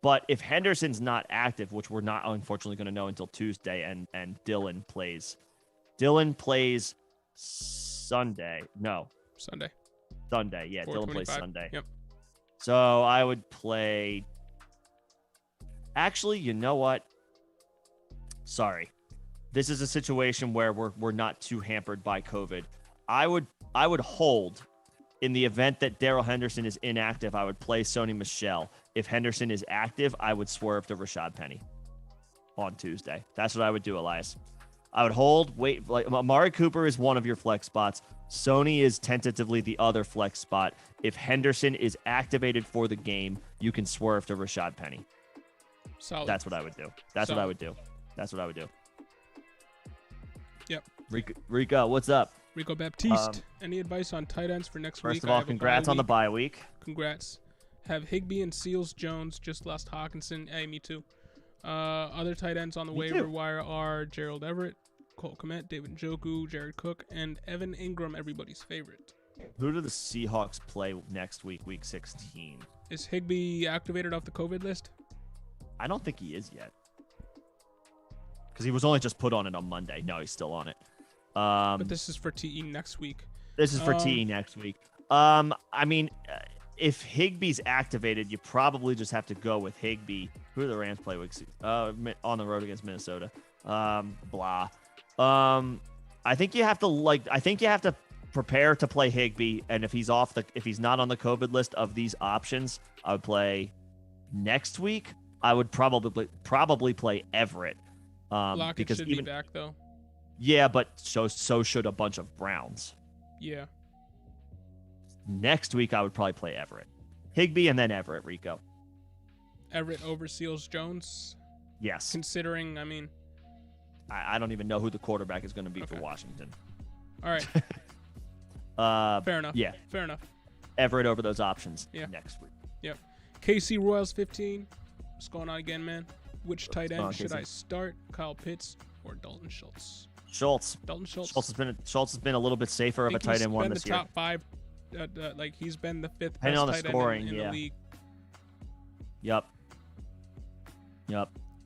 But if Henderson's not active, which we're not unfortunately going to know until Tuesday, and Dillon plays Sunday. No. Sunday, yeah. Dillon plays Sunday. Yep. So I would play. Actually, you know what? Sorry, this is a situation where we're not too hampered by COVID. I would hold. In the event that Darrell Henderson is inactive, I would play Sony Michel. If Henderson is active, I would swerve to Rashad Penny on Tuesday. That's what I would do, Elias. I would hold, wait. Like Amari Cooper is one of your flex spots. Sony is tentatively the other flex spot. If Henderson is activated for the game, you can swerve to Rashad Penny. Solid. That's what I would do. That's what I would do. Yep. Rico, what's up? Rico Baptiste. Any advice on tight ends for next week? First of all, congrats on the bye week. Congrats. Have Higbee and Seals Jones. Just lost Hawkinson. Hey, me too. Other tight ends on the waiver wire are Gerald Everett, Cole Kmet, David Njoku, Jared Cook, and Evan Ingram, everybody's favorite. Who do the Seahawks play next week, week 16? Is Higbee activated off the COVID list? I don't think he is yet. because he was only just put on it on Monday. No, he's still on it. But this is for TE next week. This is for TE next week. I mean, if Higbee's activated, you probably just have to go with Higbee. Who do the Rams play week? On the road against Minnesota. Blah. I think you have to prepare to play Higbee, and if he's not on the COVID list of these options, I would play next week. I would probably play Everett. Lockett because should be back though. Yeah, but so should a bunch of Browns. Yeah. Next week, I would probably play Everett. Higbee and then Everett, Rico. Everett over Seals Jones? Yes. Considering, I mean... I don't even know who the quarterback is going to be for Washington. All right. Fair enough. Yeah. Fair enough. Everett over those options next week. Yep. KC Royals 15. What's going on again, man? Which tight end should I start? Kyle Pitts or Dalton Schultz? Schultz. Dalton Schultz. Schultz has been a little bit safer of a tight end one this year. He's been the top 5. Like he's been the 5th Depending best on the tight scoring, end in the league. Yep.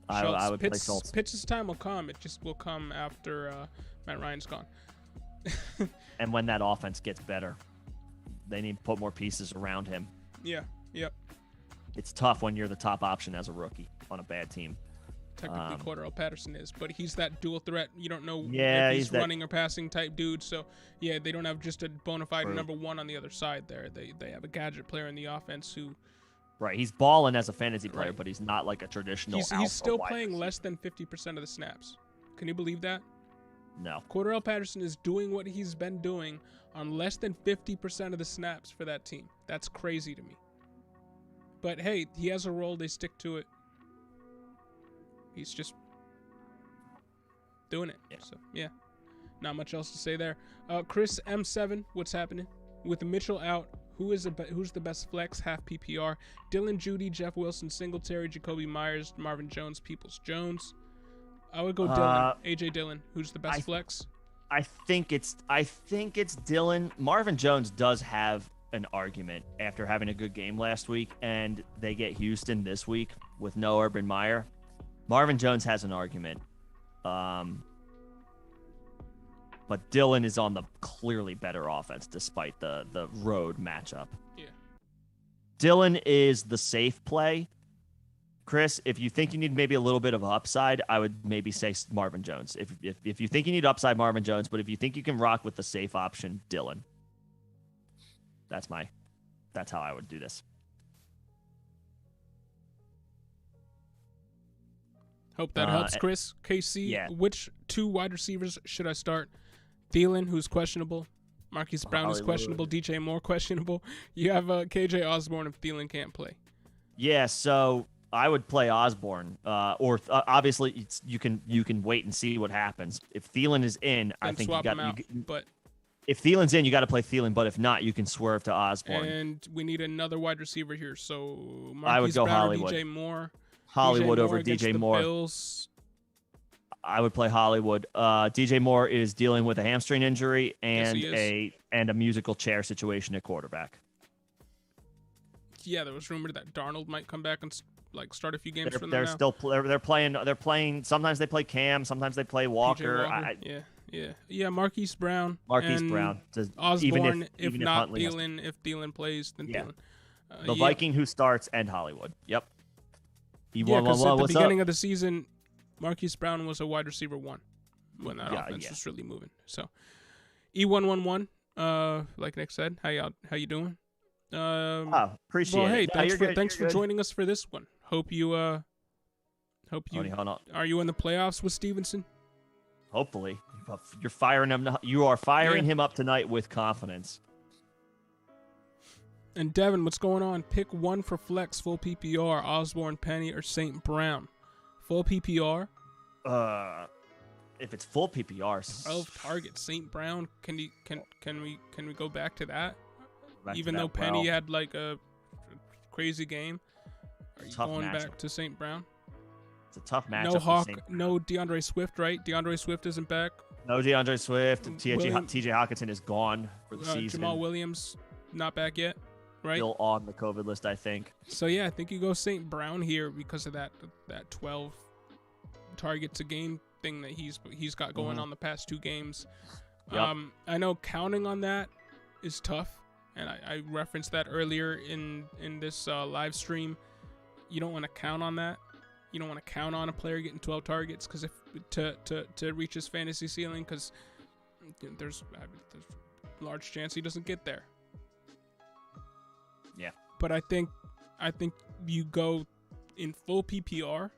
I would play Schultz. Pitts' time will come. It just will come after Matt Ryan's gone. And when that offense gets better, they need to put more pieces around him. Yeah. Yep. It's tough when you're the top option as a rookie on a bad team. Technically, Cordero Patterson is, but he's that dual threat. You don't know if he's running or passing type dude. So, yeah, they don't have just a bona fide number one on the other side there. They have a gadget player in the offense who... Right, he's balling as a fantasy player, but he's not like a traditional He's still playing less than 50% of the snaps. Can you believe that? No. Cordero Patterson is doing what he's been doing on less than 50% of the snaps for that team. That's crazy to me. But, hey, he has a role. They stick to it. He's just doing it. Yeah. So, yeah. Not much else to say there. Chris M7, what's happening? With Mitchell out, who's the best flex, half PPR? Dylan Judy, Jeff Wilson, Singletary, Jacoby Myers, Marvin Jones, Peoples-Jones. I would go Dylan. AJ Dillon. Who's the best flex? I think it's Dylan. Marvin Jones does have an argument after having a good game last week, and they get Houston this week with no Urban Meyer. Marvin Jones has an argument. But Dylan is on the clearly better offense despite the road matchup. Yeah. Dylan is the safe play. Chris, if you think you need maybe a little bit of upside, I would maybe say Marvin Jones. If you think you need upside, Marvin Jones. But if you think you can rock with the safe option, Dylan. That's how I would do this. Hope that helps, Chris. KC, which 2 wide receivers should I start? Thielen, who's questionable. Marquise Brown is questionable. DJ Moore questionable. You have KJ Osborne if Thielen can't play. Yeah, so I would play Osborne. Obviously you can wait and see what happens. If Thielen is in, I think swap him out. But if Thielen's in, you got to play Thielen. But if not, you can swerve to Osborne. And we need another wide receiver here. So Marquise I would go Brown Hollywood. Or DJ Moore. Hollywood over DJ Moore. Bills. I would play Hollywood. DJ Moore is dealing with a hamstring injury and a musical chair situation at quarterback. Yeah, there was rumored that Darnold might come back and start a few games for them. They're playing. Sometimes they play Cam. Sometimes they play Walker. Yeah. Marquise Brown. Osborne, if not Thielen. If Thielen plays, then Thielen. The Viking who starts and Hollywood. Yep. Because at the beginning of the season, Marquise Brown was a wide receiver 1 when that offense was really moving. So, E111, like Nick said, how you doing? Appreciate it. Hey, thanks for joining us for this one. Hope you are you in the playoffs with Stevenson? Hopefully, you're firing him. You are firing him up tonight with confidence. And Devin, what's going on? Pick 1 for flex, full PPR, Osborne, Penny, or St. Brown. Full PPR? If it's full PPR, 12 targets. St. Brown. Can we go back to that? Even though Penny had like a crazy game, are you going back to St. Brown? It's a tough matchup. No Hawk, no DeAndre Swift, right? DeAndre Swift isn't back. No DeAndre Swift. TJ Hockenson is gone for the season. Jamal Williams not back yet. Right? Still on the COVID list, I think. So, yeah, I think you go St. Brown here because of that 12 targets a game thing that he's got going on the past 2 games. Yep. I know counting on that is tough, and I referenced that earlier in this live stream. You don't want to count on that. You don't want to count on a player getting 12 targets because to reach his fantasy ceiling, because there's a large chance he doesn't get there. Yeah. But I think you go in full PPR.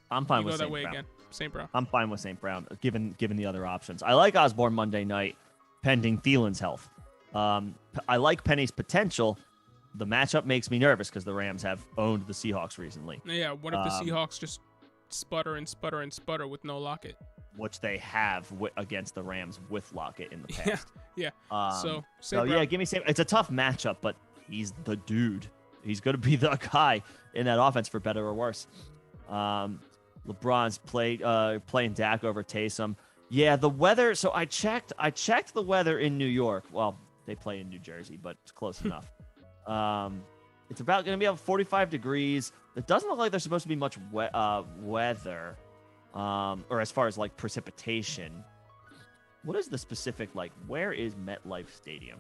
I'm fine you with go that St. way Brown. again. St. Brown. I'm fine with St. Brown, given the other options. I like Osborne Monday night, pending Thielen's health. I like Penny's potential. The matchup makes me nervous because the Rams have owned the Seahawks recently. Yeah, what if the Seahawks just sputter and sputter and sputter with no Lockett? Which they have against the Rams with Lockett in the past. Yeah. So St. yeah, give me St. It's a tough matchup, but he's the dude. He's going to be the guy in that offense for better or worse. LeBron's playing Dak over Taysom. Yeah, the weather. So I checked the weather in New York. Well, they play in New Jersey, but it's close enough. It's about going to be about 45 degrees. It doesn't look like there's supposed to be much weather, or as far as like precipitation. What is the specific, like, where is MetLife Stadium?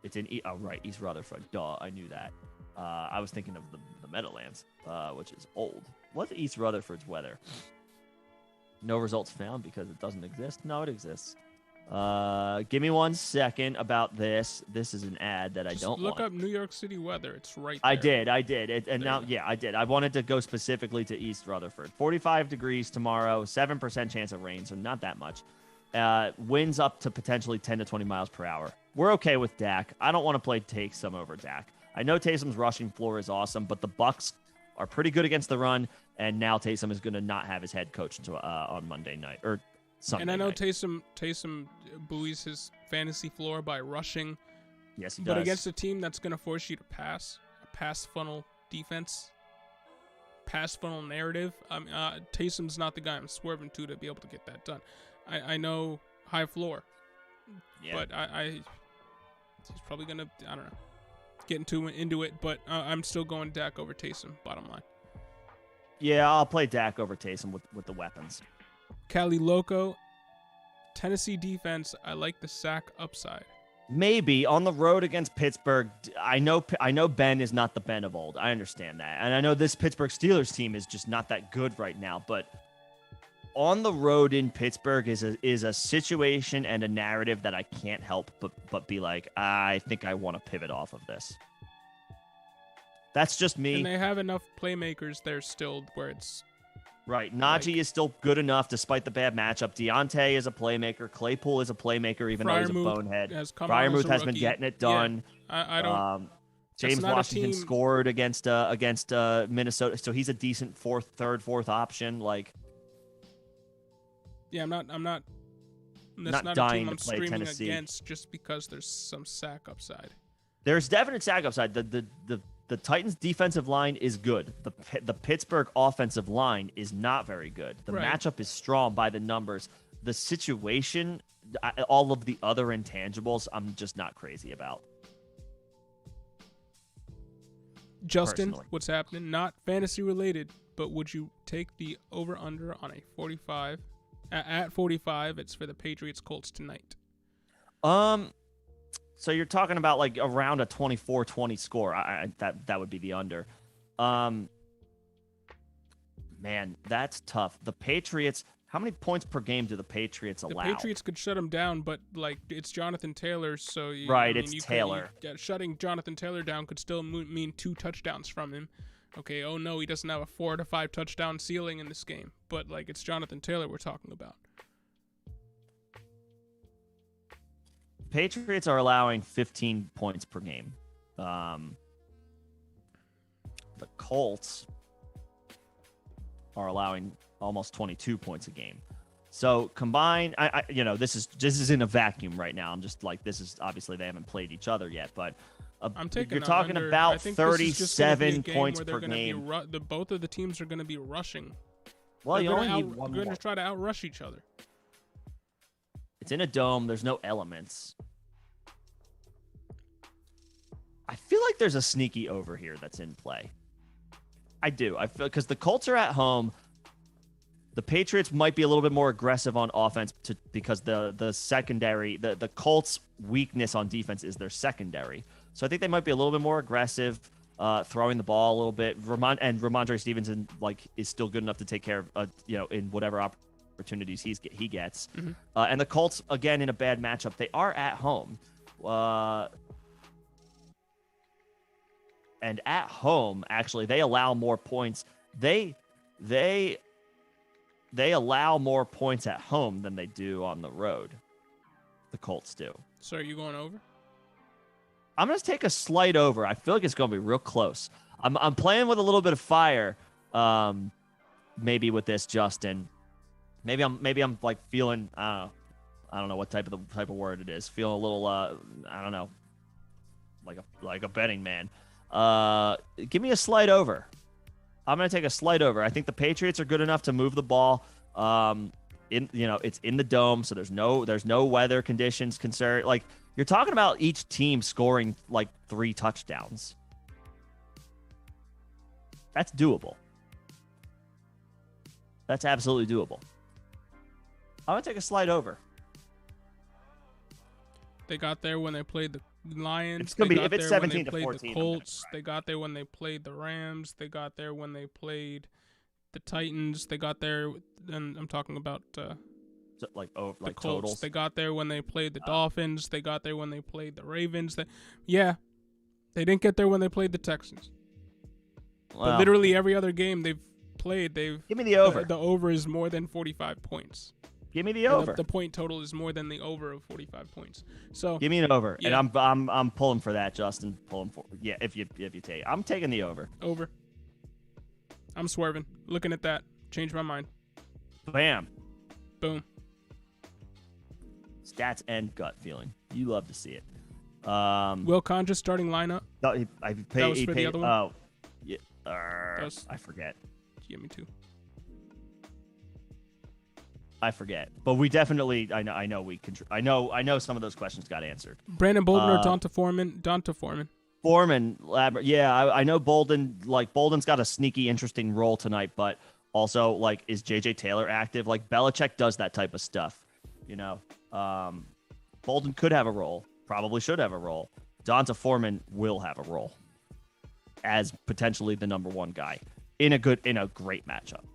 It's in East Rutherford. Duh, I knew that. I was thinking of the Meadowlands, which is old. What's East Rutherford's weather? No results found because it doesn't exist. No, it exists. Give me 1 second about this. This is an ad that I don't look want. up New York City weather. It's right there. I did. I did. I wanted to go specifically to East Rutherford. 45 degrees tomorrow, 7% chance of rain, so not that much. Winds up to potentially 10 to 20 miles per hour. We're okay with Dak. I don't want to play Taysom over Dak. I know Taysom's rushing floor is awesome, but the Bucks are pretty good against the run, and now Taysom is going to not have his head coach on Monday night or Sunday And I know night. Taysom buoys his fantasy floor by rushing. Yes, he does. But against a team that's going to force you to pass, a pass funnel defense, pass funnel narrative, Taysom's not the guy I'm swerving to be able to get that done. I know high floor, but he's probably going to, I don't know, get into it, but I'm still going Dak over Taysom, bottom line. Yeah, I'll play Dak over Taysom with the weapons. Cali Loco, Tennessee defense, I like the sack upside. Maybe on the road against Pittsburgh. I know Ben is not the Ben of old. I understand that. And I know this Pittsburgh Steelers team is just not that good right now, but on the road in Pittsburgh is a situation and a narrative that I can't help but be like, I think I want to pivot off of this. That's just me. And they have enough playmakers there still where it's right. Najee is still good enough despite the bad matchup. Deontay is a playmaker. Claypool is a playmaker, even though he's a bonehead. Freiermuth has been getting it done. Yeah, I don't. James Washington scored against Minnesota, so he's a decent third, fourth option. Like, yeah, I'm not. That's not dying a team to play I'm screaming Tennessee against just because there's some sack upside. There's definite sack upside. The Titans' defensive line is good. The Pittsburgh offensive line is not very good. The matchup is strong by the numbers. The situation, all of the other intangibles, I'm just not crazy about. Justin, personally. What's happening? Not fantasy related, but would you take the over-under on a 45? At 45, it's for the Patriots-Colts tonight. So you're talking about like around a 24-20 score. That would be the under. Man, that's tough. The Patriots, how many points per game do the Patriots allow? The Patriots could shut him down, but like it's Jonathan Taylor, so Taylor. Shutting Jonathan Taylor down could still mean 2 touchdowns from him. Okay, oh no, he doesn't have a 4 to 5 touchdown ceiling in this game, but like it's Jonathan Taylor we're talking about. Patriots are allowing 15 points per game. The Colts are allowing almost 22 points a game. So combined, this is in a vacuum right now. I'm just like, this is obviously they haven't played each other yet, but you're talking about 37 points per game. Both of the teams are going to be rushing. Well, you only need one more. They're going to try to outrush each other. It's in a dome. There's no elements. I feel like there's a sneaky over here that's in play. I do. I feel because the Colts are at home. The Patriots might be a little bit more aggressive on offense because the secondary, the Colts' weakness on defense is their secondary. So I think they might be a little bit more aggressive, throwing the ball a little bit. Ramondre Stevenson is still good enough to take care of in whatever opportunities he gets. Mm-hmm. And the Colts, again, in a bad matchup, they are at home. And at home, actually, they allow more points. They allow more points at home than they do on the road. The Colts do. So are you going over? I'm going to take a slight over. I feel like it's going to be real close. I'm playing with a little bit of fire, maybe with this, Justin. Maybe I'm like feeling, I don't know what type of word it is. Feeling a little, I don't know, like a betting man. Give me a slight over. I'm going to take a slight over. I think the Patriots are good enough to move the ball. It's in the dome, so there's no weather conditions concern. Like, you're talking about each team scoring like 3 touchdowns. That's doable. That's absolutely doable. I'm going to take a slight over. They got there when they played the Lions. It's going to be, if it's 17 to 14. The Colts. They got there when they played the Rams. They got there when they played the Titans. They got there, and I'm talking about the Colts. Totals. They got there when they played the Dolphins. They got there when they played the Ravens. They didn't get there when they played the Texans. Well, but literally every other game they've played, give me the over. The over is more than 45 points. Give me the over. The point total is more than the over of 45 points. So give me an over, yeah. And I'm pulling for that, Justin. Pulling for if you take, I'm taking the over. Over. I'm swerving. Looking at that, changed my mind. Bam. Boom. Stats and gut feeling. You love to see it. Will Conja starting lineup? No, The other one? Oh, yeah. I forget. Yeah, me too. I forget, but we definitely. I know we can. I know some of those questions got answered. Brandon Bolden or Donta Foreman? Donta Foreman. Foreman, yeah, I know Bolden. Like, Bolden's got a sneaky, interesting role tonight, but also, like, is JJ Taylor active? Like, Belichick does that type of stuff, Bolden could have a role, probably should have a role. Donta Foreman will have a role as potentially the number 1 guy in a great matchup.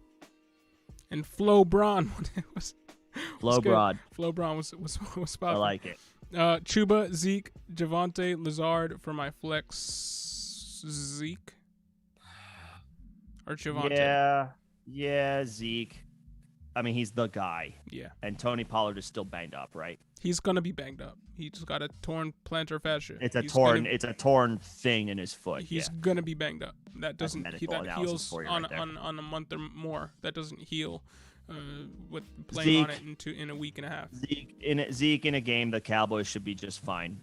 And Flo Braun was Flo Braun. Flo Braun was spot. I like it. Chuba, Zeke, Javonte, Lazard for my flex. Zeke or Javonte? Yeah, Zeke. I mean, he's the guy. Yeah. And Tony Pollard is still banged up, right? He's gonna be banged up. He just got a torn plantar fascia. It's a torn thing in his foot. He's gonna be banged up. That doesn't that heals on a month or more. That doesn't heal with playing Zeke, on it in a week and a half. Zeke in a game the Cowboys should be just fine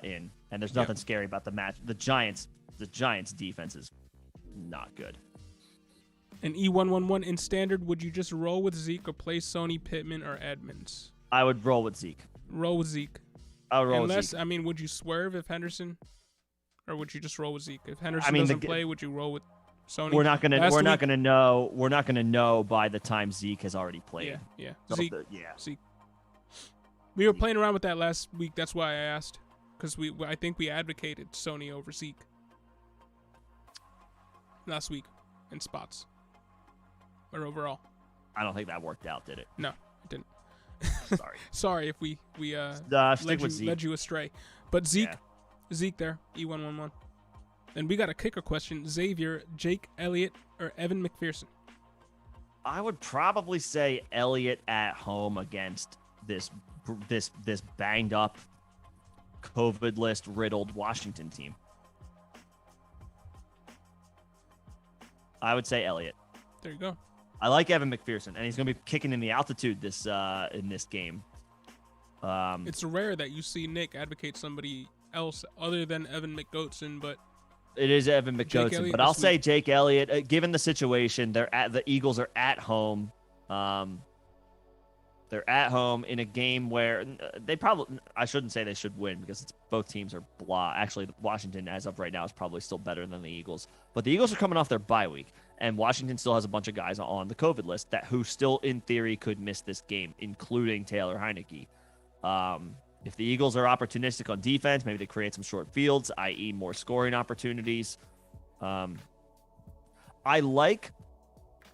in, and there's nothing scary about the match. The Giants defense is not good. An E111 in standard, would you just roll with Zeke or play Sony, Pittman, or Edmonds? I would roll with Zeke. Roll with Zeke. I would roll with Zeke. I mean, would you swerve if Henderson, or would you just roll with Zeke? If Henderson doesn't play, would you roll with Sony? We're not gonna know by the time Zeke has already played. Yeah. So Zeke. Zeke. We were playing around with that last week. That's why I asked, because I think we advocated Sony over Zeke last week in spots. Or overall. I don't think that worked out, did it? No, it didn't. Sorry. Sorry if we led you astray. But Zeke there, E111. And we got a kicker question. Xavier, Jake Elliott, or Evan McPherson? I would probably say Elliott at home against this banged up, COVID list riddled Washington team. I would say Elliott. There you go. I like Evan McPherson, and he's going to be kicking in the altitude in this game. It's rare that you see Nick advocate somebody else other than Evan McGoatson, but it is Evan McGoatson. But I'll say Jake Elliott. Given the situation, the Eagles are at home. They're at home in a game where I shouldn't say they should win because both teams are blah. Actually, Washington, as of right now, is probably still better than the Eagles. But the Eagles are coming off their bye week. And Washington still has a bunch of guys on the COVID list who still, in theory, could miss this game, including Taylor Heineke. If the Eagles are opportunistic on defense, maybe they create some short fields, i.e. more scoring opportunities. I like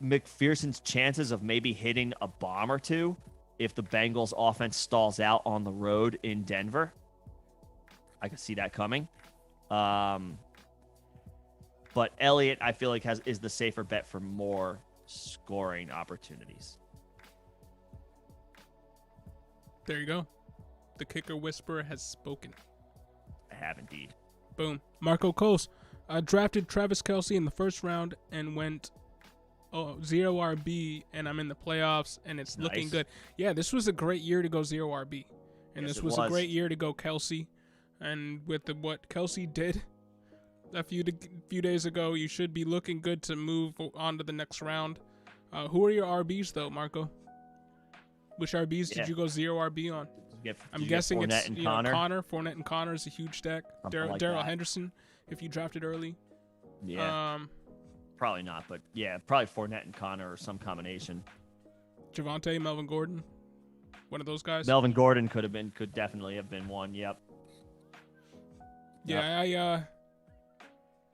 McPherson's chances of maybe hitting a bomb or two if the Bengals offense stalls out on the road in Denver. I can see that coming. But Elliott, I feel like is the safer bet for more scoring opportunities. There you go. The kicker whisperer has spoken. I have indeed. Boom. Marco Coles drafted Travis Kelce in the first round and went 0 RB, and I'm in the playoffs, and it's looking good. Yeah, this was a great year to go 0 RB, and Yes, this was a great year to go Kelce. And with what Kelce did a few days ago, you should be looking good to move on to the next round. Who are your RBs, though, Marco? Which RBs did you go 0 RB on? I'm guessing it's Connor. Fournette and Connor is a huge stack. Darrell Henderson, if you drafted early. Yeah. Probably not, but yeah, probably Fournette and Connor or some combination. Javonte, Melvin Gordon, one of those guys. Melvin Gordon could definitely have been one. Yep. Yeah,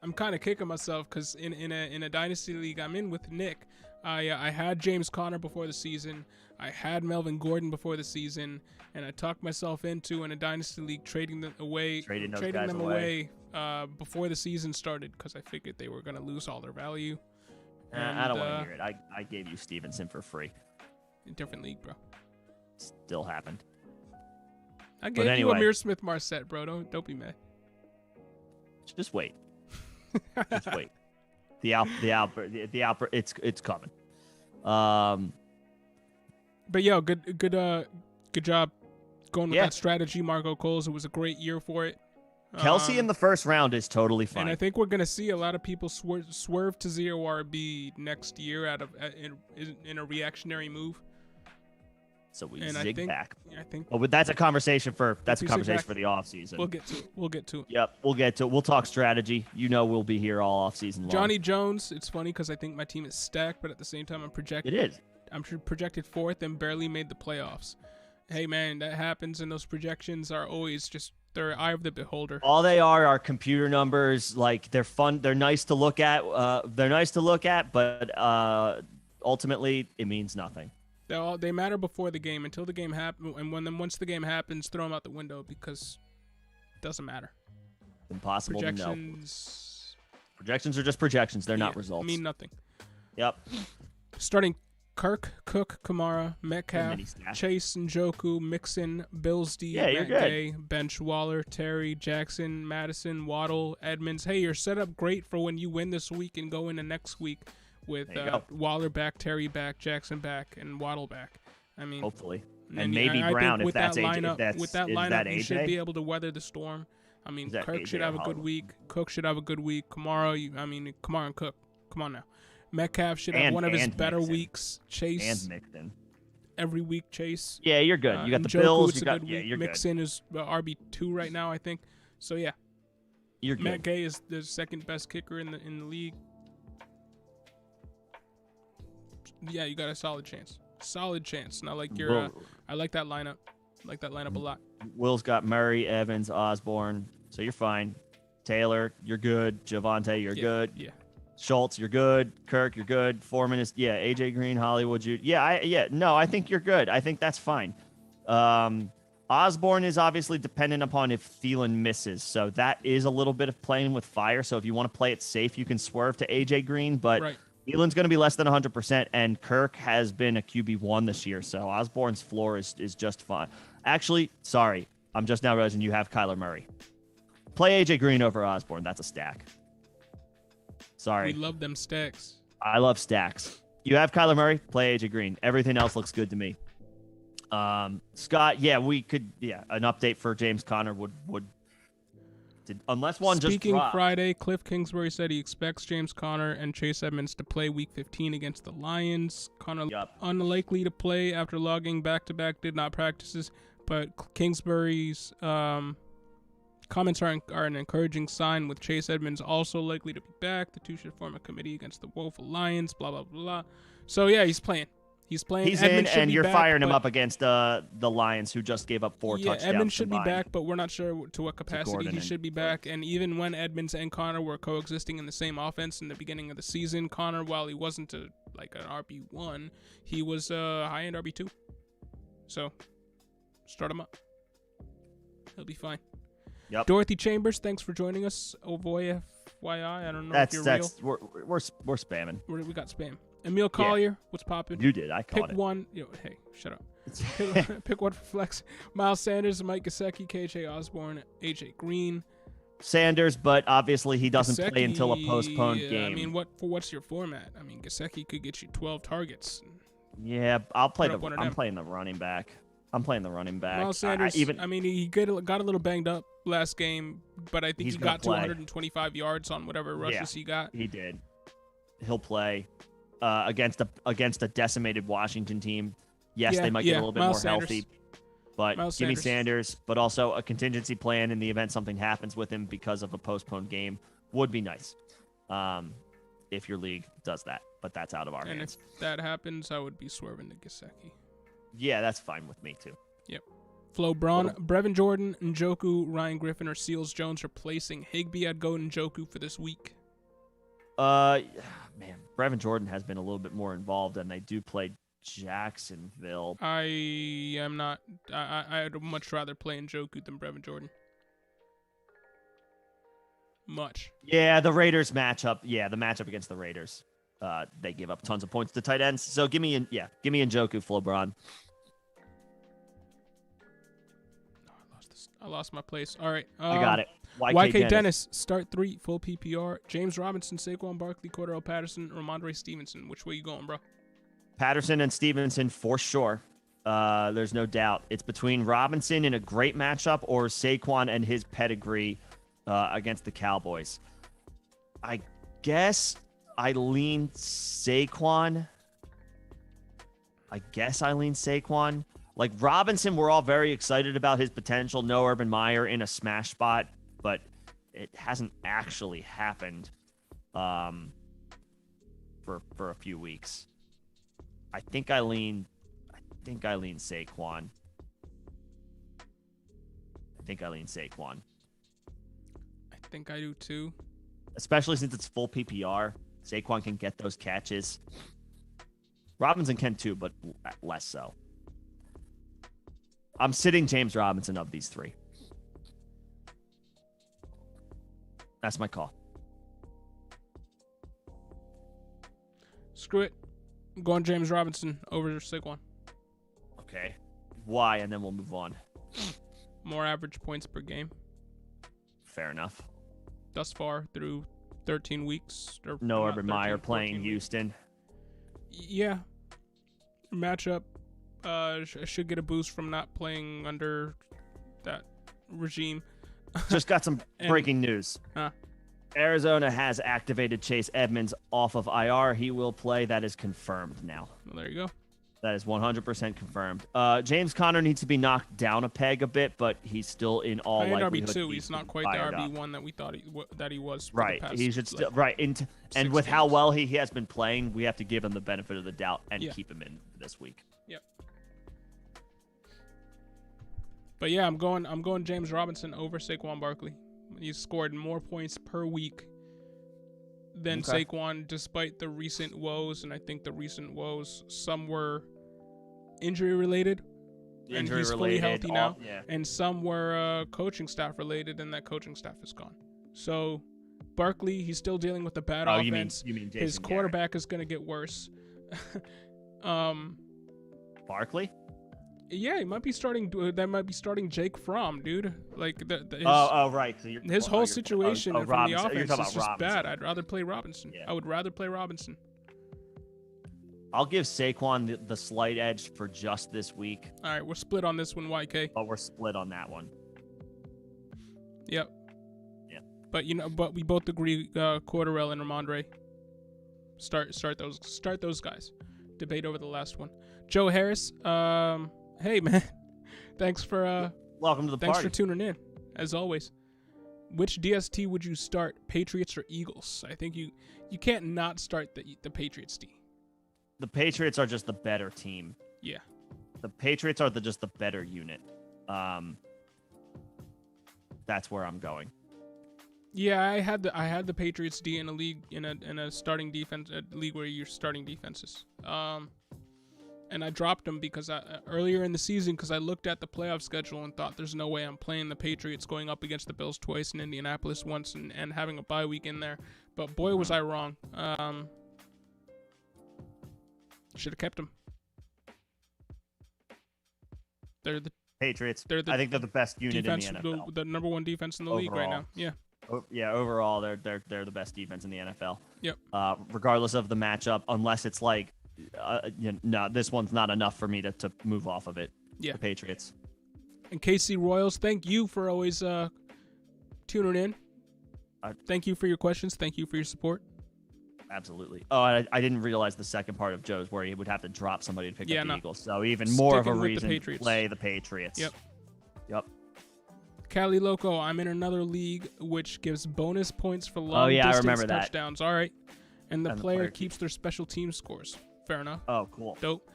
I'm kind of kicking myself because in a dynasty league I'm in with Nick, I had James Conner before the season, I had Melvin Gordon before the season, and I talked myself into in a dynasty league trading them away before the season started because I figured they were going to lose all their value. I don't want to hear it. I gave you Stevenson for free. In different league, bro. Still happened. I gave you Amir Smith-Marset, bro. Don't be mad. Just wait. Just wait. The outbreak. It's coming. But yo, good job going with that strategy, Marco Coles. It was a great year for it. Kelce in the first round is totally fine. And I think we're gonna see a lot of people swerve to 0 RB next year in a reactionary move. So we zig back. I think. Oh, but that's a conversation for the offseason. We'll get to it. Yep, we'll get to it. We'll talk strategy. We'll be here all offseason long. Johnny Jones. It's funny because I think my team is stacked, but at the same time I'm projected. It is. I'm projected fourth and barely made the playoffs. Hey man, that happens, and those projections are always just they're eye of the beholder. All they are computer numbers. Like they're fun. They're nice to look at. But ultimately it means nothing. They matter before the game until the game happens, and once the game happens, throw them out the window because it doesn't matter. Impossible to know. Projections are just projections. They're not results. Mean nothing. Yep. Starting Kirk, Cook, Kamara, Metcalf, Chase, Njoku, Mixon, Billsy, Matt Gay, bench Waller, Terry, Jackson, Madison, Waddle, Edmonds. Hey, you're set up great for when you win this week and go into next week with Waller back, Terry back, Jackson back, and Waddle back. I mean, hopefully, and maybe Brown if that's AJ. With that lineup, you should be able to weather the storm. I mean, Kirk should have a good week. Cook should have a good week. Kamara and Cook. Come on now. Metcalf should have one of his better weeks. Chase and Mixon. Every week, Chase. Yeah, you're good. You got the Njoku, Bills. You're Mixon is RB2 right now, I think. So yeah, you're good. Matt Gay is the second best kicker in the league. Yeah, you got a solid chance. And I like I like that lineup. I like that lineup a lot. Will's got Murray, Evans, Osborne. So you're fine. Taylor, you're good. Javonte, you're good. Yeah. Schultz, you're good. Kirk, you're good. Foreman is AJ Green, Hollywood, I think you're good. I think that's fine. Osborne is obviously dependent upon if Thielen misses, so that is a little bit of playing with fire. So if you want to play it safe, you can swerve to AJ Green, but Thielen's going to be less than 100%, and Kirk has been a QB1 this year, so Osborne's floor is just fine. Actually, sorry, I'm just now realizing you have Kyler Murray. Play AJ Green over Osborne. That's a stack. Sorry. We love them stacks. I love stacks. You have Kyler Murray, play AJ Green. Everything else looks good to me. Scott, we could, an update for James Conner would unless one Speaking just dropped. Friday, Cliff Kingsbury said he expects James Conner and Chase Edmonds to play Week 15 against the Lions. Conner unlikely to play after logging back-to-back did not practices, but Kingsbury's Comments are an encouraging sign, with Chase Edmonds also likely to be back. The two should form a committee against the Woeful Lions, blah, blah, blah. So, yeah, he's playing. He's Edmonds in, and you're firing him up against the Lions, who just gave up 4 touchdowns. Yeah, Edmonds should combined. be back, but we're not sure to what capacity he should be back. And even when Edmonds and Connor were coexisting in the same offense in the beginning of the season, Connor, while he wasn't an RB1, he was a high-end RB2. So, start him up. He'll be fine. Yep. Dorothy Chambers, thanks for joining us. Ovoy FYI, I don't know if you're real. We're spamming. We got spam. Emil Collier, what's poppin'? You did. I caught it. Pick one. Hey, shut up. Pick one for flex. Miles Sanders, Mike Gesicki, KJ Osborne, AJ Green. Sanders, but obviously he doesn't play until a postponed game. I mean, what's your format? I mean, Gesicki could get you 12 targets. Yeah, I'm playing the running back. Miles Sanders, he got a little banged up last game, but I think he got to 125 yards on whatever rushes he got. He did. He'll play against a decimated Washington team. Yes, they might get a little bit more healthy, but give me Sanders. But also a contingency plan in the event something happens with him because of a postponed game would be nice. If your league does that, but that's out of our hands. And if that happens, I would be swerving to Gesicki. Yeah, that's fine with me too. Yep. Flo Braun, Brevin Jordan, Njoku, Ryan Griffin, or Seals Jones replacing Higbee. I'd go Njoku for this week. Man, Brevin Jordan has been a little bit more involved, and they do play Jacksonville. I am not. I'd much rather play Njoku than Brevin Jordan. Much. Yeah, the Raiders matchup. Yeah, the matchup against the Raiders. They give up tons of points to tight ends. So give me Njoku, Flo Braun. I lost my place. All right. I got it. YK Dennis, start 3, full PPR. James Robinson, Saquon Barkley, Cordell Patterson, Ramondre Stevenson. Which way you going, bro? Patterson and Stevenson for sure. There's no doubt. It's between Robinson in a great matchup or Saquon and his pedigree against the Cowboys. I guess I lean Saquon. Like Robinson, we're all very excited about his potential. No Urban Meyer in a smash spot, but it hasn't actually happened for a few weeks. I think I lean Saquon. I think I do too. Especially since it's full PPR. Saquon can get those catches. Robinson can too, but less so. I'm sitting James Robinson of these 3. That's my call. Screw it. I'm going James Robinson over Saquon. Okay. Why? And then we'll move on. More average points per game. Fair enough. Thus far through 13 weeks. No Urban Meyer playing Houston. Yeah. Matchup should get a boost from not playing under that regime. Just got some breaking news. Arizona has activated Chase Edmonds off of IR. He will play. That is confirmed now. Well, there you go. That is 100% confirmed. James Conner needs to be knocked down a peg a bit, but he's still in all likelihood. RB2. He's not quite the RB1 that we thought that he was. Right. He should still and with how well he has been playing, we have to give him the benefit of the doubt and keep him in this week. Yep. But yeah, I'm going James Robinson over Saquon Barkley. He's scored more points per week than Saquon, despite the recent woes, and I think the recent woes, some were injury related, and he's fully healthy now, and some were coaching staff related, and that coaching staff is gone. So Barkley, he's still dealing with the bad offense. You mean Jason his quarterback is going to get worse. Barkley? Yeah, he might be starting. That might be starting Jake Fromm, dude. Like right. So his whole situation from the offense is just bad. I'd rather play Robinson. Yeah. I would rather play Robinson. I'll give Saquon the slight edge for just this week. All right, we're split on this one, YK. But we're split on that one. Yep. Yeah. But we both agree. Cordell and Ramondre. Start those guys. Debate over the last one. Joe Harris. Hey man, thanks for welcome to the party. Thanks for tuning in, as always. Which DST would you start, Patriots or Eagles? I think you can't not start the Patriots D. The Patriots are just the better team. Yeah. The Patriots are just the better unit. That's where I'm going. Yeah, I had the Patriots D in a league in a starting defense, a league where you're starting defenses. And I dropped them because earlier in the season, because I looked at the playoff schedule and thought there's no way I'm playing the Patriots going up against the Bills twice and Indianapolis once and having a bye week in there. But boy, was I wrong. Should have kept them. They're the Patriots. I think they're the best unit defense, in the NFL. the number one defense in the league right now. Yeah. Yeah, overall, they're the best defense in the NFL. Yep. Regardless of the matchup, unless it's like, no, this one's not enough for me to move off of it. Yeah. The Patriots. And KC Royals, thank you for always tuning in. Thank you for your questions. Thank you for your support. Absolutely. Oh, I didn't realize the second part of Joe's where he would have to drop somebody to pick up the Eagles. So even more of a reason to play the Patriots. Yep. Cali Loco, I'm in another league which gives bonus points for long distance touchdowns. All right. And the player keeps their special team scores. Fair enough. Oh, cool. Dope.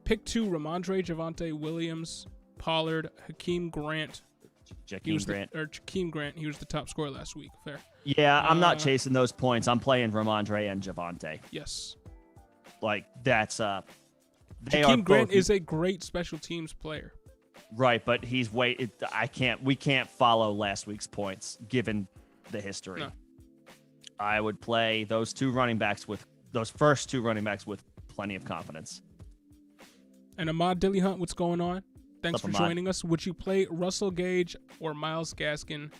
Pick 2, Ramondre, Javonte Williams, Pollard, Hakeem Grant. Jakeem Grant. He was the top scorer last week. Fair. Yeah, I'm not chasing those points. I'm playing Ramondre and Javonte. Yes. Like, that's... Jakeem Grant is a great special teams player. Right, but we can't follow last week's points given the history. No. I would play those first two running backs with plenty of confidence. And Ahmad Dilly Hunt, what's going on? Thanks for joining us. Would you play Russell Gage or Myles Gaskin?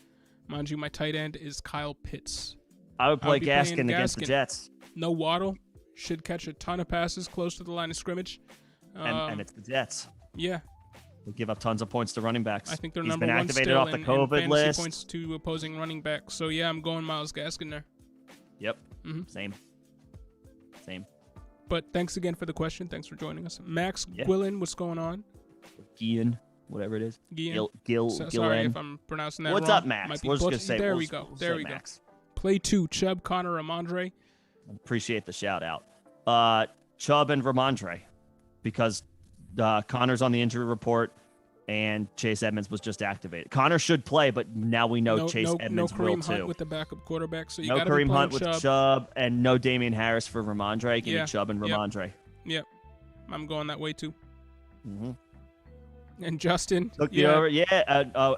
Mind you, my tight end is Kyle Pitts. I would play Gaskin against the Jets. No Waddle. Should catch a ton of passes close to the line of scrimmage. And it's the Jets. Yeah. They give up tons of points to running backs. I think they're He's number been one activated still off the COVID in list. Points to opposing running backs. So yeah, I'm going Myles Gaskin there. Yep. Mm-hmm. Same. But thanks again for the question. Thanks for joining us. Max Gwillen, what's going on? Gian, whatever it is. Gil. Sorry if I'm pronouncing that wrong. What's up, Max? We're just gonna say. There we go. Play 2, Chubb, Connor, Ramondre. Appreciate the shout out. Chubb and Ramondre, because Connor's on the injury report and Chase Edmonds was just activated. Connor should play, but now we know Chase Edmonds will too. No Kareem Hunt with the backup quarterback, so you no got to Kareem Hunt Chubb. with Chubb, and no Damian Harris for Ramondre. Give me Chubb and Ramondre. Yep. I'm going that way too. Mm-hmm. And Justin took the over.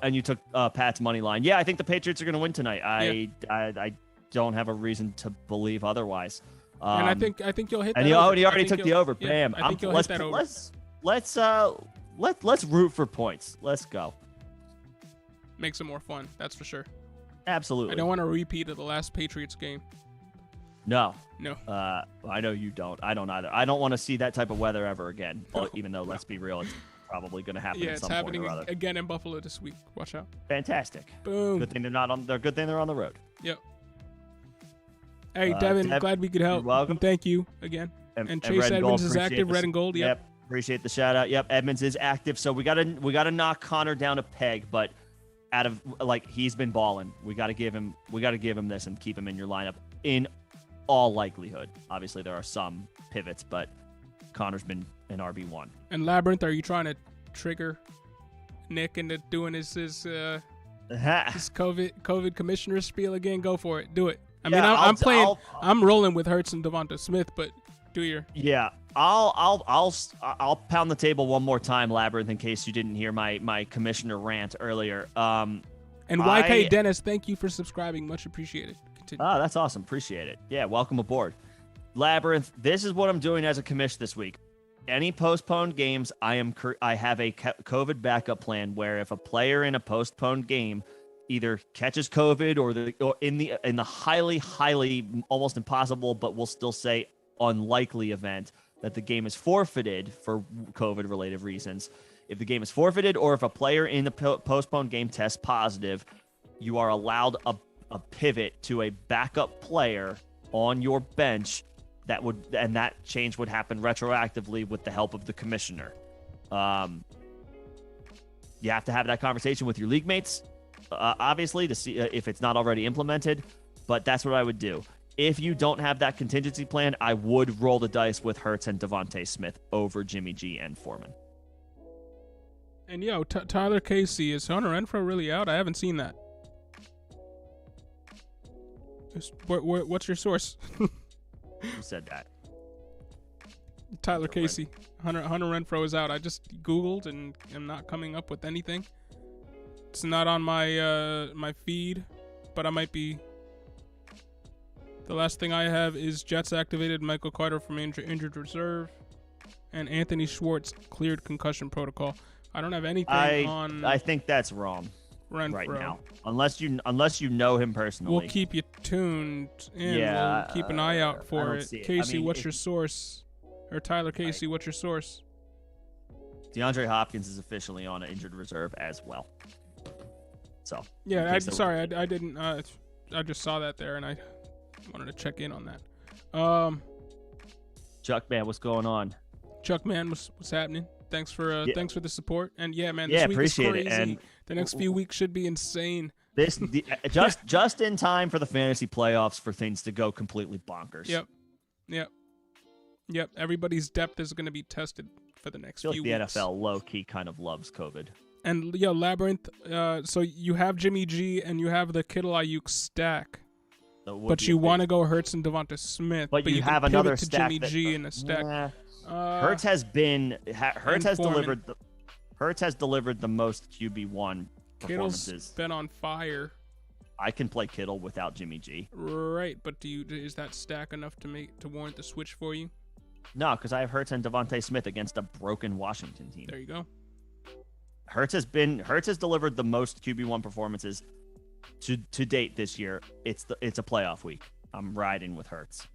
And you took Pat's money line. Yeah, I think the Patriots are going to win tonight. I don't have a reason to believe otherwise. And I think you'll hit that. And he already took the over. Yeah, Bam. I think you'll hit that over. Let's root for points. Let's go. Makes it more fun. That's for sure. Absolutely. I don't want a repeat of the last Patriots game. No. I know you don't. I don't either. I don't want to see that type of weather ever again. No. Even though, let's be real, it's probably going to happen. Yeah, it's happening again in Buffalo this week. Watch out. Fantastic. Boom. Good thing they're not on. Good thing they're on the road. Yep. Hey, Devin, glad we could help. You're welcome. Thank you again. And Chase Edmonds is active. Red and gold. Yep. Appreciate the shout out. Yep. Edmonds is active. So we gotta knock Connor down a peg, but out of he's been balling. We gotta give him this and keep him in your lineup in all likelihood. Obviously there are some pivots, but Connor's been an RB1. And Labyrinth, are you trying to trigger Nick into doing his COVID commissioner spiel again? Go for it. Do it. I mean, I'm rolling with Hurts and Devonta Smith, but do your. Yeah, I'll pound the table one more time, Labyrinth, in case you didn't hear my commissioner rant earlier. And YK Dennis, thank you for subscribing. Much appreciated. Continue. Oh, that's awesome. Appreciate it. Yeah, welcome aboard. Labyrinth, this is what I'm doing as a commish this week. Any postponed games, I have a COVID backup plan where if a player in a postponed game either catches COVID or in the highly almost impossible, but we'll still say unlikely event that the game is forfeited for COVID related reasons. If the game is forfeited or if a player in the postponed game tests positive, you are allowed a pivot to a backup player on your bench that change would happen retroactively with the help of the commissioner. You have to have that conversation with your league mates. obviously, to see if it's not already implemented. But that's what I would do. If you don't have that contingency plan, I would roll the dice with Hurts and Devontae Smith over Jimmy G and Foreman. And Tyler Casey, is Hunter Renfrow really out? I haven't seen that. What's your source? Who said that? Tyler Casey. Hunter Renfrow is out. I just Googled and am not coming up with anything. It's not on my my feed, but I might be. The last thing I have is Jets activated Michael Carter from injured reserve, and Anthony Schwartz cleared concussion protocol. I don't have anything on. I think that's wrong Renfrow right now, unless you know him personally. We'll keep you tuned, and we'll keep an eye out for it. Casey, what's your source? Or Tyler Casey, what's your source? DeAndre Hopkins is officially on an injured reserve as well. So yeah, sorry, I didn't. I just saw that there, and I wanted to check in on that. Chuck, man, what's going on? Chuck, man, what's happening? Thanks for the support, and man, this week appreciate is crazy. it. And the next few weeks should be insane. Just in time for the fantasy playoffs for things to go completely bonkers. Yep. Everybody's depth is going to be tested for the next few weeks. The NFL low key kind of loves COVID. And Labyrinth. So you have Jimmy G and you have the Kittle Ayuk stack. But you want to go Hurts and Devonta Smith. But you have another stack to Jimmy G in a stack. Hurts has delivered the most QB1 performances. Kittle's been on fire. I can play Kittle without Jimmy G. Right, but is that stack enough to warrant the switch for you? No, because I have Hurts and Devontae Smith against a broken Washington team. There you go. Hurts has delivered the most QB1 performances to date this year. It's a playoff week. I'm riding with Hurts.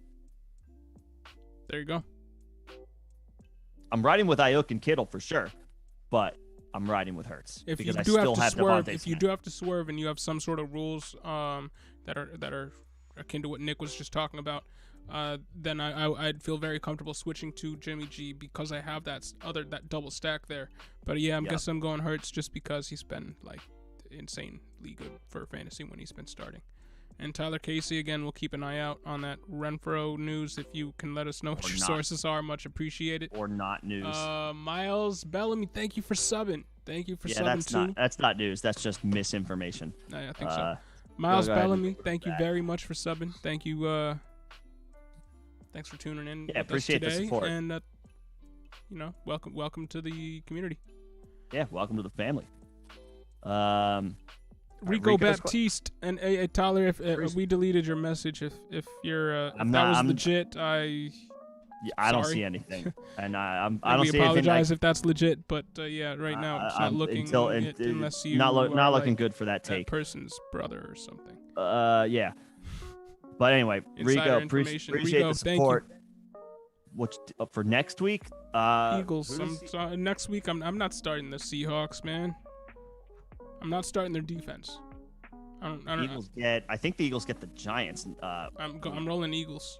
There you go. I'm riding with Ayuk and Kittle for sure, but I'm riding with Hurts if because you I do still have to have swerve, Devontae if Smith. you do have to swerve and you have some sort of rules that are akin to what Nick was just talking about, then I'd feel very comfortable switching to Jimmy G because I have that double stack there. But I guess I'm going Hurts just because he's been like insanely good for fantasy when he's been starting. And Tyler Casey, again, we'll keep an eye out on that Renfrow news. If you can let us know what your sources are, much appreciated. Or not news. Miles Bellamy, thank you for subbing. Thank you for subbing too. That's not news. That's just misinformation. I think so. Miles Bellamy, thank you very much for subbing. Thank you. Thanks for tuning in. Yeah, appreciate the support. And welcome to the community. Yeah, welcome to the family. Rico Baptiste and Tyler, if we deleted your message, if you're legit, I don't see anything, and I don't see anything. Apologize if that's legit, but right now it's not looking unless you not looking good for that take. That person's brother or something. Yeah. But anyway, Rico, appreciate the support. What for next week? Eagles. Next week, I'm not starting the Seahawks, man. I'm not starting their defense. I think the Eagles get the Giants. I'm rolling Eagles.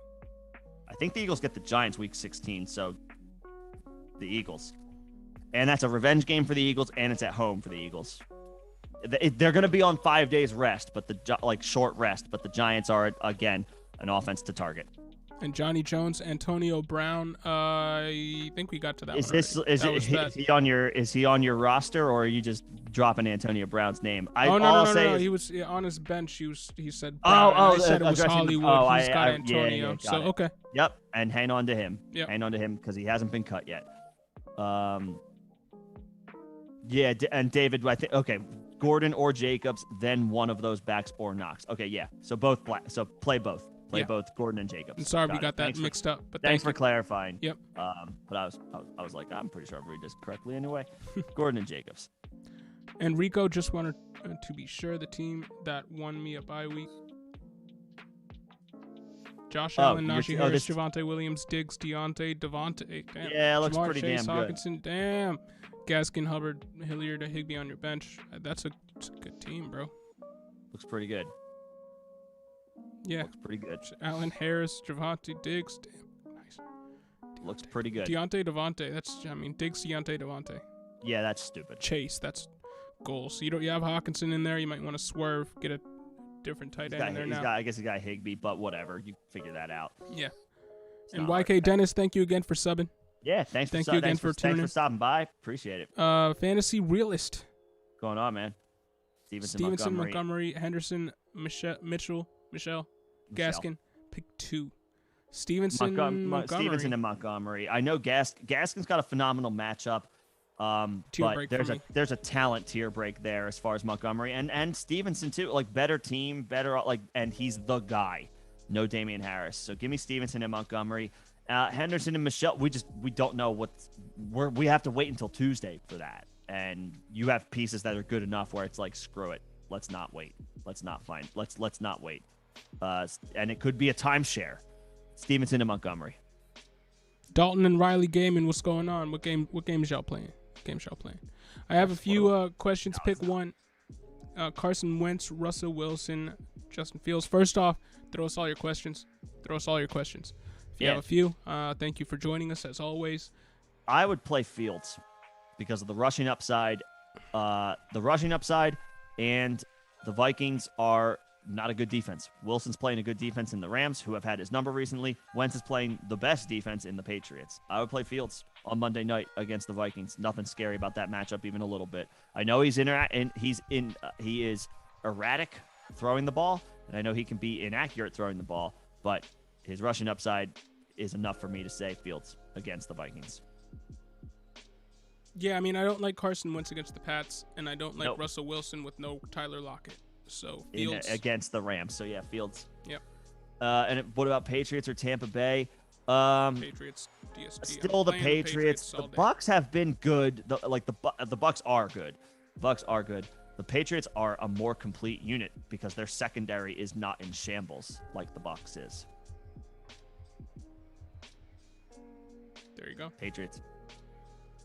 I think the Eagles get the Giants week 16. So the Eagles, and that's a revenge game for the Eagles, and it's at home for the Eagles. They're going to be on 5 days rest, but short rest. But the Giants are again an offense to target. And Johnny Jones, Antonio Brown. I think we got to that. Is he on your roster, or are you just dropping Antonio Brown's name? No. He was on his bench. He said. I said it was Hollywood. He's got Antonio. So okay. Yep, and hang on to him. Yep. Hang on to him because he hasn't been cut yet. Yeah, and David, I think Gordon or Jacobs, then one of those backs or Knox. Okay, yeah. So play both. Play both Gordon and Jacobs. I'm sorry we got that mixed up, but thanks for clarifying. Yep. But I was like, I'm pretty sure I read this correctly anyway. Gordon and Jacobs. And Rico just wanted to be sure the team that won me a bye week. Josh Allen, Najee Harris, Javonte Williams, Diggs, Devontae. Damn. Yeah, it looks Jamar pretty Chase, damn Hawkinson, good. Damn. Gaskin, Hubbard, Hilliard, Higbee on your bench. That's a good team, bro. Looks pretty good. Yeah. Looks pretty good. Allen, Harris, Javonte, Diggs. Damn. Nice. Looks pretty good. Diggs, Deontay, Devontae. Yeah, that's stupid. Yeah, that's stupid. Chase, that's goals. So you have Hawkinson in there. You might want to swerve, get a different tight end in there now. I guess he got Higbee, but whatever. You figure that out. Yeah. It's And not YK hard. Dennis, thank you again for subbing. Yeah, thanks for tuning Thanks for stopping by. Appreciate it. Fantasy realist. Going on, man. Stevenson, Montgomery, Henderson, Michelle, Gaskin. Pick 2. Stevenson, Montgomery. Stevenson and Montgomery. I know Gaskin's got a phenomenal matchup. But there's a talent tier break there as far as Montgomery and Stevenson too. Like better team, and he's the guy. No Damian Harris. So give me Stevenson and Montgomery. Henderson and Michelle. We don't know we have to wait until Tuesday for that. And you have pieces that are good enough where it's like, screw it. Let's not wait. Let's not wait. And it could be a timeshare. Stevenson and Montgomery. Dalton and Riley Gaiman, what's going on? What games y'all playing? I have a few questions. Pick one. Carson Wentz, Russell Wilson, Justin Fields. First off, throw us all your questions. If you have a few, thank you for joining us as always. I would play Fields because of the rushing upside. And the Vikings are not a good defense. Wilson's playing a good defense in the Rams, who have had his number recently. Wentz is playing the best defense in the Patriots. I would play Fields on Monday night against the Vikings. Nothing scary about that matchup, even a little bit. I know he is erratic throwing the ball, and I know he can be inaccurate throwing the ball, but his rushing upside is enough for me to say Fields against the Vikings. Yeah, I mean, I don't like Carson Wentz against the Pats, and I don't like Russell Wilson with no Tyler Lockett. So Fields against the Rams. So yeah, Fields. Yep. What about Patriots or Tampa Bay? Patriots. DSP. Still the Patriots. The Bucks have been good. The Bucks are good. The Patriots are a more complete unit because their secondary is not in shambles like the Bucks is. There you go. Patriots.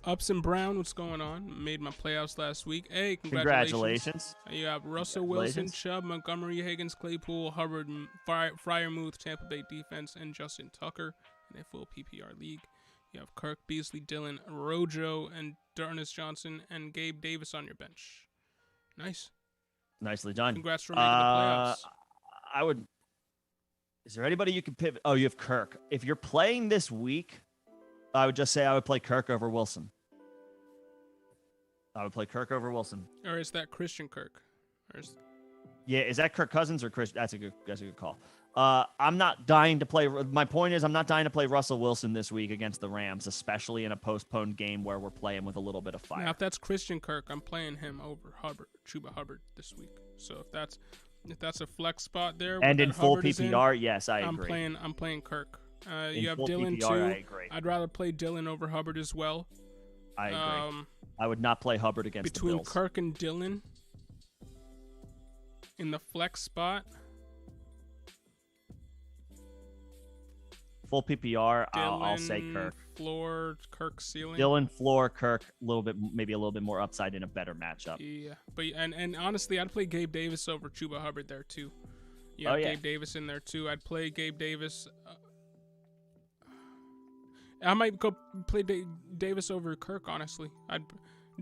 Ups and Brown, what's going on? Made my playoffs last week. Hey, congratulations. You have Russell Wilson, Chubb, Montgomery, Higgins, Claypool, Hubbard, Freiermuth, Tampa Bay defense, and Justin Tucker in a full PPR league. You have Kirk, Beasley, Dillon, Rojo, and Darnus Johnson, and Gabe Davis on your bench. Nice. Nicely done. Congrats for making the playoffs. Is there anybody you can pivot? Oh, you have Kirk. If you're playing this week, I would just say I would play Kirk over Wilson. Or is that Christian Kirk? Is that Kirk Cousins or Chris? That's a good call. I'm not dying to play. My point is, I'm not dying to play Russell Wilson this week against the Rams, especially in a postponed game where we're playing with a little bit of fire. Now, if that's Christian Kirk, I'm playing him over Chuba Hubbard this week. So if that's a flex spot there, and in full PPR, yes, I agree. I'm playing Kirk. You have full Dillon PPR, too. I agree. I'd rather play Dillon over Hubbard as well. I agree. I would not play Hubbard against the Bills. Between Kirk and Dillon in the flex spot. Full PPR, I'll say Kirk. Floor, Kirk ceiling. Dillon, floor, Kirk, maybe a little bit more upside in a better matchup. Yeah, but and honestly, I'd play Gabe Davis over Chuba Hubbard there too. Yeah, Gabe Davis in there too. I'd play Gabe Davis. I might go play Davis over Kirk, honestly.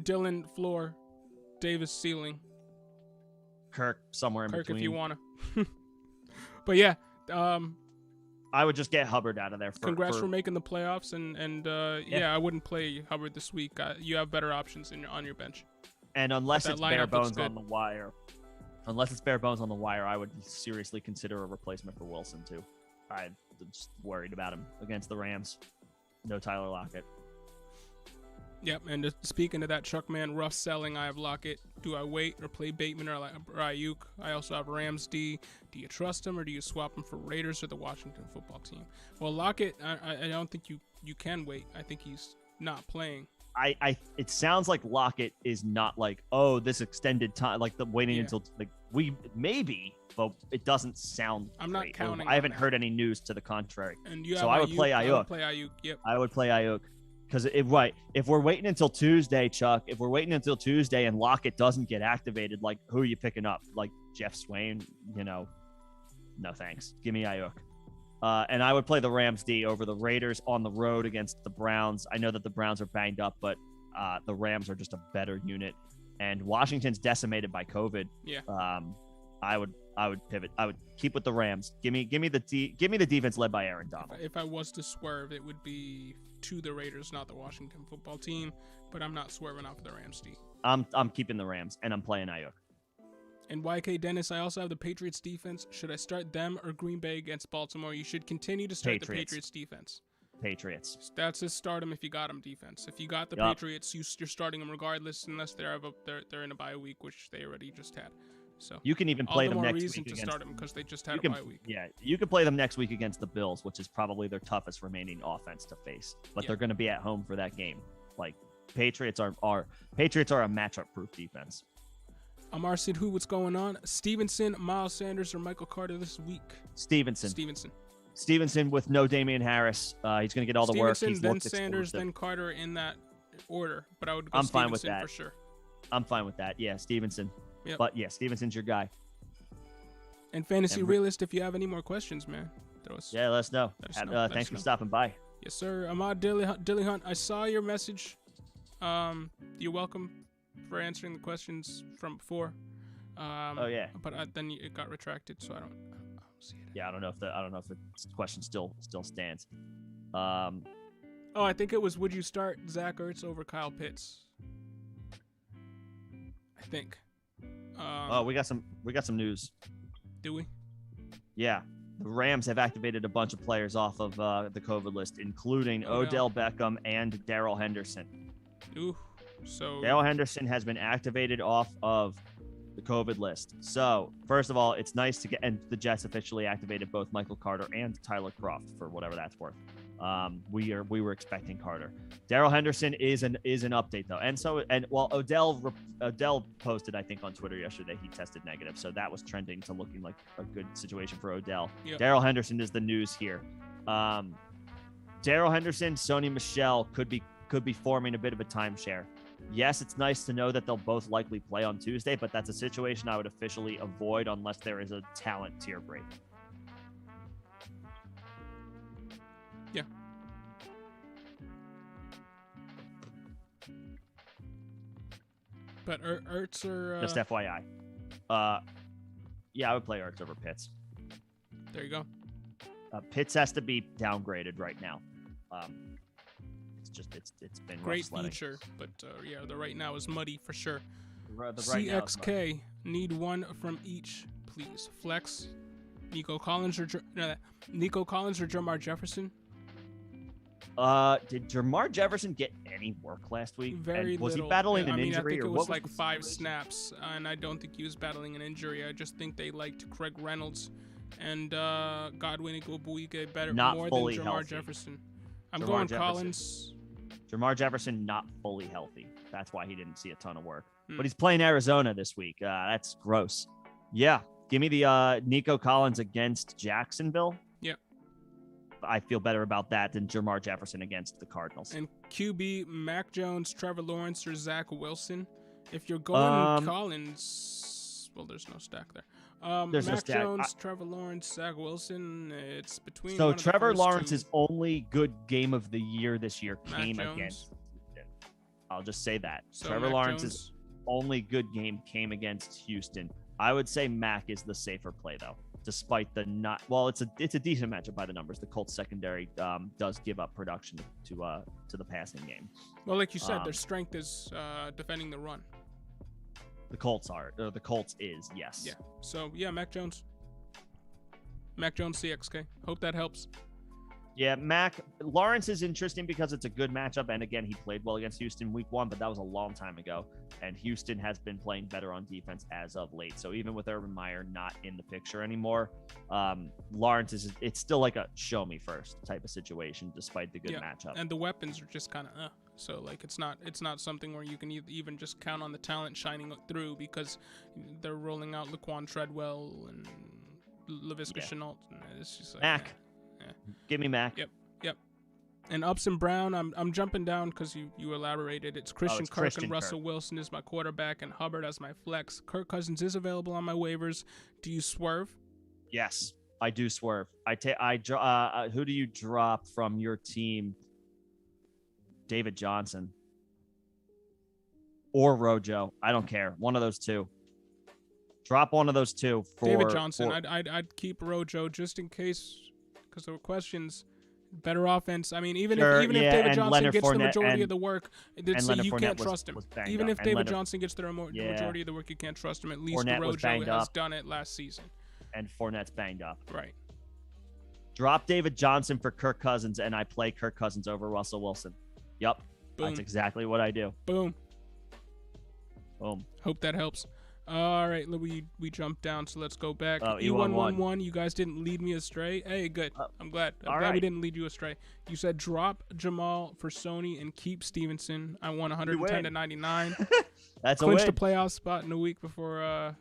Dillon, floor, Davis, ceiling. Kirk, somewhere in between. Kirk, if you want to. But yeah. I would just get Hubbard out of there. Congrats for making the playoffs. And I wouldn't play Hubbard this week. You have better options on your bench. And unless it's bare bones on the wire. I would seriously consider a replacement for Wilson, too. I'm just worried about him against the Rams. No Tyler Lockett. Yep, and speaking of that Chuckman rough selling, I have Lockett. Do I wait or play Bateman or Ayuk? I also have Rams D. Do you trust him or do you swap him for Raiders or the Washington football team? Well, Lockett, I don't think you can wait. I think he's not playing. It sounds like Lockett is not like, this extended time, like the waiting until we maybe, but it doesn't sound. I'm not counting. I haven't heard any news to the contrary. And you so I would play Ayuk. Yep. I would play Ayuk because if we're waiting until Tuesday, Chuck, and Lockett doesn't get activated, like who are you picking up? Like Jeff Swain? No thanks. Give me Ayuk. And I would play the Rams D over the Raiders on the road against the Browns. I know that the Browns are banged up, but the Rams are just a better unit. and Washington's decimated by COVID. Yeah. I would pivot. I would keep with the Rams. Give me the defense led by Aaron Donald. If I was to swerve, it would be to the Raiders, not the Washington football team. But I'm not swerving off the Rams team. I'm keeping the Rams, and I'm playing Ayuk. And YK Dennis, I also have the Patriots defense. Should I start them or Green Bay against Baltimore? You should continue to start the Patriots defense. Patriots. That's his start them if you got them defense. If you got the Patriots, you're starting them regardless, unless they're in a bye week, which they already just had. So you can even play them next week. All the more reason to start them because they just had a bye week. Yeah, you can play them next week against the Bills, which is probably their toughest remaining offense to face. But they're going to be at home for that game. Like Patriots are a matchup-proof defense. Amar Sid, what's going on? Stevenson, Miles Sanders, or Michael Carter this week? Stevenson with no Damian Harris. He's going to get all the work. He's then Sanders, then Carter in that order. But I would go I'm Stevenson fine with that. For sure. I'm fine with that. Yeah, Stevenson. Yep. But yeah, Stevenson's your guy. And Fantasy Realist, if you have any more questions, man, let us know. Thanks for stopping by. Yes, sir. Ahmad Dilly Hunt, I saw your message. You're welcome for answering the questions from before. But then it got retracted, so I don't see it. Yeah, I don't know if the question still stands. I think it was, would you start Zach Ertz over Kyle Pitts? I think. We got some news. Do we? Yeah, the Rams have activated a bunch of players off of the COVID list, including Odell Beckham and Darrell Henderson. Ooh, so Darrell Henderson has been activated off of the COVID list. So first of all, it's nice to get, and the Jets officially activated both Michael Carter and Tyler Kroft for whatever that's worth. We were expecting Carter. Darrell Henderson is an update though, and Odell posted, I think, on Twitter yesterday he tested negative, so that was trending to looking like a good situation for Odell. Yep. Darrell Henderson is the news here. Darrell Henderson, Sony Michel could be forming a bit of a timeshare. Yes, it's nice to know that they'll both likely play on Tuesday, but that's a situation I would officially avoid unless there is a talent tier break. Yeah. But Ertz or... Just FYI. Yeah, I would play Ertz over Pitts. There you go. Pitts has to be downgraded right now. It's been great rough feature, but the right now is muddy for sure. The CXK, need one from each, please. Flex, Nico Collins or Jermar Jefferson. Did Jermar Jefferson get any work last week? Very was little. he battling an injury? I think or it what was like 5 snaps, and I don't think he was battling an injury. I just think they liked Craig Reynolds and Godwin Igwebuike better more than Jermar healthy. Jefferson. I'm going Collins. Jermar Jefferson not fully healthy. That's why he didn't see a ton of work. But he's playing Arizona this week. That's gross. Yeah, give me the Nico Collins against Jacksonville. Yeah. I feel better about that than Jermar Jefferson against the Cardinals. And QB, Mac Jones, Trevor Lawrence, or Zach Wilson. If you're going Collins, well, there's no stack there. There's Mac no stack. Jones, Trevor Lawrence, Zach Wilson. It's between. So Trevor Lawrence's only good game of the year this year came against Houston. I'll just say that. So Trevor Mac Lawrence's Jones. only good game came against Houston. I would say Mac is the safer play though, despite the not. Well, it's a decent matchup by the numbers. The Colts secondary does give up production to the passing game. Well, like you said, their strength is defending the run. The Colts is, yes. Yeah. So, yeah, Mac Jones CXK. Hope that helps. Yeah, Lawrence is interesting because it's a good matchup. And again, he played well against Houston week 1, but that was a long time ago. And Houston has been playing better on defense as of late. So even with Urban Meyer not in the picture anymore, Lawrence it's still like a show me first type of situation, despite the good matchup. And the weapons are just kind of So like it's not something where you can even just count on the talent shining through, because they're rolling out Laquan Treadwell and Laviska Shenault. And it's just like Mac. Give me Mac. Yep. And Upson Brown, I'm jumping down because you elaborated. It's Christian Kirk and Russell Wilson is my quarterback and Hubbard as my flex. Kirk Cousins is available on my waivers. Do you swerve? Yes, I do swerve. Who do you drop from your team? David Johnson. or Rojo. I don't care. One of those two. Drop one of those two for David Johnson. I'd keep Rojo just in case, because there were questions. Better offense. I mean, even if David Johnson Leonard gets Fournette the majority of the work, you Fournette can't trust him. Even if David Johnson gets the majority of the work, you can't trust him. At least Rojo has done it last season. And Fournette's banged up. Right. Drop David Johnson for Kirk Cousins, and I play Kirk Cousins over Russell Wilson. Yep. Boom. That's exactly what I do. Boom. Boom. Hope that helps. All right, we jumped down, so let's go back. Oh, E111, you guys didn't lead me astray. Hey, good. I'm glad. I'm glad we didn't lead you astray. You said drop Jamal for Sony and keep Stevenson. I won 110 to 99. That's clinched a win. a playoff spot in a week before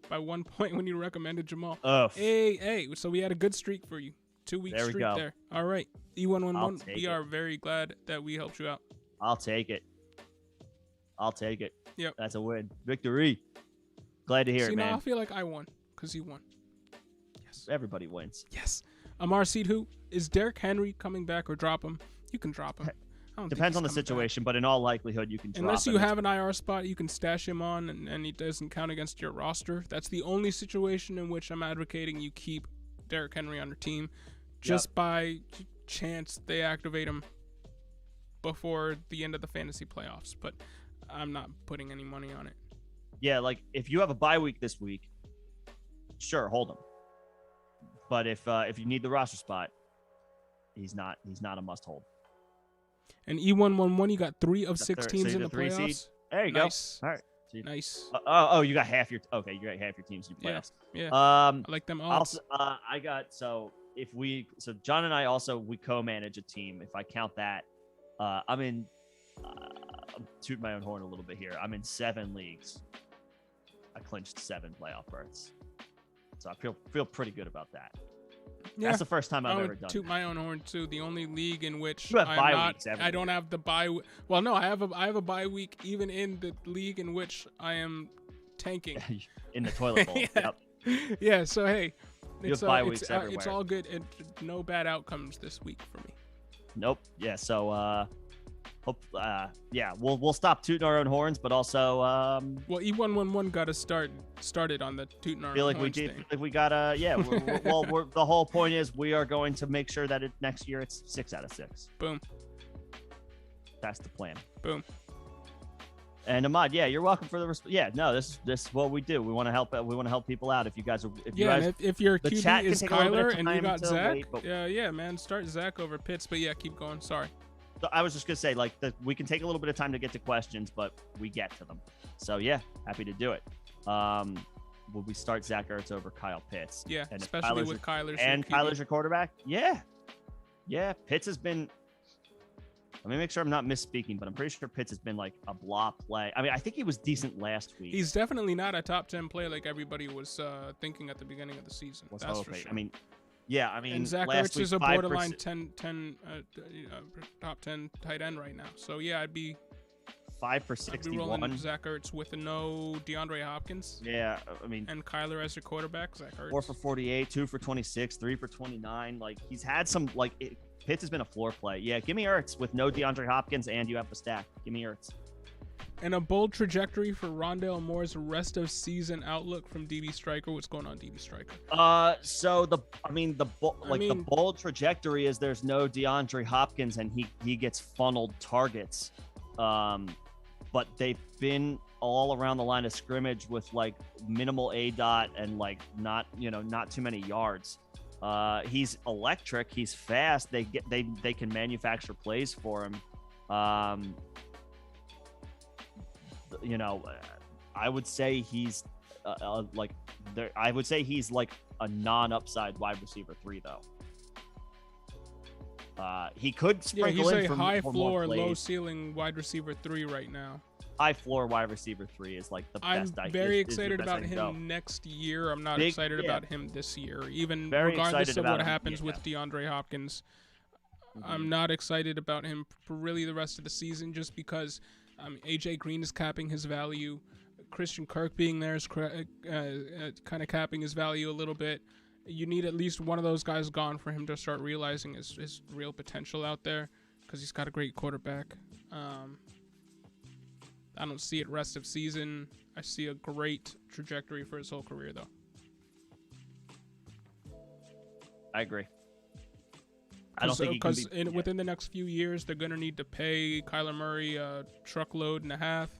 by 1 point when you recommended Jamal. Oh. Hey, so we had a good streak for you. 2-week streak there. All right, E111, we are very glad that we helped you out. I'll take it. Yep. That's a win. Victory. Glad to hear it, man. Now I feel like I won because you won. Yes. Everybody wins. Yes. Amar Seed, who is Derrick Henry coming back or drop him? You can drop him. Depends on the situation, but in all likelihood, you can drop him. Unless you have an IR spot, you can stash him on, and he doesn't count against your roster. That's the only situation in which I'm advocating you keep Derrick Henry on your team. Just by chance, they activate him before the end of the fantasy playoffs. But I'm not putting any money on it. Yeah, like if you have a bye week this week, sure, hold him. But if you need the roster spot, he's not a must hold. And E111, you got 3 of 6 teams in the playoffs. Seed. There you go. All right. Nice. You got half your teams in playoffs. Yeah. I like them all. Also, John and I we co-manage a team. If I count that, I'm tooting my own horn a little bit here. I'm in 7 leagues. I clinched 7 playoff berths, so I feel pretty good about that. Yeah. That's the first time I've ever done. Toot my own horn too. The only league in which I don't have the bye. Well, no, I have a bye week even in the league in which I am tanking. In the toilet bowl. Yep. Yeah. So hey, it's all good. And no bad outcomes this week for me. Nope. Yeah. So we'll stop tooting our own horns, but also well, E111 got us started on the tooting our own horns we did. thing. Feel like we gotta the whole point is we are going to make sure that next year it's 6 out of 6. Boom. That's the plan. Boom. And Ahmad, you're welcome for the this is what we do. We want to help. We want to help people out. If your QB is Kyler and you got Zach, man, start Zach over Pitts. But keep going. Sorry. So I was just gonna say, we can take a little bit of time to get to questions, but we get to them. So happy to do it. Will we start Zach Ertz over Kyle Pitts? Yeah, and especially with Kyler's Kyler's your quarterback. Yeah. Pitts has been. Let me make sure I'm not misspeaking, but I'm pretty sure Pitts has been like a blah play. I mean, I think he was decent last week. He's definitely not a top 10 play like everybody was thinking at the beginning of the season. That's for sure. And Zach Ertz is a borderline 10 top 10 tight end right now. So I'd be 5 for 61. I'd be rolling Zach Ertz with no DeAndre Hopkins. Yeah, and Kyler as your quarterback. Zach Ertz 4 for 48, 2 for 26, 3 for 29. Like he's had some Pitts has been a floor play. Yeah, give me Ertz with no DeAndre Hopkins, and you have the stack. Give me Ertz. And a bold trajectory for Rondale Moore's rest of season outlook from DB Striker. What's going on, DB Striker? The bold trajectory is there's no DeAndre Hopkins, and he gets funneled targets. But they've been all around the line of scrimmage with minimal ADOT and not too many yards. He's electric. He's fast. They can manufacture plays for him. I would say he's like a non-upside wide receiver 3 though. He could sprinkle in he's a high floor, low low ceiling wide receiver 3 right now. High floor wide receiver 3 is like the best. I'm very excited about him next year. I'm not excited about him this year, even very regardless of what happens with DeAndre Hopkins. Mm-hmm. I'm not excited about him for really the rest of the season, just because AJ Green is capping his value. Christian Kirk being there is kind of capping his value a little bit. You need at least one of those guys gone for him to start realizing his real potential out there, because he's got a great quarterback. I don't see it rest of season. I see a great trajectory for his whole career, though. I agree. I don't think because within the next few years, they're going to need to pay Kyler Murray a truckload and a half.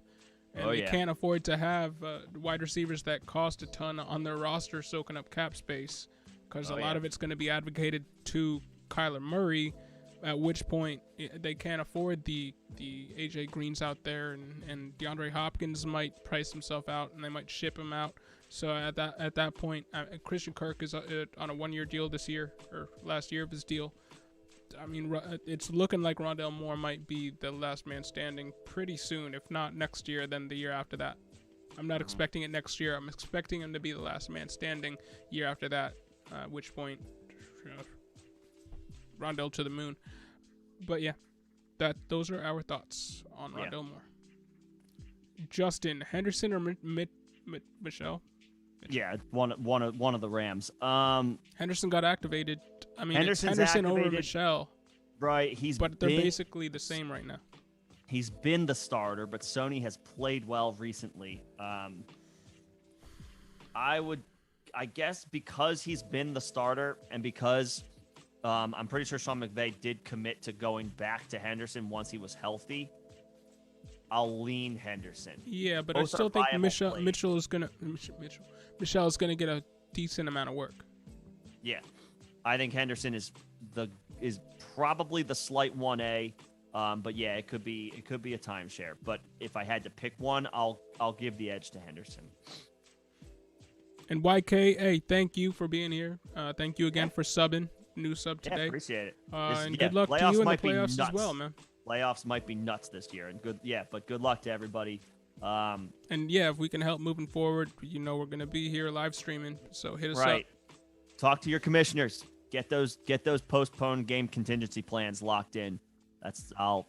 And they can't afford to have wide receivers that cost a ton on their roster soaking up cap space, because a lot of it's going to be advocated to Kyler Murray, at which point they can't afford the AJ Greens out there, and DeAndre Hopkins might price himself out, and they might ship him out. So at that point, Christian Kirk is on a 1-year deal this year, or last year of his deal. I mean, it's looking like Rondale Moore might be the last man standing pretty soon. If not next year, then the year after that. I'm not expecting it next year. I'm expecting him to be the last man standing year after that, at which point, Rondale to the moon. But yeah, those are our thoughts on Rondale Moore. Justin, Henderson or Michelle? Yeah, one of the Rams. Henderson got activated. I mean, Henderson over Michelle. Right, but they're basically the same right now. He's been the starter, but Sony has played well recently. I guess because he's been the starter, and because I'm pretty sure Sean McVay did commit to going back to Henderson once he was healthy, I'll lean Henderson. Yeah, but I still think Michelle is gonna get a decent amount of work. Yeah, I think Henderson is probably the slight 1A, but yeah, it could be a timeshare. But if I had to pick one, I'll give the edge to Henderson. And YK, hey, thank you for being here. Thank you again for subbing. New sub today. Yeah, appreciate it. And good luck to you in the playoffs as well, man. Playoffs might be nuts this year, and but good luck to everybody. And yeah, if we can help moving forward, we're gonna be here live streaming, so hit us up. Talk to your commissioners. Get those postponed game contingency plans locked in. I'll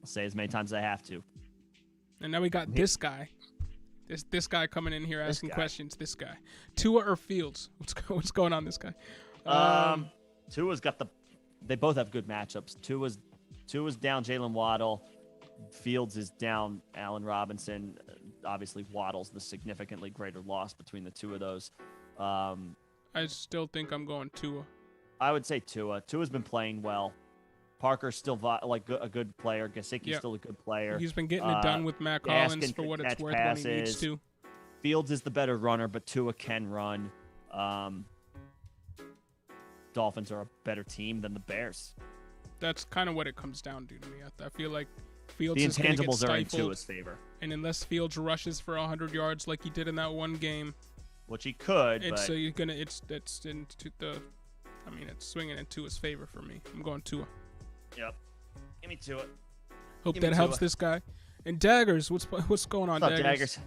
say as many times as I have to. And now we got this guy. This guy coming in here asking questions. This guy, Tua or Fields? What's going on? This guy. Tua's got they both have good matchups. Tua's down Jalen Waddle. Fields is down Allen Robinson. Obviously, Waddle's the significantly greater loss between the two of those. I still think I'm going Tua. I would say Tua. Tua's been playing well. Parker's still a good player. Gesicki's still a good player. He's been getting it done with Matt Collins for what it's worth when he needs to. Fields is the better runner, but Tua can run. Dolphins are a better team than the Bears. That's kind of what it comes down to me. I feel like Fields the is going to get intangibles are in stifled, Tua's favor. And unless Fields rushes for 100 yards like he did in that one game, which he could, it's swinging in Tua's favor for me. I'm going Tua. Yep. Give me Tua. Hope that helps this guy. And Daggers, what's going on, What's up, Daggers?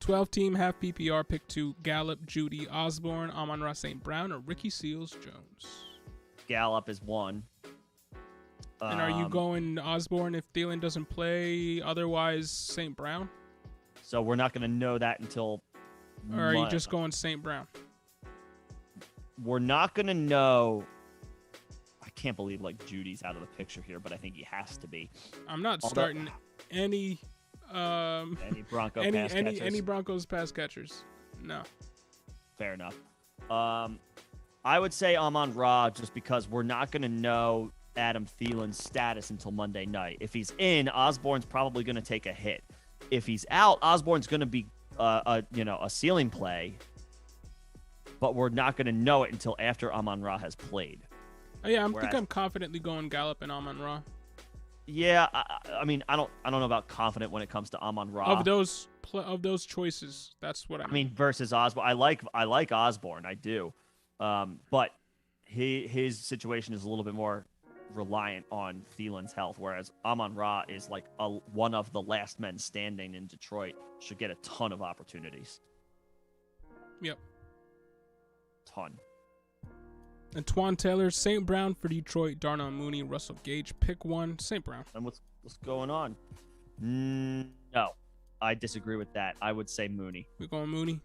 12-team half PPR pick 2, Gallup, Judy, Osborne, Amon-Ra St. Brown, or Ricky Seals-Jones? Gallup is 1. And are you going Osborne if Thielen doesn't play, otherwise St. Brown? So we're not going to know that until Or are you just going St. Brown? We're not going to know. I can't believe Judy's out of the picture here, but I think he has to be. I'm not starting any Broncos pass catchers. No. Fair enough. I would say Amon-Ra just because we're not going to know Adam Thielen's status until Monday night. If he's in, Osborne's probably going to take a hit. If he's out, Osborne's going to be a ceiling play, but we're not going to know it until after Amon-Ra has played. Oh, yeah, I think I'm confidently going Gallup and Amon-Ra. Yeah, I mean, I don't know about confident when it comes to Amon-Ra. Of those choices, that's what I mean. Versus Osborne, I like Osborne, I do, but his situation is a little bit more reliant on Thielen's health, whereas Amon-Ra is one of the last men standing in Detroit, should get a ton of opportunities. Yep. Ton. Antoine Taylor, St. Brown for Detroit, Darnell Mooney, Russell Gage. Pick 1, St. Brown. And what's going on? No, I disagree with that. I would say Mooney. We're going Mooney?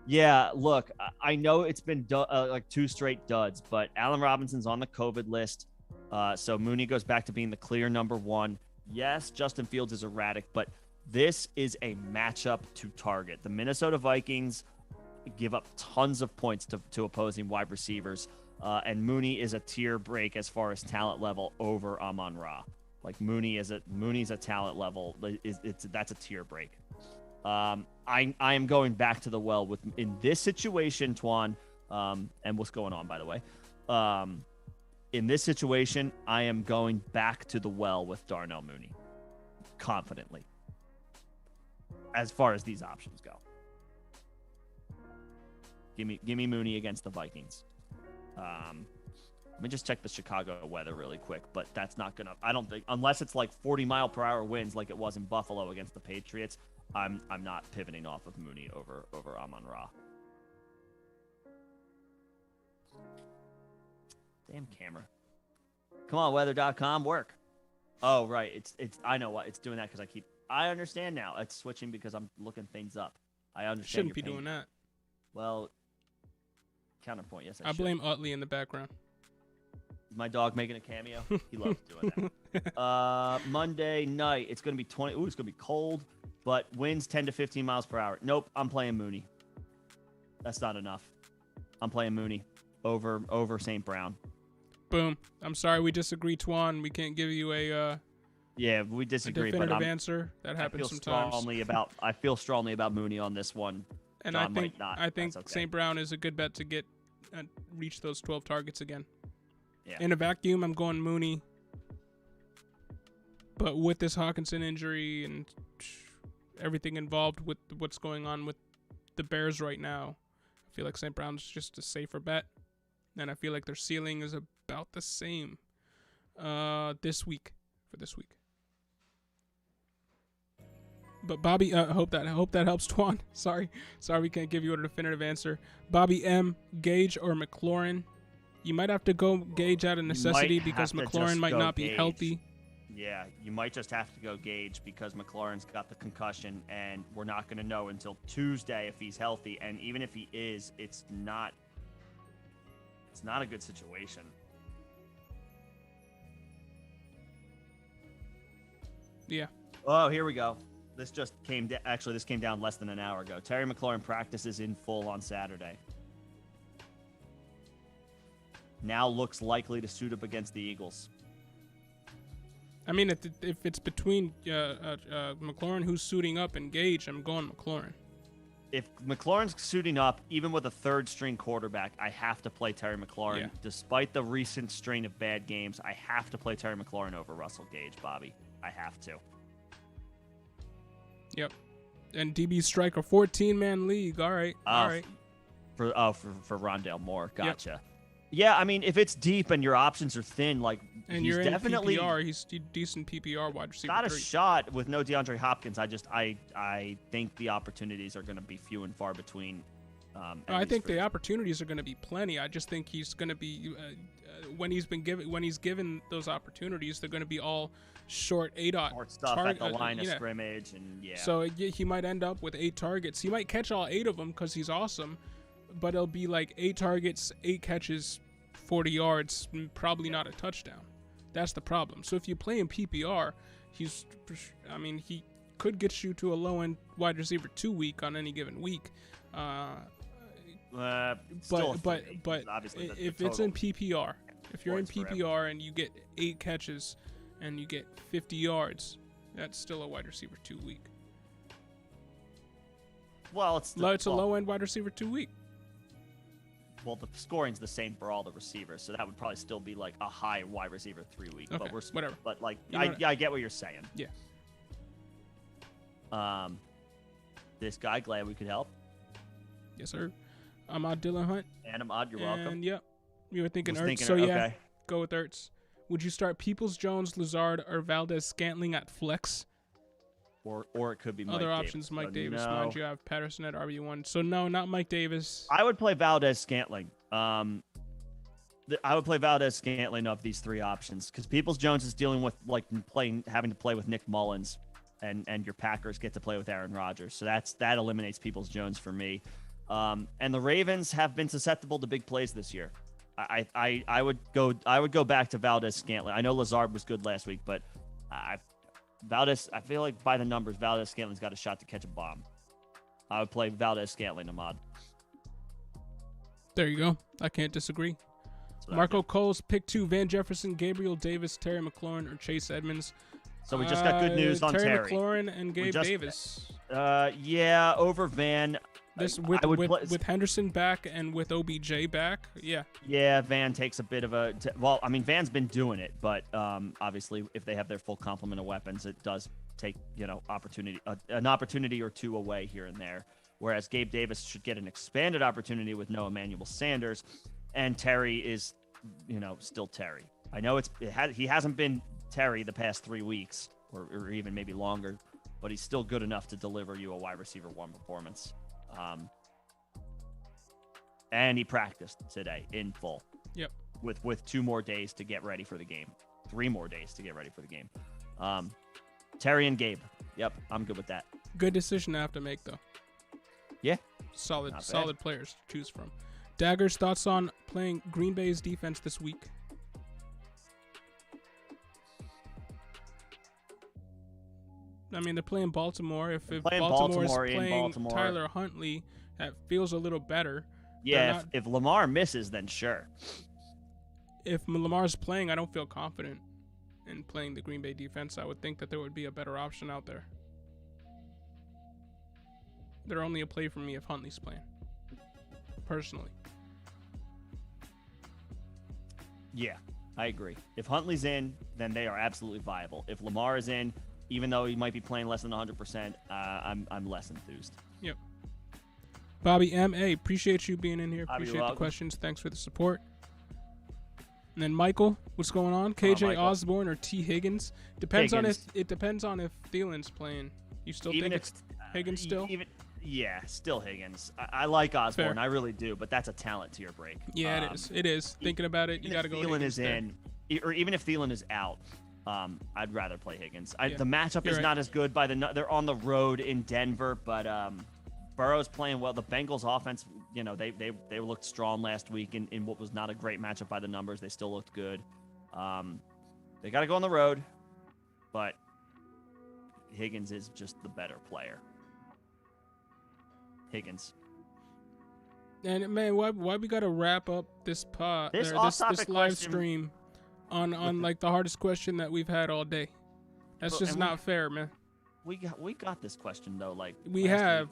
Yeah, look, I know it's been 2 straight duds, but Allen Robinson's on the COVID list, so Mooney goes back to being the clear number 1. Yes, Justin Fields is erratic, but This is a matchup to target. The Minnesota Vikings give up tons of points to opposing wide receivers, and Mooney is a tier break as far as talent level over Amon-Ra. Like Mooney's a talent level. That's a tier break. I am going back to the well with in this situation, Twan, and what's going on, by the way. In this situation, I am going back to the well with Darnell Mooney, confidently, as far as these options go. Give me Mooney against the Vikings. Let me just check the Chicago weather really quick, but that's not gonna. I don't think unless it's like 40-mile-per-hour winds like it was in Buffalo against the Patriots. I'm not pivoting off of Mooney over Amon-Ra. Damn camera. Come on, weather.com, work. Oh, right. It's I know what. It's doing that because I understand now. It's switching because I'm looking things up. I understand. Shouldn't be doing that. Well, counterpoint. Yes, I blame Utley in the background. Is my dog making a cameo? He loves doing that. Monday night. It's going to be 20. Ooh, it's going to be cold, but winds 10 to 15 miles per hour. Nope, I'm playing Mooney. That's not enough. I'm playing Mooney over St. Brown. Boom. I'm sorry we disagree, Twan. We can't give you a yeah, we disagree. A definitive answer. That happens sometimes. I feel strongly about Mooney on this one. And John I think okay. St. Brown is a good bet to get reach those 12 targets again. Yeah. In a vacuum, I'm going Mooney. But with this Hawkinson injury and everything involved with what's going on with the Bears right now, I feel like St. Brown's just a safer bet. And I feel like their ceiling is about the same this week. But Bobby, I hope that helps, Twan. Sorry we can't give you a definitive answer. Bobby M, Gage or McLaurin? You might have to go Gage out of necessity because McLaurin might not be healthy. Yeah, you might just have to go Gage because McLaurin's got the concussion, and we're not going to know until Tuesday if he's healthy. And even if he is, it's not a good situation. Yeah. Oh, here we go. This just came this came down less than an hour ago. Terry McLaurin practices in full on Saturday. Now looks likely to suit up against the Eagles. I mean, if it's between McLaurin who's suiting up and Gage, I'm going McLaurin. If McLaurin's suiting up, even with a third-string quarterback, I have to play Terry McLaurin. Yeah. Despite the recent string of bad games, I have to play Terry McLaurin over Russell Gage, Bobby. I have to. Yep. And DB strike a 14-man league. All right. For Rondale Moore. Gotcha. Yep. Yeah, I mean, if it's deep and your options are thin, like and he's you're definitely in PPR, he's decent PPR wide receiver. Got a shot with no DeAndre Hopkins. I think the opportunities are going to be few and far between. I think the opportunities are going to be plenty. I just think he's going to be when he's given those opportunities, they're going to be all short 8-0 stuff at the line of scrimmage, and yeah. So he might end up with 8 targets. He might catch all 8 of them because he's awesome. But it'll be like 8 targets, 8 catches, 40 yards, probably not a touchdown. That's the problem. So if you play in PPR, he could get you to a low-end wide receiver 2 week on any given week. But if it's in PPR, if you're in PPR and you get 8 catches and you get 50 yards, that's still a wide receiver 2 week. Well, it's a low-end wide receiver 2 week. Well, the scoring's the same for all the receivers, so that would probably still be like a high wide receiver 3 week. Okay, but we're whatever. But like, I get what you're saying. Yeah. This guy, glad we could help. Yes, sir. Ahmad Dylan Hunt. And Ahmad, you're welcome. And yep, you were thinking Ertz, so yeah, okay. Go with Ertz. Would you start Peoples-Jones, Lazard, or Valdez-Scantling at flex? Or it could be Mike Other Davis. options, Mike Davis. No. Mind you have Patterson at RB1. So no, not Mike Davis. I would play Valdez-Scantling. I would play Valdez-Scantling of these 3 options because Peoples-Jones is dealing with having to play with Nick Mullins, and your Packers get to play with Aaron Rodgers. So that eliminates Peoples-Jones for me. And the Ravens have been susceptible to big plays this year. I would go back to Valdez-Scantling. I know Lazard was good last week, but Valdez, I feel like by the numbers, Valdez Scantling's got a shot to catch a bomb. I would play Valdez Scantling, Ahmad. There you go. I can't disagree. So Marco Coles, pick 2, Van Jefferson, Gabriel Davis, Terry McLaurin, or Chase Edmonds. So we just got good news on Terry. McLaurin and Gabe Davis. Yeah, over Van. This I would with Henderson back and with OBJ back, yeah. Yeah, Van takes a bit of a. Well, I mean, Van's been doing it, but obviously, if they have their full complement of weapons, it does take opportunity, an opportunity or two away here and there. Whereas Gabe Davis should get an expanded opportunity with no Emmanuel Sanders, and Terry is, still Terry. I know he hasn't been Terry the past 3 weeks, or even maybe longer, but he's still good enough to deliver you a wide receiver 1 performance. And he practiced today in full. Yep. With 2 more days to get ready for the game, 3 more days to get ready for the game. Terry and Gabe. Yep, I'm good with that. Good decision to have to make though. Yeah. Solid players to choose from. Daggers, thoughts on playing Green Bay's defense this week? I mean, they're playing Baltimore. If Baltimore is playing Tyler Huntley, that feels a little better. Yeah, if Lamar misses, then sure. If Lamar's playing, I don't feel confident in playing the Green Bay defense. I would think that there would be a better option out there. They're only a play for me if Huntley's playing, personally. Yeah, I agree. If Huntley's in, then they are absolutely viable. If Lamar is in, even though he might be playing less than 100%, I'm less enthused. Yep. Bobby M.A., appreciate you being in here. Bobby, appreciate the questions. Thanks for the support. And then Michael, what's going on? KJ Osborne or T. Higgins? Depends on if Thielen's playing. You still think it's Higgins still? Yeah, still Higgins. I like Osborne. Fair. I really do, but that's a talent to your break. Yeah, it is. It is. Thinking about it, you got to go. Thielen is in, or even if Thielen is out, I'd rather play Higgins. The matchup is not as good. They're on the road in Denver, but Burrow's playing well. The Bengals offense, they looked strong last week in what was not a great matchup by the numbers. They still looked good. They got to go on the road, but Higgins is just the better player. Higgins. And man, why we gotta wrap up this this live stream on like the hardest question that we've had all day? That's just not fair, man. We got this question though, like we have.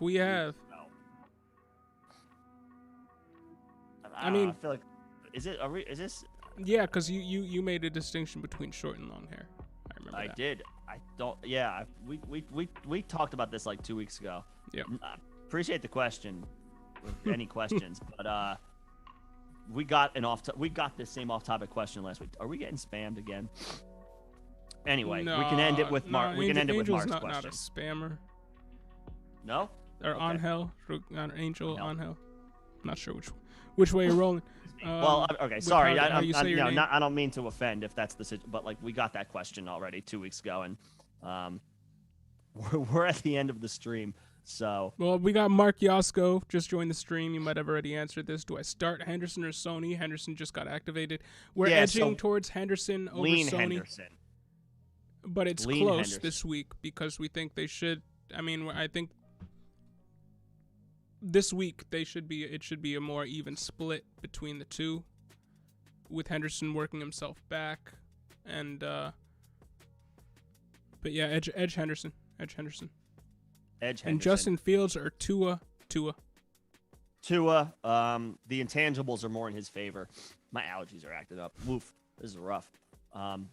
I mean, I feel like is this? Yeah, because you made a distinction between short and long hair. I remember. I did. I don't. Yeah, we talked about this like 2 weeks ago. Yeah. Appreciate the question. Any questions? But we got this same off-topic question last week. Are we getting spammed again? Anyway, we can end it with Mark. We can end it with Mark's question. Not a spammer. No. Or okay. Angel Angel. I'm not sure which way you're rolling. Well, okay, sorry. I don't mean to offend if that's the situation, but like we got that question already 2 weeks ago, and we're at the end of the stream. So well, we got Mark Yasko just joined the stream. You might have already answered this. Do I start Henderson or Sony? Henderson just got activated. We're edging towards Henderson over Sony. Henderson. But it's close this week because we think they should. I mean, I think this week it should be a more even split between the two, with Henderson working himself back, and but yeah, edge Henderson. And Justin Fields or Tua. The intangibles are more in his favor. My allergies are acting up. Woof. This is rough. All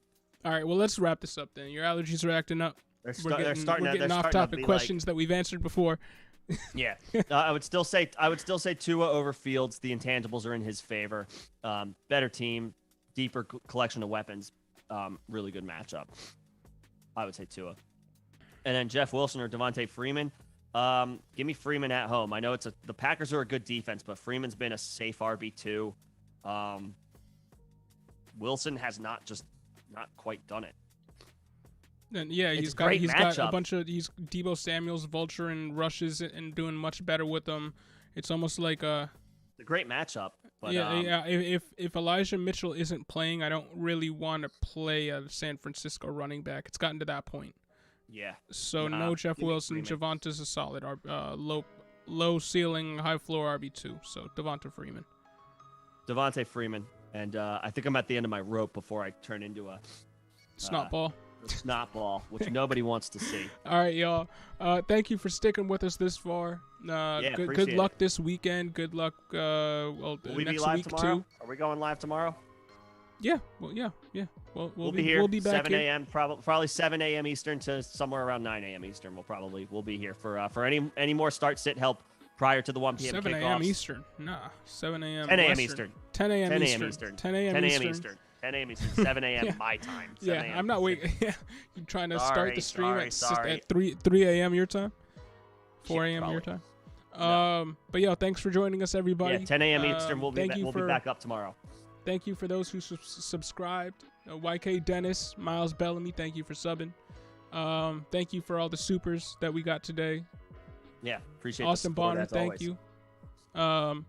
right, well, let's wrap this up then. Your allergies are acting up. They're starting off-topic questions that we've answered before. Yeah, I would still say Tua over Fields. The intangibles are in his favor. Better team, deeper collection of weapons. Really good matchup. I would say Tua. And then Jeff Wilson or Devontae Freeman. Give me Freeman at home. I know the Packers are a good defense, but Freeman's been a safe RB2. Wilson has not quite done it. And yeah, he's got a bunch of Deebo Samuel's vulture and rushes and doing much better with them. It's almost like it's a great matchup. But, If Elijah Mitchell isn't playing, I don't really want to play a San Francisco running back. It's gotten to that point. Yeah. So Nah, no Jeff give me Wilson. Freeman. Javonta's a solid low ceiling, high floor RB2. So Devonta Freeman. Devontae Freeman. And I think I'm at the end of my rope before I turn into a Snot ball. snot ball, which nobody wants to see. All right, y'all. Thank you for sticking with us this far. Good appreciate luck it. this weekend. Good luck. Will we be next live week tomorrow? too. Are we going live tomorrow? Yeah. Well, yeah. We'll be here. We'll be back 7 here. a.m. Probably 7 a.m. Eastern to somewhere around 9 a.m. Eastern. We'll be here for any more start sit help prior to the 1 p.m. 7 kickoffs. a.m. Eastern. Nah. 7 a.m. 10 a.m. Western. Eastern. 10 a.m. 10 a.m. Eastern. Eastern. 10 a.m. 10 a.m. Eastern. Eastern. 10 a.m. Eastern. 7 a.m. Yeah. my time. 7 Yeah, a.m. I'm not waiting. Yeah, you trying to start the stream sorry. at 3 a.m. your time, 4 a.m. your probably. time. No. But yeah, thanks for joining us, everybody. Yeah, 10 a.m. Eastern. We'll be thank you back up tomorrow. Thank you for those who subscribed. YK Dennis, Miles Bellamy, thank you for subbing. Thank you for all the supers that we got today. Yeah, appreciate Austin the support, Bonner, as thank always. you.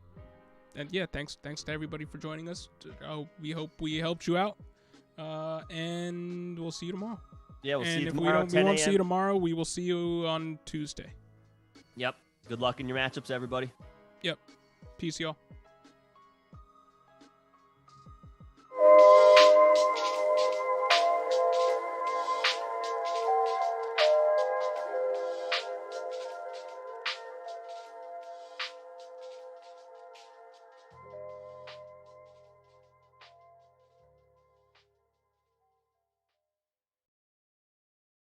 And yeah, thanks to everybody for joining us. We hope we helped you out. And we'll see you tomorrow. Yeah, we'll see you if tomorrow. we won't see you tomorrow, we will see you on Tuesday. Yep. Good luck in your matchups, everybody. Yep. Peace, y'all.